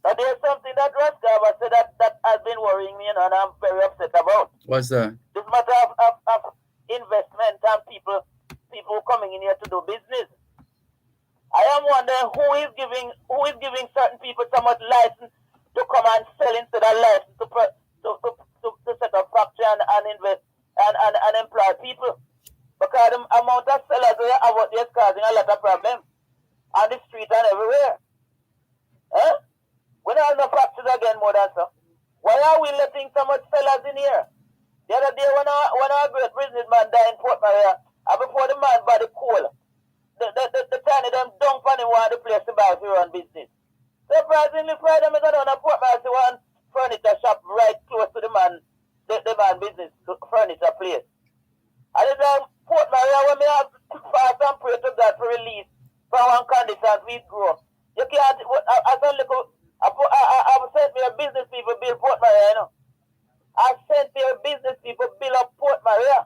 But there's something that Rascava said that has been worrying me, you know, and I'm very upset about. What's that? This matter of investment and people coming in here to do business. I am wondering who is giving certain people so much license to come and sell instead of license to set up factory and invest and employ people. Because the amount of sellers we have out there is causing a lot of problems on the street and everywhere. Eh? We don't have no factories again more than so. Why are we letting so much sellers in here? The other day when our great businessman died in Port Maria, and before the man bought the coal, the tiny them dump on him want the place to buy for run business. Surprisingly, Friday me go down to Port Maria to one furniture shop right close to the man business furniture place. And it's Port Maria when me have fast and pray to God for release from one condition we grow. You can't as a little I've sent me a business people build Port Maria, you know. I've sent me a business people build up Port Maria.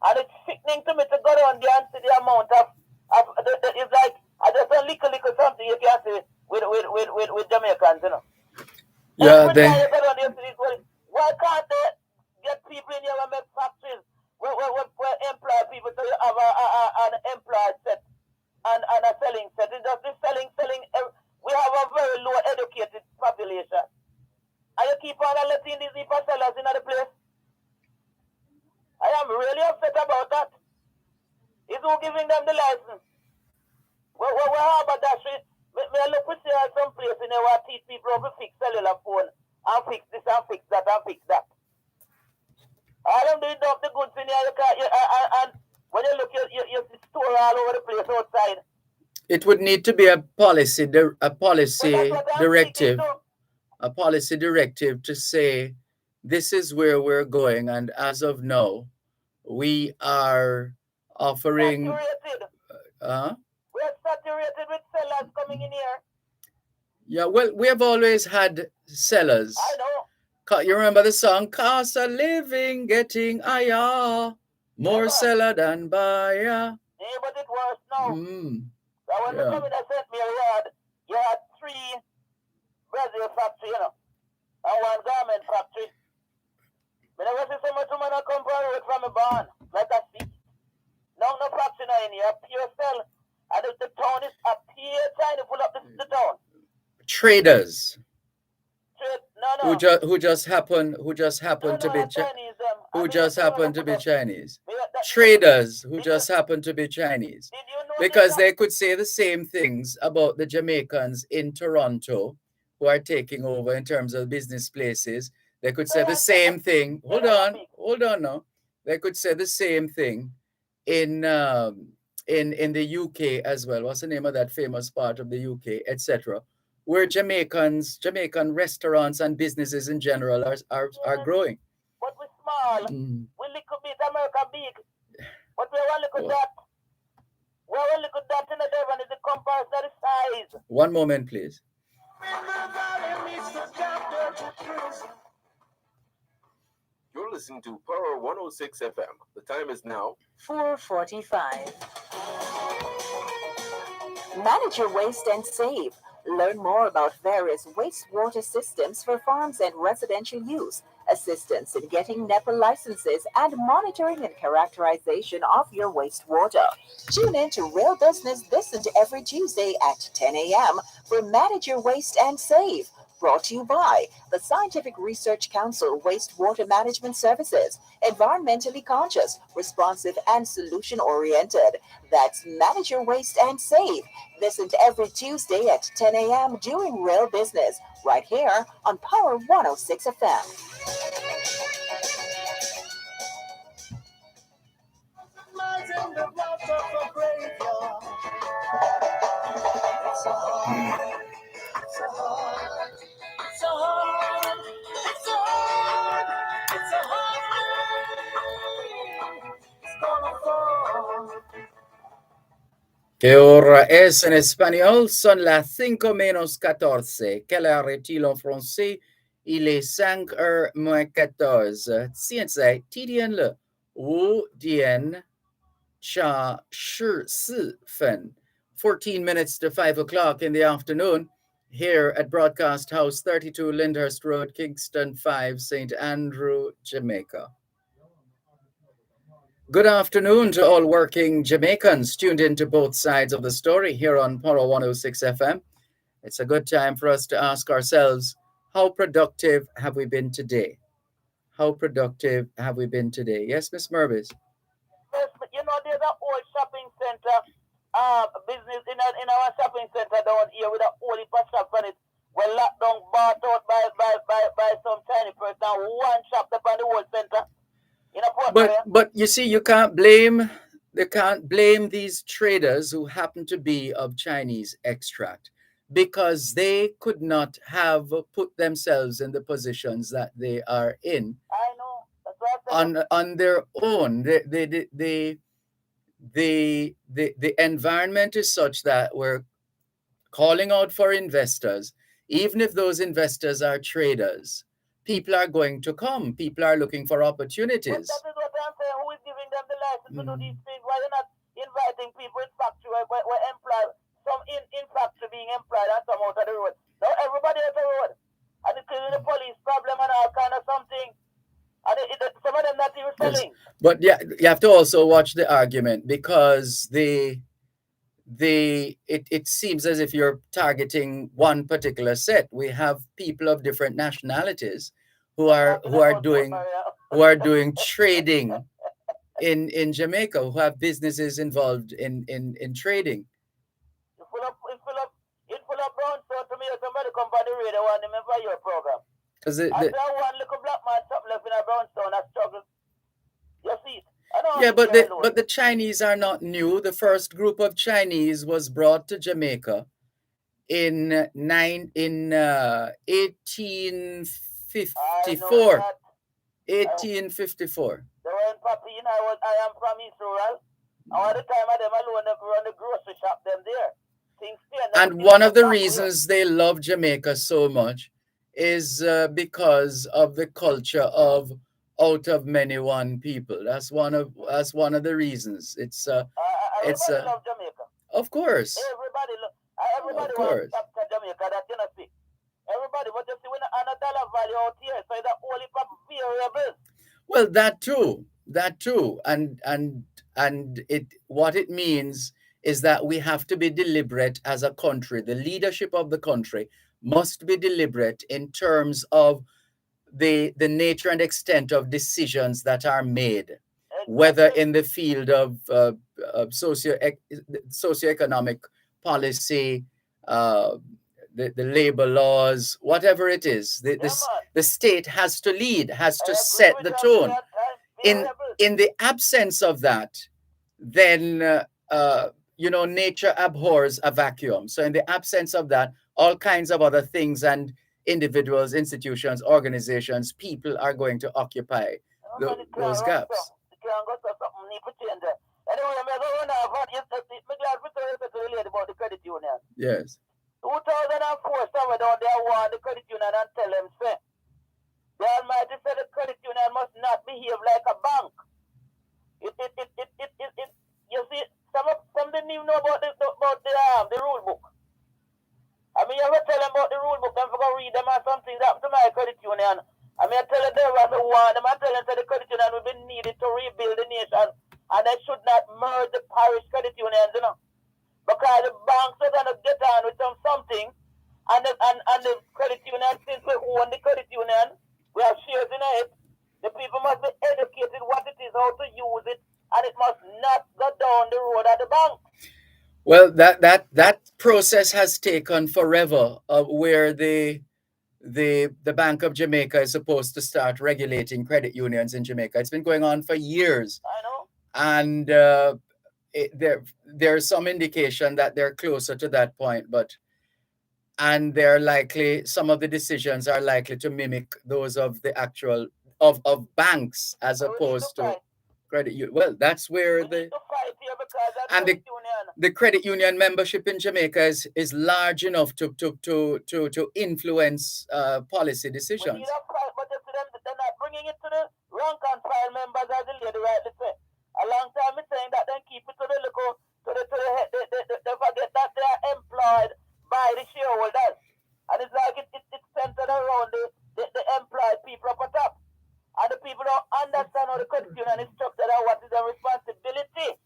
And it's sickening to me to go down there and see the amount of it's like I just a little something you can see with Jamaicans, you know. Yeah, why can't they get people in here and make factories where employ people so you have an employed set and a selling set? It's just this selling. We have a very low educated population. And you keep on letting these people sellers in the place. I am really upset about that. Is who giving them the license? How about that shit? Me look we see some place in there where teach people how to fix cellular phone and fix this and fix that and fix that. All them doing the goods in here, and when you look, you store all over the place outside. It would need to be a policy directive. A policy directive to say this is where we're going, and as of now, we are offering. We're saturated with sellers coming in here. Yeah, well, we have always had sellers. I know. You remember the song "Cost of Living Getting Higher, More Seller Than Buyer." Yeah, but it worse now. So when the government sent me a yard, you had 3 Brazil factory, you know, and 1 garment factory. But I see so much woman come from a barn, like a seat. No factory now in here, pure sell. And the town is up here trying to pull up the town. Traders. No. Who just happen to be Chinese. Who just happen to be Chinese. Traders who just happen to be Chinese. Because they could say the same things about the Jamaicans in Toronto who are taking over in terms of business places. They could say the same thing. Hold on now. They could say the same thing in the UK as well. What's the name of that famous part of the UK, etc. where Jamaican restaurants and businesses in general are growing. But we small. Mm. We little bit America big. But we want look at that. We want look at that in the Dervan is the comparison of the size. One moment, please. You're listening to Power 106 FM. The time is now 4:45. Manage your waste and save. Learn more about various wastewater systems for farms and residential use, assistance in getting NEPA licenses, and monitoring and characterization of your wastewater. Tune in to Real Business this and every Tuesday at 10 a.m. for Manage Your Waste and Save. Brought to you by the Scientific Research Council Wastewater Management Services. Environmentally conscious, responsive, and solution-oriented. That's Manage Your Waste and Save. Listen to every Tuesday at 10 a.m. during Real Business, right here on Power 106 FM. ¿Qué hora es en español? Son las 5:14. Quelle heure est-il en français? Il est 5:14. 现在几点了？5点14分. 14 minutes to 5 o'clock in the afternoon here at Broadcast House 32 Lyndhurst Road, Kingston 5, St. Andrew, Jamaica. Good afternoon to all working Jamaicans tuned into both sides of the story here on Power 106 FM. It's a good time for us to ask ourselves, how productive have we been today? How productive have we been today? Yes, Miss Mervis? Yes, you know, there's an old shopping center business in our shopping center down here with a whole heap of shop on it. Well, locked down, bought out by some tiny person. One shop up on the whole center. But you see, you can't blame these traders who happen to be of Chinese extract, because they could not have put themselves in the positions that they are in. I know. That's what on their own. The environment is such that we're calling out for investors, even if those investors are traders. People are going to come. People are looking for opportunities. But that is what I'm saying. Who is giving them the license to do these things? Why are you not inviting people in factory where employed, some in factory being employed and some out of the road? Now everybody out the road. And it's the police problem and all kind of something. And some of them not even selling. Yes. But yeah, you have to also watch the argument, because it seems as if you're targeting one particular set. We have people of different nationalities who are doing trading in Jamaica, who have businesses involved in trading. You full of brownstone to me, somebody come by the radio and remember your program. Because I saw one little black man something left in a brownstone that struggled. You see it? Yeah, but the Chinese are not new. The first group of Chinese was brought to Jamaica in 1854. 1854. They were in Papi, you know, I am from East Rural. All the time I them alone run the grocery shop them there. And one of the reasons they love Jamaica so much is because of the culture of out of many one people. That's one of the reasons. Everybody love Jamaica. Of course. Everybody wants to capture Jamaica. That you know see. Everybody, but you see when a dollar value out here, so the only variables. Well, that too, and what it means is that we have to be deliberate as a country. The leadership of the country must be deliberate in terms of the nature and extent of decisions that are made, whether in the field of socioeconomic policy, the labor laws, whatever it is. The state has to lead, has to set the tone. In the absence of that, then nature abhors a vacuum. So in the absence of that, all kinds of other things, and individuals, institutions, organizations, people are going to occupy those gaps. Anyway, I'm going to have about the credit union. Yes. 2004, someone down there want the credit union and tell them, say, the Almighty said the credit union must not behave like a bank. You see, some didn't even know about the rule book. I mean, you ever tell them about the rule book, them for go read them or something that to my credit union. I mean, I tell them Dervan, I want them, I tell them that the credit union will be needed to rebuild the nation, and they should not merge the parish credit unions, you know. Because the banks are going to get on with something, and the credit union, since we own the credit union, we have shares in it. The people must be educated what it is, how to use it, and it must not go down the road of the bank. Well, that process has taken forever, where the Bank of Jamaica is supposed to start regulating credit unions in Jamaica. It's been going on for years. I know. And there's some indication that they're closer to that point, and they're likely, some of the decisions are likely to mimic those of the actual of banks as opposed to credit union. Well, that's where the credit union membership in Jamaica is large enough to influence policy decisions. But they're not bringing it to the rank and file members, as the lady rightly said. A long time is saying that they keep it to the local, they forget that they are employed by the shareholders. And it's like it's centered around the employed people up at top. And the people don't understand how the credit union is structured and what is their responsibility.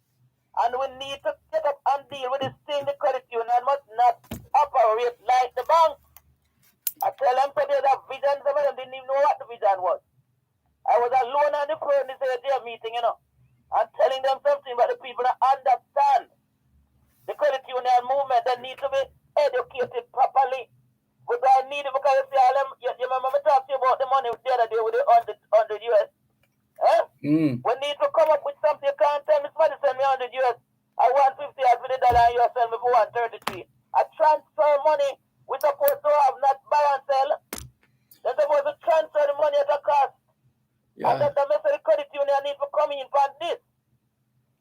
And we need to get up and deal with this thing. The credit union must not operate like the bank. I tell them today that vision, some of them didn't even know what the vision was. I was alone on the phone in this meeting, you know. And telling them something, but the people don't understand. The credit union movement, they need to be educated properly. But I need it because you see, you remember me talking about the money the other day with the 100 US? Eh? We need to come up with something. You can't tell me somebody send me 100 US. I want 50 for the dollar and you sell me for 133. I transfer money. We're supposed to have not buy and sell. They're supposed to transfer the money at a cost. Yeah. And the message the credit union need to come in for this.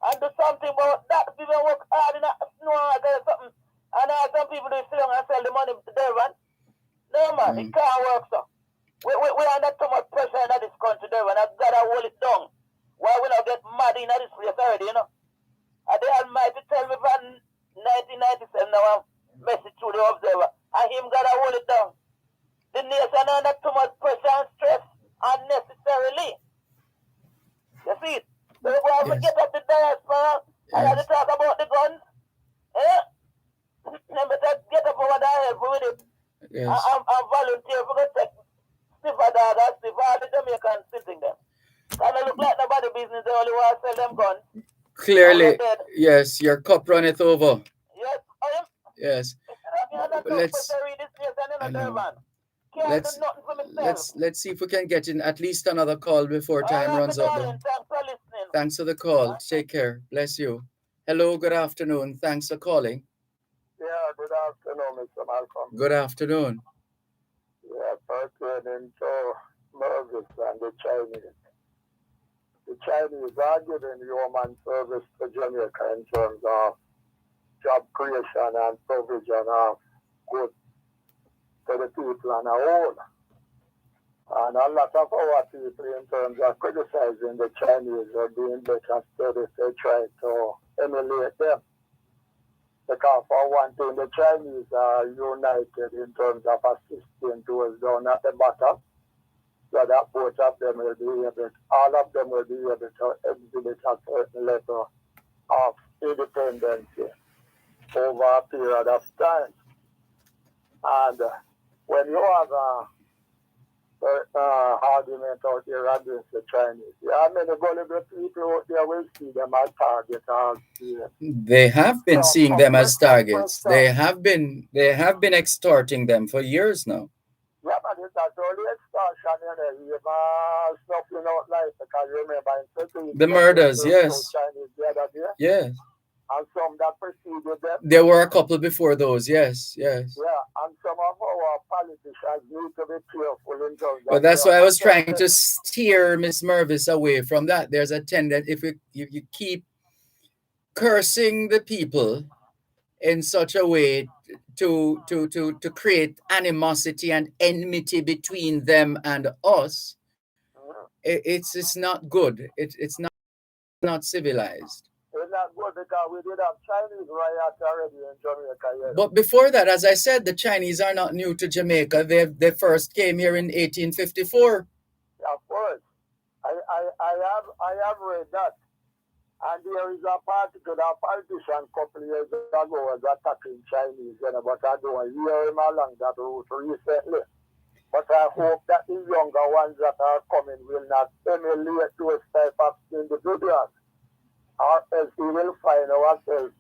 And do something about that. People work hard in something. And some people do sit down and sell the money to Dervan. No man, it can't work so. We under too much pressure in this country, Dervan. I've got to hold it down. Why we not get mad in this place already, you know? And the Almighty tell me from 1997 now I'm message through the Observer. And him got to hold it down. The nation under too much pressure and stress unnecessarily. You see it? So we have to get up the diaspora and have to talk about the guns. Eh? Remember to get up over there and help with it. Yes. I'm volunteer for the tech. Stiffer dog and stiffer all the Jamaicans sitting them. And it look like nobody business, they only want to sell them guns. Clearly, yes, your cup runneth over. Yes, I am. Yes. Let's see if we can get in at least another call before time runs out. Thanks for the call. Take care. Bless you. Hello, good afternoon. Thanks for calling. Yeah, good afternoon, Mr. Malcolm. Good afternoon. Yeah, pertaining to Mervis and the Chinese. The Chinese are giving human service to Jamaica in terms of job creation and provision of goods to the people on a whole. And a lot of our people in terms of criticizing the Chinese are doing better studies to try to emulate them. Because for one thing, the Chinese are united in terms of assisting those down at the bottom, so that both of them will be able, all of them will be able to exhibit a certain level of independence over a period of time. And when you have a argument out there against the Chinese, there are many gullible people out there will see them as targets. They have been seeing them as targets. They have been extorting them for years now. Yeah, but it's not only extortion, you know, snuffing out life, because you remember in the murders, yes. Chinese the other day. Yes. And some that preceded them. There were a couple before those, yes, yes. Yeah, and our politicians need to be careful in terms of. Well, that's why I was trying to steer Miss Mervis away from that. There's a tendency, if you keep cursing the people in such a way to create animosity and enmity between them and us, it's not good. It's not civilized. It's not good because we did have Chinese riots already in Jamaica. Yes. But before that, as I said, the Chinese are not new to Jamaica. They first came here in 1854. Of course, I have read that. And there is a particular politician a couple of years ago was attacking Chinese, but I don't hear him along that route recently. But I hope that the younger ones that are coming will not emulate those type of individuals, or else we will find ourselves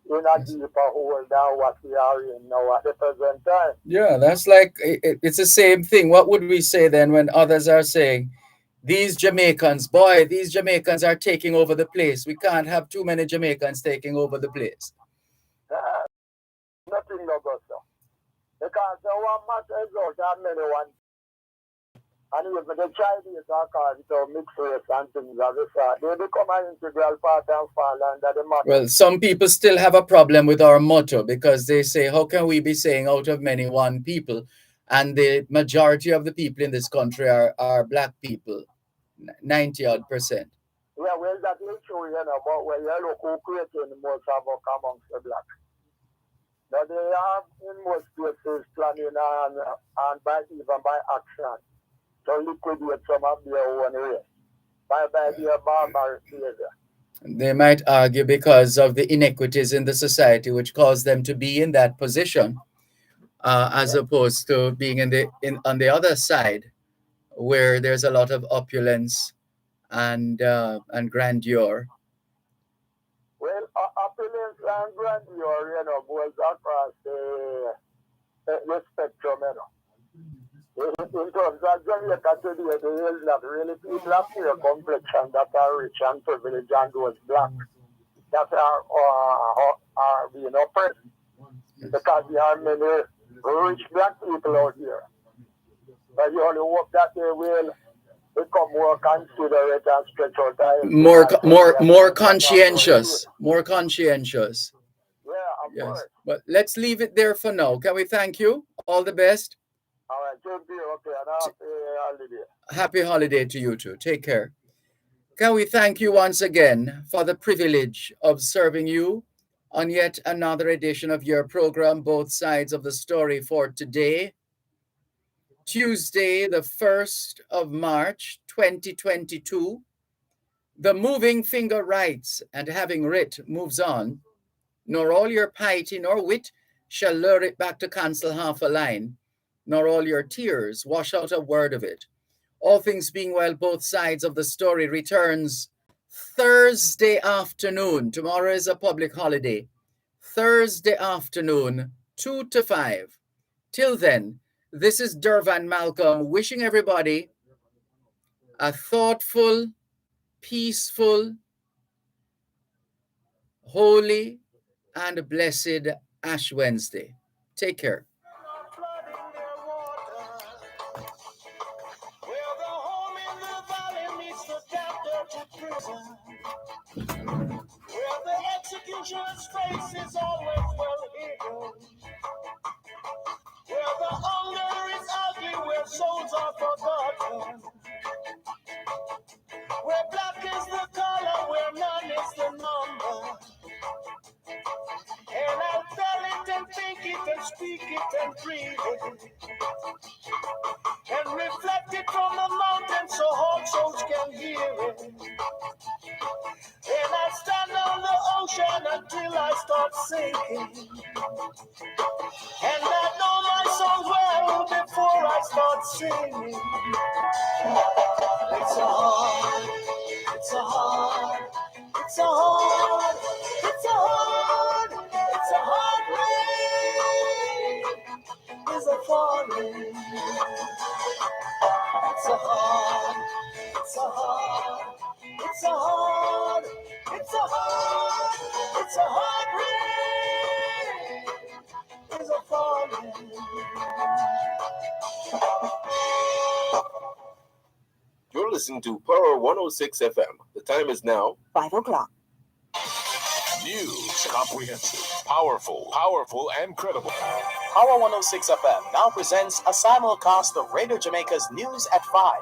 in a deeper hole than what we are in now at the present time. Yeah, that's like, it's the same thing. What would we say then when others are saying, these Jamaicans are taking over the place. We can't have too many Jamaicans taking over the place. Nothing no good, sir. Because the one matter is out that many ones. And even the Chinese are called to mix race and things of the sort. They become an integral part and fall under the matter. Well, some people still have a problem with our motto because they say, how can we be saying out of many one people? And the majority of the people in this country are black people, 90-odd%. Yeah, well, that is true, but when you look who creating most havoc amongst the blacks. Now, they are in most places planning and even by action to liquidate some of their own race by their barbarous behavior. They might argue because of the inequities in the society which cause them to be in that position, as opposed to being on the other side, where there's a lot of opulence and grandeur. Well, opulence and grandeur, goes across the spectrum, In terms of Jamaica today, there is not really people of pure complexion that are rich and privileged and those black that are being oppressed. Because there are many rich black people out here. But you only hope that they will become more considerate and stretch out time. More conscientious. Yeah, of course. But let's leave it there for now. Can we thank you? All the best. All right, okay, and happy holiday. Happy holiday to you too. Take care. Can we thank you once again for the privilege of serving you on yet another edition of your program, Both Sides of the Story, for today, Tuesday, the 1st of March, 2022. The moving finger writes, and having writ moves on, nor all your piety nor wit shall lure it back to cancel half a line, nor all your tears wash out a word of it. All things being well, Both Sides of the Story returns Thursday afternoon. Tomorrow is a public holiday. Thursday afternoon, 2 to 5. Till then, this is Dervan Malcolm wishing everybody a thoughtful, peaceful, holy, and blessed Ash Wednesday. Take care. Where the executioner's face is always well hidden, where the hunger is ugly, where souls are forgotten, where black is the color, where none is the number. And I'll tell it and think it and speak it and breathe it, and reflect it from the mountain so all souls can hear it. And I stand on the ocean until I start sinking. And I know my songs well before I start singing. It's a hard, it's a hard, it's a hard, it's a hard, it's a hard rain. It's a falling. It's a hard, it's a hard, it's a hard, it's a hard, it's a hard rain. Is a falling. listening to Power 106 FM. The time is now 5 o'clock. News, comprehensive, powerful, and credible. Power 106 FM now presents a simulcast of Radio Jamaica's news at 5.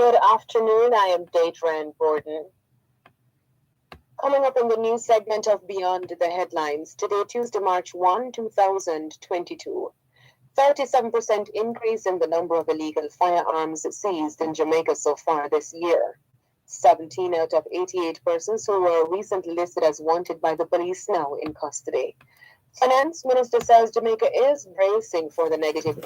Good afternoon, I am Dervan Gordon. Coming up in the news segment of Beyond the Headlines, today, Tuesday, March 1, 2022. 37% increase in the number of illegal firearms seized in Jamaica so far this year. 17 out of 88 persons who were recently listed as wanted by the police now in custody. Finance Minister says Jamaica is bracing for the negative